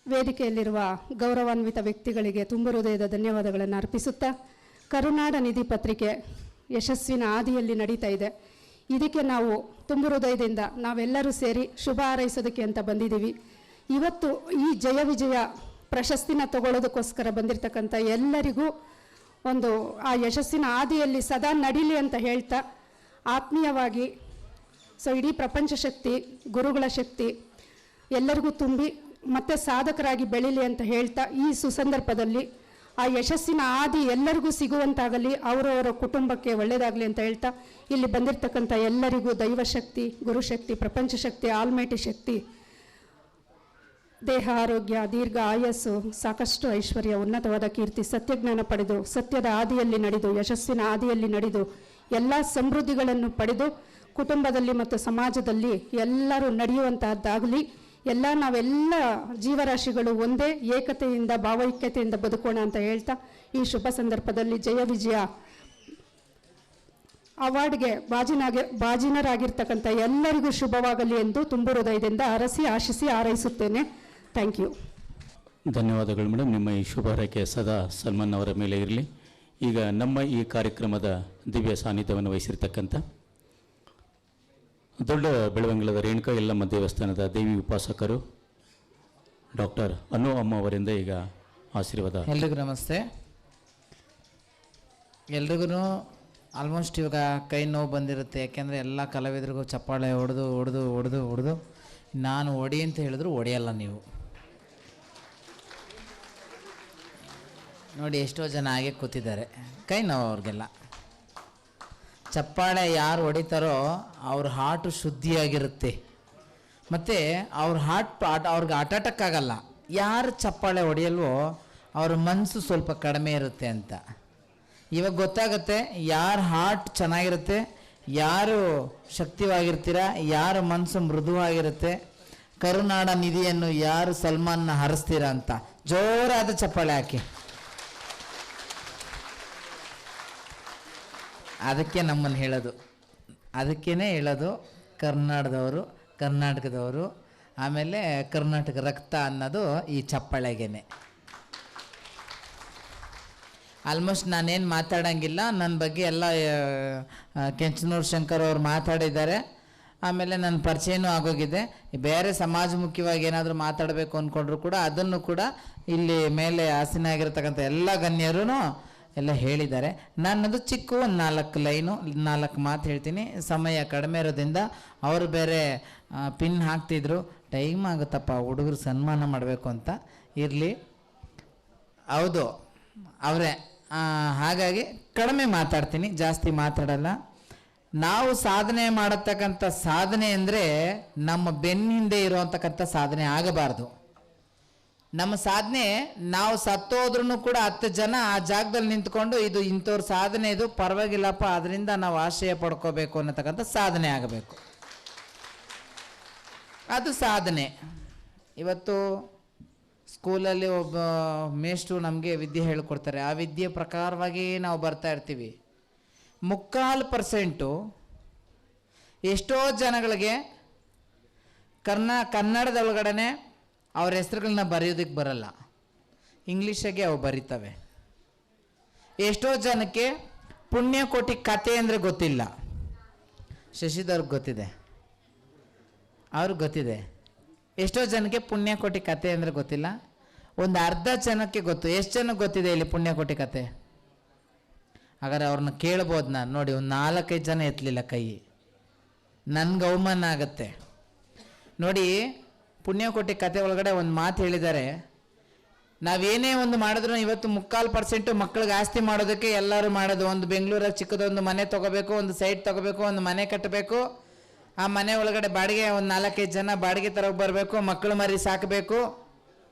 ವೇದಿಕೆಯಲ್ಲಿರುವ ಗೌರವಾನ್ವಿತ ವ್ಯಕ್ತಿಗಳಿಗೆ ತುಂಬ ಹೃದಯದ ಧನ್ಯವಾದಗಳನ್ನು ಅರ್ಪಿಸುತ್ತಾ, ಕರುನಾಡ ನಿಧಿ ಪತ್ರಿಕೆ ಯಶಸ್ವಿನ ಹಾದಿಯಲ್ಲಿ ನಡೀತಾ ಇದೆ. ಇದಕ್ಕೆ ನಾವು ತುಂಬ ಹೃದಯದಿಂದ ನಾವೆಲ್ಲರೂ ಸೇರಿ ಶುಭ ಹಾರೈಸೋದಕ್ಕೆ ಅಂತ ಬಂದಿದ್ದೀವಿ. ಇವತ್ತು ಈ ಜಯ ವಿಜಯ ಪ್ರಶಸ್ತಿನ ತಗೊಳ್ಳೋದಕ್ಕೋಸ್ಕರ ಬಂದಿರತಕ್ಕಂಥ ಎಲ್ಲರಿಗೂ ಒಂದು ಆ ಯಶಸ್ಸಿನ ಹಾದಿಯಲ್ಲಿ ಸದಾ ನಡೀಲಿ ಅಂತ ಹೇಳ್ತಾ, ಆತ್ಮೀಯವಾಗಿ ಇಡೀ ಪ್ರಪಂಚ ಶಕ್ತಿ, ಗುರುಗಳ ಶಕ್ತಿ ಎಲ್ಲರಿಗೂ ತುಂಬಿ ಮತ್ತೆ ಸಾಧಕರಾಗಿ ಬೆಳೀಲಿ ಅಂತ ಹೇಳ್ತಾ, ಈ ಸುಸಂದರ್ಭದಲ್ಲಿ ಆ ಯಶಸ್ಸಿನ ಹಾದಿ ಎಲ್ಲರಿಗೂ ಸಿಗುವಂತಾಗಲಿ, ಅವರವರ ಕುಟುಂಬಕ್ಕೆ ಒಳ್ಳೆಯದಾಗಲಿ ಅಂತ ಹೇಳ್ತಾ, ಇಲ್ಲಿ ಬಂದಿರತಕ್ಕಂಥ ಎಲ್ಲರಿಗೂ ದೈವಶಕ್ತಿ, ಗುರುಶಕ್ತಿ, ಪ್ರಪಂಚ ಶಕ್ತಿ, ಆಲ್ಮೈಟಿ ಶಕ್ತಿ, ದೇಹ ಆರೋಗ್ಯ, ದೀರ್ಘ ಆಯಸ್ಸು, ಸಾಕಷ್ಟು ಐಶ್ವರ್ಯ, ಉನ್ನತವಾದ ಕೀರ್ತಿ, ಸತ್ಯಜ್ಞಾನ ಪಡೆದು ಸತ್ಯದ ಹಾದಿಯಲ್ಲಿ ನಡೆದು ಯಶಸ್ಸಿನ ಹಾದಿಯಲ್ಲಿ ನಡೆದು ಎಲ್ಲ ಸಮೃದ್ಧಿಗಳನ್ನು ಪಡೆದು ಕುಟುಂಬದಲ್ಲಿ ಮತ್ತು ಸಮಾಜದಲ್ಲಿ ಎಲ್ಲರೂ ನಡೆಯುವಂತಹದ್ದಾಗಲಿ. ನಾವೆಲ್ಲ ಜೀವರಾಶಿಗಳು ಒಂದೇ ಏಕತೆಯಿಂದ, ಭಾವೈಕ್ಯತೆಯಿಂದ ಬದುಕೋಣ ಅಂತ ಹೇಳ್ತಾ, ಈ ಶುಭ ಸಂದರ್ಭದಲ್ಲಿ ಜಯ ವಿಜಯ ಅವಾರ್ಡ್ಗೆ ಭಾಜನರಾಗಿರ್ತಕ್ಕಂಥ ಎಲ್ಲರಿಗೂ ಶುಭವಾಗಲಿ ಎಂದು ತುಂಬ ಹೃದಯದಿಂದ ಅರಸಿ ಆಶಿಸಿ ಹಾರೈಸುತ್ತೇನೆ. Thank you. ಧನ್ಯವಾದಗಳು ಮೇಡಮ್. ನಿಮ್ಮ ಈ ಶುಭ ಹಾರೈಕೆ ಸದಾ ಸಲ್ಮಾನ್ ಅವರ ಮೇಲೆ ಇರಲಿ. ಈಗ ನಮ್ಮ ಈ ಕಾರ್ಯಕ್ರಮದ ದಿವ್ಯ ಸಾನ್ನಿಧ್ಯವನ್ನು ವಹಿಸಿರ್ತಕ್ಕಂಥ ದೊಡ್ಡ ಬೆಳವಂಗಲದ ರೇಣುಕಾ ಯಲ್ಲಮ್ಮ ದೇವಸ್ಥಾನದ ದೇವಿ ಉಪಾಸಕರು ಡಾಕ್ಟರ್ ಅನು ಅಮ್ಮ ಅವರಿಂದ ಈಗ ಆಶೀರ್ವಾದ. ಎಲ್ರಿಗೂ ನಮಸ್ತೆ. ಎಲ್ರಿಗೂ ಆಲ್ಮೋಸ್ಟ್ ಇವಾಗ ಕೈ ನೋವು ಬಂದಿರುತ್ತೆ, ಯಾಕೆಂದರೆ ಎಲ್ಲ ಕಲಾವಿದರಿಗೂ ಚಪ್ಪಾಳೆ ಹೊಡೆದು ಹೊಡೆದು ಹೊಡೆದು ಹೊಡೆದು ನಾನು ಹೊಡಿ ಅಂತ ಹೇಳಿದ್ರು ಹೊಡೆಯಲ್ಲ ನೀವು. ನೋಡಿ ಎಷ್ಟೋ ಜನ ಹಾಗೆ ಕೂತಿದ್ದಾರೆ, ಕೈ ನೋವು ಅವ್ರಿಗೆಲ್ಲ. ಚಪ್ಪಾಳೆ ಯಾರು ಹೊಡಿತಾರೋ ಅವ್ರ ಹಾರ್ಟು ಶುದ್ಧಿಯಾಗಿರುತ್ತೆ, ಮತ್ತು ಅವ್ರ ಅವ್ರಿಗೆ ಅಟಾಟಕ್ ಆಗಲ್ಲ. ಯಾರು ಚಪ್ಪಾಳೆ ಹೊಡೆಯಲ್ವೋ ಅವ್ರ ಮನಸ್ಸು ಸ್ವಲ್ಪ ಕಡಿಮೆ ಇರುತ್ತೆ ಅಂತ. ಇವಾಗ ಗೊತ್ತಾಗುತ್ತೆ ಯಾರ ಹಾರ್ಟ್ ಚೆನ್ನಾಗಿರುತ್ತೆ, ಯಾರು ಶಕ್ತಿವಾಗಿರ್ತೀರ, ಯಾರ ಮನಸ್ಸು ಮೃದುವಾಗಿರುತ್ತೆ, ಕರುನಾಡ ನಿಧಿಯನ್ನು ಯಾರು ಸಲ್ಮಾನ್ನ ಹರಿಸ್ತೀರ ಅಂತ. ಜೋರಾದ ಚಪ್ಪಾಳೆ ಹಾಕಿ. ಅದಕ್ಕೆ ನಮ್ಮನ್ನು ಹೇಳೋದು, ಅದಕ್ಕೇ ಹೇಳೋದು ಕರ್ನಾಟಕದವರು, ಕರ್ನಾಟಕದವರು, ಆಮೇಲೆ ಕರ್ನಾಟಕ ರಕ್ತ ಅನ್ನೋದು ಈ ಚಪ್ಪಾಳೆಗೇನೆ. ಆಲ್ಮೋಸ್ಟ್ ನಾನೇನು ಮಾತಾಡೋಂಗಿಲ್ಲ, ನನ್ನ ಬಗ್ಗೆ ಎಲ್ಲ ಕೆಂಚನೂರು ಶಂಕರ್ ಅವ್ರು ಮಾತಾಡಿದ್ದಾರೆ. ಆಮೇಲೆ ನನ್ನ ಪರಿಚಯನೂ ಆಗೋಗಿದೆ. ಬೇರೆ ಸಮಾಜಮುಖಿಯಾಗಿ ಏನಾದರೂ ಮಾತಾಡಬೇಕು ಅಂದ್ಕೊಂಡ್ರು ಕೂಡ ಅದನ್ನು ಕೂಡ ಇಲ್ಲಿ ಮೇಲೆ ಆಸೀನಾಗಿರ್ತಕ್ಕಂಥ ಎಲ್ಲ ಗಣ್ಯರೂ ಎಲ್ಲ ಹೇಳಿದ್ದಾರೆ. ನನ್ನದು ಚಿಕ್ಕ ಒಂದು 4 ಲೈನು 4 ಮಾತು ಹೇಳ್ತೀನಿ. ಸಮಯ ಕಡಿಮೆ ಇರೋದ್ರಿಂದ ಅವರು ಬೇರೆ ಪಿನ್ ಹಾಕ್ತಿದ್ರು, ಟೈಮ್ ಆಗುತ್ತಪ್ಪ ಹುಡುಗರು ಸನ್ಮಾನ ಮಾಡಬೇಕು ಅಂತ. ಇರಲಿ, ಹೌದು ಅವರೇ. ಹಾಗಾಗಿ ಕಡಿಮೆ ಮಾತಾಡ್ತೀನಿ, ಜಾಸ್ತಿ ಮಾತಾಡಲ್ಲ. ನಾವು ಸಾಧನೆ ಮಾಡತಕ್ಕಂಥ ಸಾಧನೆ ಅಂದರೆ ನಮ್ಮ ಬೆನ್ನ ಹಿಂದೆ ಇರುವಂತಕ್ಕಂಥ ಸಾಧನೆ ಆಗಬಾರ್ದು. ನಮ್ಮ ಸಾಧನೆ ನಾವು ಸತ್ತೋದ್ರೂ ಕೂಡ 10 ಜನ ಆ ಜಾಗದಲ್ಲಿ ನಿಂತ್ಕೊಂಡು ಇದು ಇಂಥವ್ರ ಸಾಧನೆ, ಇದು ಪರವಾಗಿಲ್ಲಪ್ಪ, ಅದರಿಂದ ನಾವು ಆಶ್ರಯ ಪಡ್ಕೋಬೇಕು ಅನ್ನತಕ್ಕಂಥ ಸಾಧನೆ ಆಗಬೇಕು. ಅದು ಸಾಧನೆ. ಇವತ್ತು ಸ್ಕೂಲಲ್ಲಿ ಒಬ್ಬ ಮೇಷ್ಟ್ರು ನಮಗೆ ವಿದ್ಯೆ ಹೇಳ್ಕೊಡ್ತಾರೆ. ಆ ವಿದ್ಯೆ ಪ್ರಕಾರವಾಗಿ ನಾವು ಬರ್ತಾ ಇರ್ತೀವಿ. 3% ಎಷ್ಟೋ ಜನಗಳಿಗೆ ಕನ್ನಡದೊಳಗಡೆ ಅವ್ರ ಹೆಸರುಗಳನ್ನ ಬರೆಯೋದಕ್ಕೆ ಬರಲ್ಲ, ಇಂಗ್ಲೀಷಾಗೆ ಅವು ಬರೀತವೆ. ಎಷ್ಟೋ ಜನಕ್ಕೆ ಪುಣ್ಯಕೋಟಿ ಕತೆ ಅಂದರೆ ಗೊತ್ತಿಲ್ಲ. ಶಶಿಧರ್ಗೆ ಗೊತ್ತಿದೆ, ಅವ್ರಿಗೆ ಗೊತ್ತಿದೆ. ಎಷ್ಟೋ ಜನಕ್ಕೆ ಪುಣ್ಯಕೋಟಿ ಕತೆ ಅಂದರೆ ಗೊತ್ತಿಲ್ಲ. ಒಂದು ಅರ್ಧ ಜನಕ್ಕೆ ಗೊತ್ತು. ಎಷ್ಟು ಜನಕ್ಕೆ ಗೊತ್ತಿದೆ ಇಲ್ಲಿ ಪುಣ್ಯಕೋಟಿ ಕತೆ? ಹಾಗಾದ್ರೆ ಅವ್ರನ್ನ ಕೇಳ್ಬೋದು ನಾನು. ನೋಡಿ, ಒಂದು 4-5 ಜನ ಎತ್ತಲಿಲ್ಲ ಕೈ. ನನ್ಗೆ ಅವಮಾನ ಆಗತ್ತೆ ನೋಡಿ. ಪುಣ್ಯಕೋಟಿ ಕತೆ ಒಳಗಡೆ ಒಂದು ಮಾತು ಹೇಳಿದ್ದಾರೆ. ನಾವೇನೇ ಒಂದು ಮಾಡಿದ್ರು ಇವತ್ತು 3/4% ಮಕ್ಕಳಿಗೆ ಆಸ್ತಿ ಮಾಡೋದಕ್ಕೆ ಎಲ್ಲರೂ ಮಾಡೋದು. ಒಂದು ಬೆಂಗಳೂರಾಗ ಚಿಕ್ಕದೊಂದು ಮನೆ ತೊಗೋಬೇಕು, ಒಂದು ಸೈಟ್ ತೊಗೋಬೇಕು, ಒಂದು ಮನೆ ಕಟ್ಟಬೇಕು. ಆ ಮನೆ ಒಳಗಡೆ ಬಾಡಿಗೆ ಒಂದು 4-5 ಜನ ಬಾಡಿಗೆ ತರೋಕೆ ಬರಬೇಕು, ಮಕ್ಕಳು ಮರಿ ಸಾಕಬೇಕು.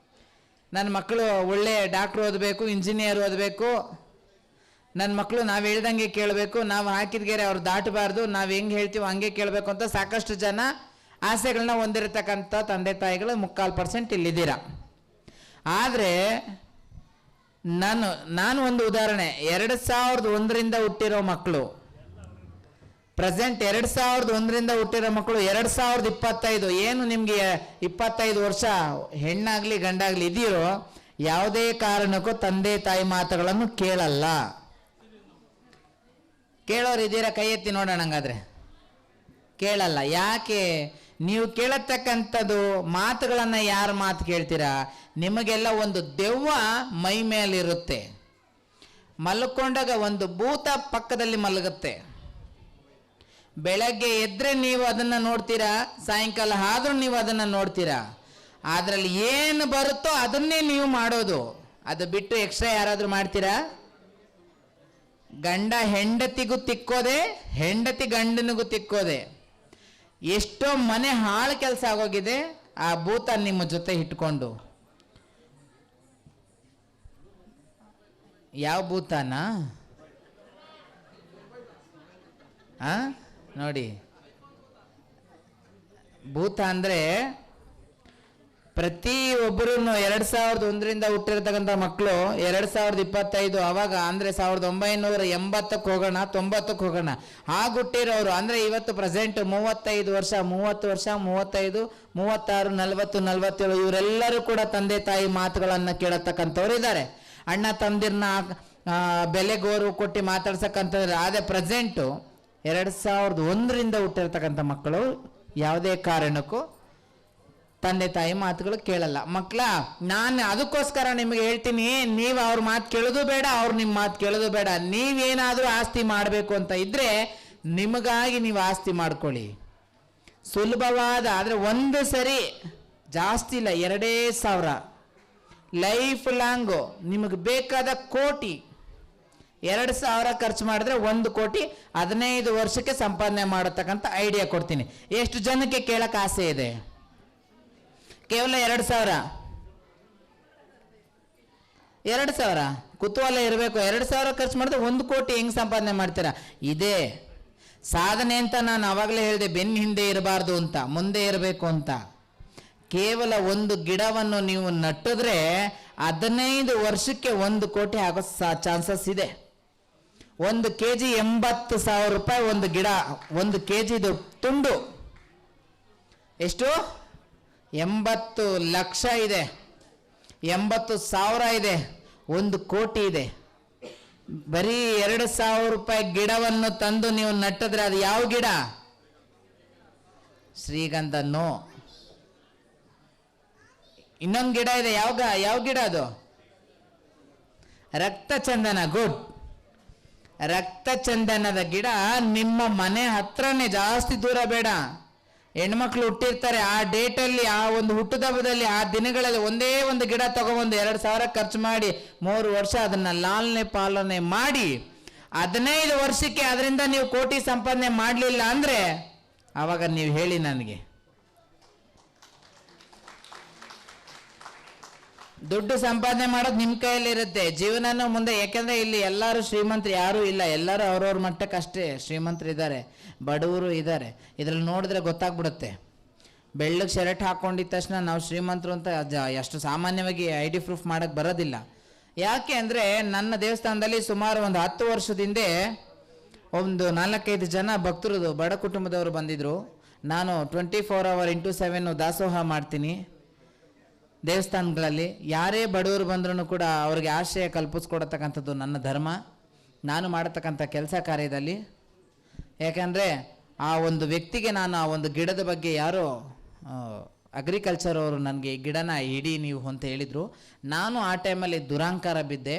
ನನ್ನ ಮಕ್ಕಳು ಒಳ್ಳೆ ಡಾಕ್ಟ್ರು ಓದಬೇಕು, ಇಂಜಿನಿಯರ್ ಓದಬೇಕು. ನನ್ನ ಮಕ್ಕಳು ನಾವು ಹೇಳ್ದಂಗೆ ಕೇಳಬೇಕು, ನಾವು ಹಾಕಿದ ಗೆರೆ ಅವ್ರು ದಾಟಬಾರ್ದು, ನಾವು ಹೆಂಗೆ ಹೇಳ್ತೀವಿ ಹಂಗೆ ಕೇಳಬೇಕು ಅಂತ ಸಾಕಷ್ಟು ಜನ ಆಸೆಗಳನ್ನ ಹೊಂದಿರತಕ್ಕಂಥ ತಂದೆ ತಾಯಿಗಳು 3/4% ಇಲ್ಲಿದ್ದೀರ. ಆದರೆ ನಾನು ಒಂದು ಉದಾಹರಣೆ. 2001ರಿಂದ ಹುಟ್ಟಿರೋ ಮಕ್ಕಳು, ಪ್ರೆಸೆಂಟ್ 2001ರಿಂದ ಹುಟ್ಟಿರೋ ಮಕ್ಕಳು 2025 ಏನು ನಿಮಗೆ 25 ವರ್ಷ ಹೆಣ್ಣಾಗ್ಲಿ ಗಂಡಾಗ್ಲಿ ಇದೆಯೋ, ಯಾವುದೇ ಕಾರಣಕ್ಕೂ ತಂದೆ ತಾಯಿ ಮಾತುಗಳನ್ನು ಕೇಳಲ್ಲ. ಕೇಳೋರು ಇದ್ದೀರಾ? ಕೈ ಎತ್ತಿ ನೋಡೋಣ. ಹಂಗಾದ್ರೆ ಕೇಳಲ್ಲ. ಯಾಕೆ? ನೀವು ಕೇಳತಕ್ಕಂಥದ್ದು ಮಾತುಗಳನ್ನು ಯಾರ ಮಾತು ಕೇಳ್ತೀರಾ? ನಿಮಗೆಲ್ಲ ಒಂದು ದೆವ್ವ ಮೈ ಮೇಲಿರುತ್ತೆ. ಮಲ್ಕೊಂಡಾಗ ಒಂದು ಭೂತ ಪಕ್ಕದಲ್ಲಿ ಮಲಗುತ್ತೆ. ಬೆಳಗ್ಗೆ ಎದ್ರೆ ನೀವು ಅದನ್ನು ನೋಡ್ತೀರಾ, ಸಾಯಂಕಾಲ ಆದ್ರೂ ನೀವು ಅದನ್ನು ನೋಡ್ತೀರಾ. ಅದರಲ್ಲಿ ಏನು ಬರುತ್ತೋ ಅದನ್ನೇ ನೀವು ಮಾಡೋದು. ಅದು ಬಿಟ್ಟು ಎಕ್ಸ್ಟ್ರಾ ಯಾರಾದರೂ ಮಾಡ್ತೀರಾ? ಗಂಡ ಹೆಂಡತಿಗೂ ತಿಕ್ಕೋದೆ, ಹೆಂಡತಿ ಗಂಡನಿಗೂ ತಿಕ್ಕೋದೆ. ಎಷ್ಟೋ ಮನೆ ಹಾಳು ಕೆಲಸ ಆಗೋಗಿದೆ ಆ ಭೂತ ನಿಮ್ಮ ಜೊತೆ ಇಟ್ಕೊಂಡು. ಯಾವ ಭೂತನ? ನೋಡಿ, ಭೂತ ಅಂದರೆ ಪ್ರತಿಯೊಬ್ಬರೂ 2001ರಿಂದ ಹುಟ್ಟಿರ್ತಕ್ಕಂಥ ಮಕ್ಕಳು 2025 ಅವಾಗ ಅಂದರೆ 1980ಕ್ಕೆ ಹೋಗೋಣ, 90ಕ್ಕೆ ಹೋಗೋಣ, ಆಗ ಹುಟ್ಟಿರೋರು ಅಂದರೆ ಇವತ್ತು ಪ್ರೆಸೆಂಟ್ 35 ವರ್ಷ, 30 ವರ್ಷ, 35, 36, 40, 47 ಇವರೆಲ್ಲರೂ ಕೂಡ ತಂದೆ ತಾಯಿ ಮಾತುಗಳನ್ನು ಕೇಳತಕ್ಕಂಥವ್ರು ಇದ್ದಾರೆ. ಅಣ್ಣ ತಮ್ಮದಿರನ್ನ ಬೆಲೆಗೋರು ಕೊಟ್ಟು ಮಾತಾಡ್ಸಕ್ಕಂಥವ್ರು. ಆದರೆ ಪ್ರೆಸೆಂಟು 2001ರಿಂದ ಹುಟ್ಟಿರ್ತಕ್ಕಂಥ ಮಕ್ಕಳು ಯಾವುದೇ ಕಾರಣಕ್ಕೂ ತಂದೆ ತಾಯಿ ಮಾತುಗಳು ಕೇಳಲ್ಲ. ಮಕ್ಕಳ, ನಾನು ಅದಕ್ಕೋಸ್ಕರ ನಿಮಗೆ ಹೇಳ್ತೀನಿ, ನೀವು ಅವ್ರ ಮಾತು ಕೇಳೋದು ಬೇಡ, ಅವ್ರು ನಿಮ್ಮ ಮಾತು ಕೇಳೋದು ಬೇಡ. ನೀವೇನಾದರೂ ಆಸ್ತಿ ಮಾಡಬೇಕು ಅಂತ ಇದ್ರೆ ನಿಮಗಾಗಿ ನೀವು ಆಸ್ತಿ ಮಾಡ್ಕೊಳ್ಳಿ. ಸುಲಭವಾದ, ಆದರೆ ಒಂದು ಸರಿ, ಜಾಸ್ತಿ ಇಲ್ಲ, 2,000 ಲೈಫ್ ಲಾಂಗು ನಿಮಗೆ ಬೇಕಾದ ಕೋಟಿ 2,000 ಖರ್ಚು ಮಾಡಿದ್ರೆ 1 ಕೋಟಿ 15 ವರ್ಷಕ್ಕೆ ಸಂಪಾದನೆ ಮಾಡತಕ್ಕಂಥ ಐಡಿಯಾ ಕೊಡ್ತೀನಿ. ಎಷ್ಟು ಜನಕ್ಕೆ ಕೇಳಕ್ಕೆ ಆಸೆ ಇದೆ? ಕೇವಲ 2,000 ಕುತೂಹಲ ಇರಬೇಕು. 2,000 ಖರ್ಚು ಮಾಡಿದ್ರೆ 1 ಕೋಟಿ ಹೆಂಗೆ ಸಂಪಾದನೆ ಮಾಡ್ತೀರಾ? ಇದೇ ಸಾಧನೆ ಅಂತ ನಾನು ಆವಾಗಲೇ ಹೇಳಿದೆ. ಬೆನ್ನ ಹಿಂದೆ ಇರಬಾರ್ದು ಅಂತ, ಮುಂದೆ ಇರಬೇಕು ಅಂತ. ಕೇವಲ ಒಂದು ಗಿಡವನ್ನು ನೀವು ನಟ್ಟಿದ್ರೆ 15 ವರ್ಷಕ್ಕೆ 1 ಕೋಟಿ ಆಗೋ ಚಾನ್ಸಸ್ ಇದೆ. 1 kg 80,000 ರೂಪಾಯಿ ಒಂದು ಗಿಡ. 1 kg ಇದು ತುಂಡು ಎಷ್ಟು? 80 ಲಕ್ಷ ಇದೆ, 80,000 ಇದೆ, 1 ಕೋಟಿ ಇದೆ. ಬರೀ 2,000 ರೂಪಾಯಿ ಗಿಡವನ್ನು ತಂದು ನೀವು ನಟ್ಟಿದ್ರೆ ಅದು ಯಾವ ಗಿಡ? ಶ್ರೀಗಂಧ ನೋ. ಇನ್ನೊಂದು ಗಿಡ ಇದೆ, ಯಾವ ಗಿಡ ಅದು? ರಕ್ತ ಚಂದನ. ಗುಡ್. ರಕ್ತ ಚಂದನದ ಗಿಡ ನಿಮ್ಮ ಮನೆ ಹತ್ರನೇ, ಜಾಸ್ತಿ ದೂರ ಬೇಡ. ಹೆಣ್ಮಕ್ಳು ಹುಟ್ಟಿರ್ತಾರೆ, ಆ ಡೇಟಲ್ಲಿ, ಆ ಒಂದು ಹುಟ್ಟುಹಬ್ಬದಲ್ಲಿ, ಆ ದಿನಗಳಲ್ಲಿ ಒಂದೇ ಒಂದು ಗಿಡ ತಗೊಬಂದು 2,000 ಖರ್ಚು ಮಾಡಿ 3 ವರ್ಷ ಅದನ್ನ ಲಾಲನೆ ಪಾಲನೆ ಮಾಡಿ 15 ವರ್ಷಕ್ಕೆ ಅದರಿಂದ ನೀವು ಕೋಟಿ ಸಂಪಾದನೆ ಮಾಡಲಿಲ್ಲ ಅಂದ್ರೆ ಆವಾಗ ನೀವು ಹೇಳಿ ನನಗೆ. ದುಡ್ಡು ಸಂಪಾದನೆ ಮಾಡೋದು ನಿಮ್ಮ ಕೈಯಲ್ಲಿರುತ್ತೆ, ಜೀವನನೂ ಮುಂದೆ. ಯಾಕೆಂದ್ರೆ ಇಲ್ಲಿ ಎಲ್ಲರೂ ಶ್ರೀಮಂತರು ಯಾರೂ ಇಲ್ಲ, ಎಲ್ಲರೂ ಅವ್ರವ್ರ ಮಟ್ಟಕ್ಕೆ ಅಷ್ಟೇ ಶ್ರೀಮಂತರು ಇದ್ದಾರೆ, ಬಡವರು ಇದ್ದಾರೆ. ಇದ್ರಲ್ಲಿ ನೋಡಿದ್ರೆ ಗೊತ್ತಾಗ್ಬಿಡುತ್ತೆ. ಬೆಳ್ಳಗೆ ಶರ್ಟ್ ಹಾಕೊಂಡಿದ್ದ ತಕ್ಷಣ ನಾವು ಶ್ರೀಮಂತರು ಅಂತ ಅಷ್ಟು ಸಾಮಾನ್ಯವಾಗಿ ID ಪ್ರೂಫ್ ಮಾಡೋಕ್ಕೆ ಬರೋದಿಲ್ಲ. ಯಾಕೆ ಅಂದರೆ ನನ್ನ ದೇವಸ್ಥಾನದಲ್ಲಿ ಸುಮಾರು ಒಂದು 10 ವರ್ಷದಿಂದ ಒಂದು 4-5 ಜನ ಭಕ್ತರು ಬಡ ಕುಟುಂಬದವರು ಬಂದಿದ್ರು. ನಾನು 24 hour into 7 ದಾಸೋಹ ಮಾಡ್ತೀನಿ ದೇವಸ್ಥಾನಗಳಲ್ಲಿ. ಯಾರೇ ಬಡವರು ಬಂದ್ರೂ ಕೂಡ ಅವ್ರಿಗೆ ಆಶ್ರಯ ಕಲ್ಪಿಸ್ಕೊಡತಕ್ಕಂಥದ್ದು ನನ್ನ ಧರ್ಮ, ನಾನು ಮಾಡತಕ್ಕಂಥ ಕೆಲಸ ಕಾರ್ಯದಲ್ಲಿ. ಯಾಕಂದರೆ ಆ ಒಂದು ವ್ಯಕ್ತಿಗೆ ನಾನು ಆ ಒಂದು ಗಿಡದ ಬಗ್ಗೆ ಯಾರೋ ಅಗ್ರಿಕಲ್ಚರ್ ಅವರು ನನಗೆ ಈ ಗಿಡನ ಇಡೀ ನೀವು ಅಂತ ಹೇಳಿದರು. ನಾನು ಆ ಟೈಮಲ್ಲಿ ದುರಾಂಕಾರ ಬಿದ್ದೆ.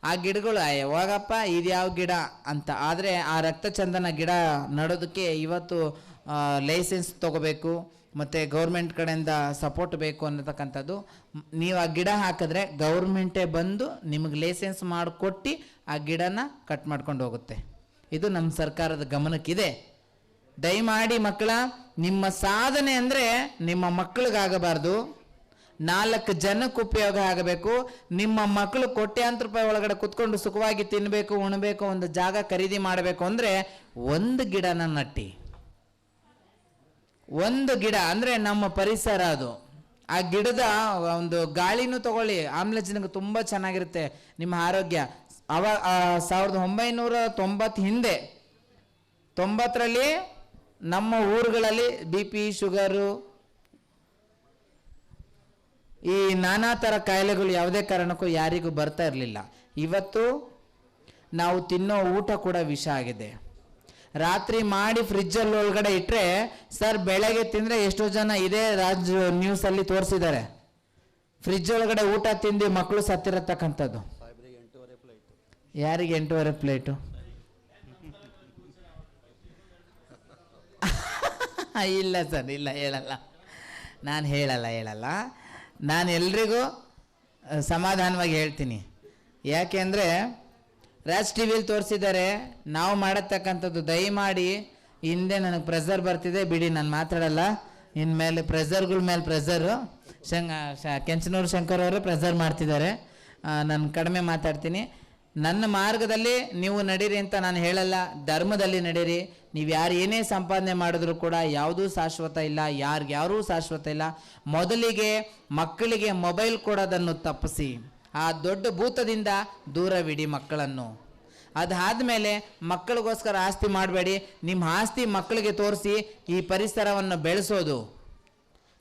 ಆ ಗಿಡಗಳು ಯಾವಾಗಪ್ಪ ಇದು ಯಾವ ಗಿಡ ಅಂತ. ಆದರೆ ಆ ರಕ್ತಚಂದನ ಗಿಡ ನಡೋದಕ್ಕೆ ಇವತ್ತು ಲೈಸೆನ್ಸ್ ತೊಗೋಬೇಕು ಮತ್ತು ಗೌರ್ಮೆಂಟ್ ಕಡೆಯಿಂದ ಸಪೋರ್ಟ್ ಬೇಕು ಅನ್ನತಕ್ಕಂಥದ್ದು. ನೀವು ಆ ಗಿಡ ಹಾಕಿದ್ರೆ ಗೌರ್ಮೆಂಟೇ ಬಂದು ನಿಮಗೆ ಲೈಸೆನ್ಸ್ ಮಾಡಿಕೊಟ್ಟು ಆ ಗಿಡನ ಕಟ್ ಮಾಡ್ಕೊಂಡು ಹೋಗುತ್ತೆ. ಇದು ನಮ್ಮ ಸರ್ಕಾರದ ಗಮನಕ್ಕಿದೆ. ದಯಮಾಡಿ ಮಕ್ಕಳ, ನಿಮ್ಮ ಸಾಧನೆ ಅಂದರೆ ನಿಮ್ಮ ಮಕ್ಕಳಿಗಾಗಬಾರ್ದು, 4 ಜನಕ್ಕೆ ಉಪಯೋಗ ಆಗಬೇಕು. ನಿಮ್ಮ ಮಕ್ಕಳು ಕೋಟ್ಯಾಂತರ ರೂಪಾಯಿ ಒಳಗಡೆ ಕುತ್ಕೊಂಡು ಸುಖವಾಗಿ ತಿನ್ನಬೇಕು, ಉಣಬೇಕು, ಒಂದು ಜಾಗ ಖರೀದಿ ಮಾಡಬೇಕು ಅಂದರೆ ಒಂದು ಗಿಡನ ನಟ್ಟಿ. ಒಂದು ಗಿಡ ಅಂದರೆ ನಮ್ಮ ಪರಿಸರ ಅದು. ಆ ಗಿಡದ ಒಂದು ಗಾಳಿನೂ ತಗೊಳ್ಳಿ, ಆಮ್ಲಜನಕ ತುಂಬ ಚೆನ್ನಾಗಿರುತ್ತೆ ನಿಮ್ಮ ಆರೋಗ್ಯ. 1990 ಹಿಂದೆ 90ರಲ್ಲಿ ನಮ್ಮ ಊರುಗಳಲ್ಲಿ BP, ಶುಗರು, ಈ ನಾನಾ ಥರ ಕಾಯಿಲೆಗಳು ಯಾವುದೇ ಕಾರಣಕ್ಕೂ ಯಾರಿಗೂ ಬರ್ತಾ ಇರಲಿಲ್ಲ. ಇವತ್ತು ನಾವು ತಿನ್ನೋ ಊಟ ಕೂಡ ವಿಷ ಆಗಿದೆ. ರಾತ್ರಿ ಮಾಡಿ ಫ್ರಿಜ್ಜಲ್ಲಿ ಒಳಗಡೆ ಇಟ್ಟರೆ ಸರ್ ಬೆಳಗ್ಗೆ ತಿಂದರೆ ಎಷ್ಟೋ ಜನ ಇದೇ ನ್ಯೂಸಲ್ಲಿ ತೋರಿಸಿದ್ದಾರೆ, ಫ್ರಿಜ್ ಒಳಗಡೆ ಊಟ ತಿಂದು ಮಕ್ಕಳು ಸತ್ತಿರತಕ್ಕಂಥದ್ದು. ಯಾರಿಗೆ 8.5 ಪ್ಲೇಟು? ಇಲ್ಲ ಸರ್, ಇಲ್ಲ, ಹೇಳಲ್ಲ, ನಾನು ಹೇಳಲ್ಲ. ನಾನು ಎಲ್ರಿಗೂ ಸಮಾಧಾನವಾಗಿ ಹೇಳ್ತೀನಿ. ಯಾಕೆ ಅಂದರೆ ರಾಜ್ ಟಿವಿಯಲ್ಲಿ ತೋರಿಸಿದ್ದಾರೆ, ನಾವು ಮಾಡತಕ್ಕಂಥದ್ದು. ದಯಮಾಡಿ ಹಿಂದೆ ನನಗೆ ಪ್ರೆಷರ್ ಬರ್ತಿದೆ, ಬಿಡಿ ನಾನು ಮಾತಾಡಲ್ಲ ಇನ್ಮೇಲೆ. ಪ್ರೆಷರ್ಗಳ ಮೇಲೆ ಪ್ರೆಷರು ಕೆಂಚನೂರು ಶಂಕರ್ ಅವರು ಪ್ರೆಷರ್ ಮಾಡ್ತಿದ್ದಾರೆ, ನಾನು ಕಡಿಮೆ ಮಾತಾಡ್ತೀನಿ. ನನ್ನ ಮಾರ್ಗದಲ್ಲಿ ನೀವು ನಡೀರಿ ಅಂತ ನಾನು ಹೇಳಲ್ಲ, ಧರ್ಮದಲ್ಲಿ ನಡೀರಿ. ನೀವು ಯಾರು ಏನೇ ಸಂಪಾದನೆ ಮಾಡಿದ್ರು ಕೂಡ ಯಾವುದೂ ಶಾಶ್ವತ ಇಲ್ಲ, ಯಾರೂ ಶಾಶ್ವತ ಇಲ್ಲ. ಮೊದಲಿಗೆ ಮಕ್ಕಳಿಗೆ ಮೊಬೈಲ್ ಕೊಡೋದನ್ನು ತಪ್ಪಿಸಿ, ಆ ದೊಡ್ಡ ಭೂತದಿಂದ ದೂರವಿಡಿ ಮಕ್ಕಳನ್ನು. ಅದಾದಮೇಲೆ ಮಕ್ಕಳಿಗೋಸ್ಕರ ಆಸ್ತಿ ಮಾಡಬೇಡಿ, ನಿಮ್ಮ ಆಸ್ತಿ ಮಕ್ಕಳಿಗೆ ತೋರಿಸಿ ಈ ಪರಿಸರವನ್ನು ಬೆಳೆಸೋದು,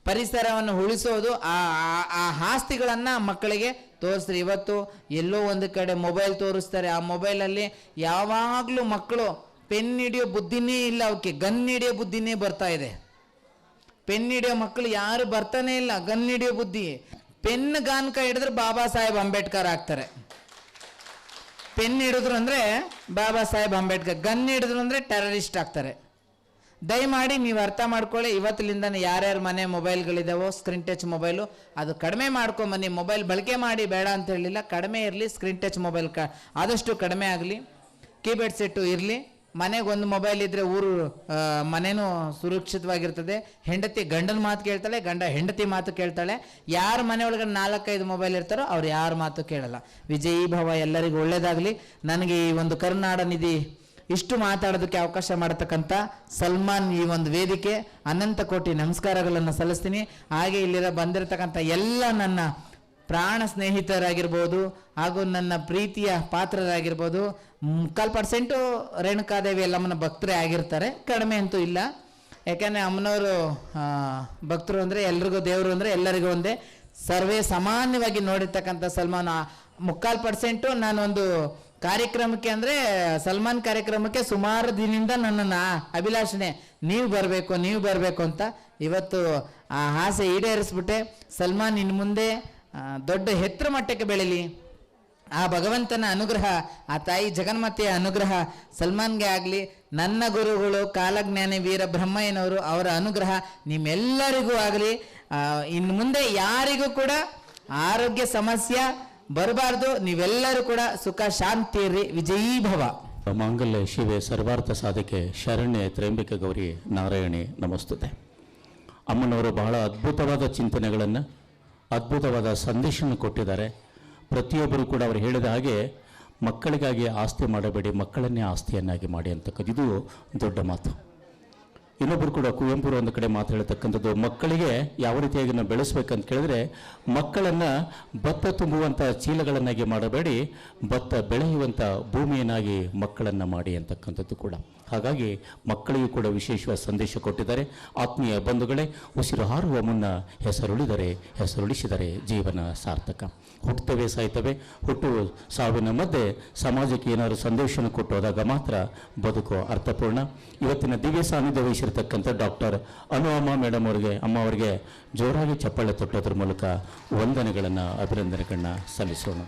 ಪರಿಸರವನ್ನು ಉಳಿಸೋದು, ಆ ಆಸ್ತಿಗಳನ್ನು ಮಕ್ಕಳಿಗೆ ತೋರಿಸ್ರಿ. ಇವತ್ತು ಎಲ್ಲೋ ಒಂದು ಕಡೆ ಮೊಬೈಲ್ ತೋರಿಸ್ತಾರೆ, ಆ ಮೊಬೈಲಲ್ಲಿ ಯಾವಾಗಲೂ ಮಕ್ಕಳು ಪೆನ್ ಹಿಡಿಯೋ ಬುದ್ಧಿನೇ ಇಲ್ಲ, ಅವಕ್ಕೆ ಗನ್ ಹಿಡಿಯೋ ಬುದ್ಧಿನೇ ಬರ್ತಾ ಇದೆ. ಪೆನ್ ಹಿಡಿಯೋ ಮಕ್ಕಳು ಯಾರು ಬರ್ತಾನೆ ಇಲ್ಲ, ಗನ್ ಹಿಡಿಯೋ ಬುದ್ಧಿ. ಪೆನ್ ಗಾನ್ಕ ಹಿಡಿದ್ರೆ ಬಾಬಾ ಸಾಹೇಬ್ ಅಂಬೇಡ್ಕರ್ ಆಗ್ತಾರೆ. ಪೆನ್ ಹಿಡಿದ್ರು ಅಂದರೆ ಬಾಬಾ ಸಾಹೇಬ್ ಅಂಬೇಡ್ಕರ್, ಗನ್ ಹಿಡಿದ್ರು ಅಂದರೆ ಟೆರರಿಸ್ಟ್ ಆಗ್ತಾರೆ. ದಯಮಾಡಿ ನೀವು ಅರ್ಥ ಮಾಡ್ಕೊಳ್ಳಿ. ಇವತ್ತಿನಿಂದನೇ ಯಾರ್ಯಾರ ಮನೆ ಮೊಬೈಲ್ಗಳಿದಾವೋ ಸ್ಕ್ರೀನ್ ಟಚ್ ಮೊಬೈಲು ಅದು ಕಡಿಮೆ ಮಾಡ್ಕೊಂಬನ್ನಿ. ಮೊಬೈಲ್ ಬಳಕೆ ಮಾಡಿ ಬೇಡ ಅಂತ ಹೇಳಿಲ್ಲ, ಕಡಿಮೆ ಇರಲಿ. ಸ್ಕ್ರೀನ್ ಟಚ್ ಮೊಬೈಲ್ ಆದಷ್ಟು ಕಡಿಮೆ ಆಗಲಿ. ಕೀಪ್ಯಾಡ್ ಸೆಟ್ಟು ಇರಲಿ. ಮನೆಗೆ ಒಂದು ಮೊಬೈಲ್ ಇದ್ದರೆ ಊರು ಮನೆಯೂ ಸುರಕ್ಷಿತವಾಗಿರ್ತದೆ. ಹೆಂಡತಿ ಗಂಡನ ಮಾತು ಕೇಳ್ತಾಳೆ, ಗಂಡ ಹೆಂಡತಿ ಮಾತು ಕೇಳ್ತಾಳೆ. ಯಾರ ಮನೆ ಒಳಗಡೆ 4-5 ಮೊಬೈಲ್ ಇರ್ತಾರೋ ಅವ್ರು ಯಾರ ಮಾತು ಕೇಳಲ್ಲ. ವಿಜಯೀ ಭವ, ಎಲ್ಲರಿಗೂ ಒಳ್ಳೇದಾಗಲಿ. ನನಗೆ ಈ ಒಂದು ಕರುನಾಡ ನಿಧಿ ಇಷ್ಟು ಮಾತಾಡೋದಕ್ಕೆ ಅವಕಾಶ ಮಾಡತಕ್ಕಂಥ ಸಲ್ಮಾನ್ ಈ ಒಂದು ವೇದಿಕೆ ಅನಂತ ಕೋಟಿ ನಮಸ್ಕಾರಗಳನ್ನು ಸಲ್ಲಿಸ್ತೀನಿ. ಹಾಗೆ ಇಲ್ಲಿರೋ ಬಂದಿರತಕ್ಕಂಥ ಎಲ್ಲ ನನ್ನ ಪ್ರಾಣ ಸ್ನೇಹಿತರಾಗಿರ್ಬೋದು ಹಾಗೂ ನನ್ನ ಪ್ರೀತಿಯ ಪಾತ್ರರಾಗಿರ್ಬೋದು. 3% ರೇಣುಕಾದೇವಿ ಎಲ್ಲಮ್ಮನ ಭಕ್ತರೇ ಆಗಿರ್ತಾರೆ, ಕಡಿಮೆ ಅಂತೂ ಇಲ್ಲ. ಯಾಕೆಂದರೆ ಅಮ್ಮನವರು ಭಕ್ತರು ಅಂದರೆ ಎಲ್ರಿಗೂ ದೇವರು ಅಂದರೆ ಎಲ್ಲರಿಗೂ ಒಂದೇ. ಸರ್ವೇ ಸಾಮಾನ್ಯವಾಗಿ ನೋಡಿರ್ತಕ್ಕಂಥ ಸಲ್ಮಾನ್ 3% ನಾನೊಂದು ಕಾರ್ಯಕ್ರಮಕ್ಕೆ ಅಂದರೆ ಸಲ್ಮಾನ್ ಕಾರ್ಯಕ್ರಮಕ್ಕೆ ಸುಮಾರು ದಿನದಿಂದ ನನ್ನ ಅಭಿಲಾಷಣೆ ನೀವು ಬರಬೇಕು ಅಂತ. ಇವತ್ತು ಆ ಆಸೆ ಈಡೇರಿಸ್ಬಿಟ್ಟೆ. ಸಲ್ಮಾನ್ ಇನ್ನು ಮುಂದೆ ದೊಡ್ಡ ಎತ್ತರ ಮಟ್ಟಕ್ಕೆ ಬೆಳೀಲಿ. ಆ ಭಗವಂತನ ಅನುಗ್ರಹ, ಆ ತಾಯಿ ಜಗನ್ಮಾತೆಯ ಅನುಗ್ರಹ ಸಲ್ಮಾನ್ಗೆ ಆಗಲಿ. ನನ್ನ ಗುರುಗಳು ಕಾಲಜ್ಞಾನಿ ವೀರ ಬ್ರಹ್ಮಯ್ಯನವರು, ಅವರ ಅನುಗ್ರಹ ನಿಮ್ಮೆಲ್ಲರಿಗೂ ಆಗಲಿ. ಇನ್ನು ಮುಂದೆ ಯಾರಿಗೂ ಕೂಡ ಆರೋಗ್ಯ ಸಮಸ್ಯೆ ಬರಬಾರ್ದು. ನೀವೆಲ್ಲರೂ ಕೂಡ ಸುಖ ಶಾಂತಿ ಇರ್ರಿ. ವಿಜಯೀ ಭವ. ಮಾಂಗಲ್ಯ ಶಿವೆ ಸರ್ವಾರ್ಥ ಸಾಧಕೆ ಶರಣ್ಯ ತ್ರಯಂಬಿಕ ಗೌರಿ ನಾರಾಯಣಿ ನಮಸ್ತುತೆ. ಅಮ್ಮನವರು ಬಹಳ ಅದ್ಭುತವಾದ ಚಿಂತನೆಗಳನ್ನು, ಅದ್ಭುತವಾದ ಸಂದೇಶವನ್ನು ಕೊಟ್ಟಿದ್ದಾರೆ. ಪ್ರತಿಯೊಬ್ಬರು ಕೂಡ ಅವರು ಹೇಳಿದ ಹಾಗೆ ಮಕ್ಕಳಿಗಾಗಿ ಆಸ್ತಿ ಮಾಡಬೇಡಿ, ಮಕ್ಕಳನ್ನೇ ಆಸ್ತಿಯನ್ನಾಗಿ ಮಾಡಿ ಅಂತಕ್ಕದ್ದು ಇದು ದೊಡ್ಡ ಮಾತು. ಇನ್ನೊಬ್ಬರು ಕೂಡ ಕುವೆಂಪುರು ಒಂದು ಕಡೆ ಮಾತು ಹೇಳ್ತಕ್ಕಂಥದ್ದು, ಮಕ್ಕಳಿಗೆ ಯಾವ ರೀತಿಯಾಗಿ ನಾವು ಬೆಳೆಸ್ಬೇಕಂತ ಕೇಳಿದ್ರೆ ಮಕ್ಕಳನ್ನು ಭತ್ತ ತುಂಬುವಂಥ ಚೀಲಗಳನ್ನಾಗಿ ಮಾಡಬೇಡಿ, ಭತ್ತ ಬೆಳೆಯುವಂಥ ಭೂಮಿಯನ್ನಾಗಿ ಮಕ್ಕಳನ್ನು ಮಾಡಿ ಅಂತಕ್ಕಂಥದ್ದು ಕೂಡ. ಹಾಗಾಗಿ ಮಕ್ಕಳಿಗೂ ಕೂಡ ವಿಶೇಷವಾದ ಸಂದೇಶ ಕೊಟ್ಟಿದ್ದಾರೆ. ಆತ್ಮೀಯ ಬಂಧುಗಳೇ, ಉಸಿರು ಹಾರುವ ಮುನ್ನ ಹೆಸರುಳಿಸಿದರೆ ಜೀವನ ಸಾರ್ಥಕ. ಹುಟ್ಟುತ್ತವೆ ಸಾಯ್ತವೆ, ಹುಟ್ಟು ಸಾವಿನ ಮಧ್ಯೆ ಸಮಾಜಕ್ಕೆ ಏನಾದರೂ ಸಂದೇಶವನ್ನು ಕೊಟ್ಟು ಹೋದಾಗ ಮಾತ್ರ ಬದುಕು ಅರ್ಥಪೂರ್ಣ. ಇವತ್ತಿನ ದಿವ್ಯ ಸಾನ್ನಿಧ್ಯ ವಹಿಸಿರ್ತಕ್ಕಂಥ ಡಾಕ್ಟರ್ ಅಮ್ಮ ಮೇಡಮ್ ಅವರಿಗೆ, ಅಮ್ಮ ಅವರಿಗೆ ಜೋರಾಗಿ ಚಪ್ಪಾಳೆ ತಟ್ಟೋದ್ರ ಮೂಲಕ ವಂದನೆಗಳನ್ನು, ಅಭಿನಂದನೆಗಳನ್ನ ಸಲ್ಲಿಸೋಣ.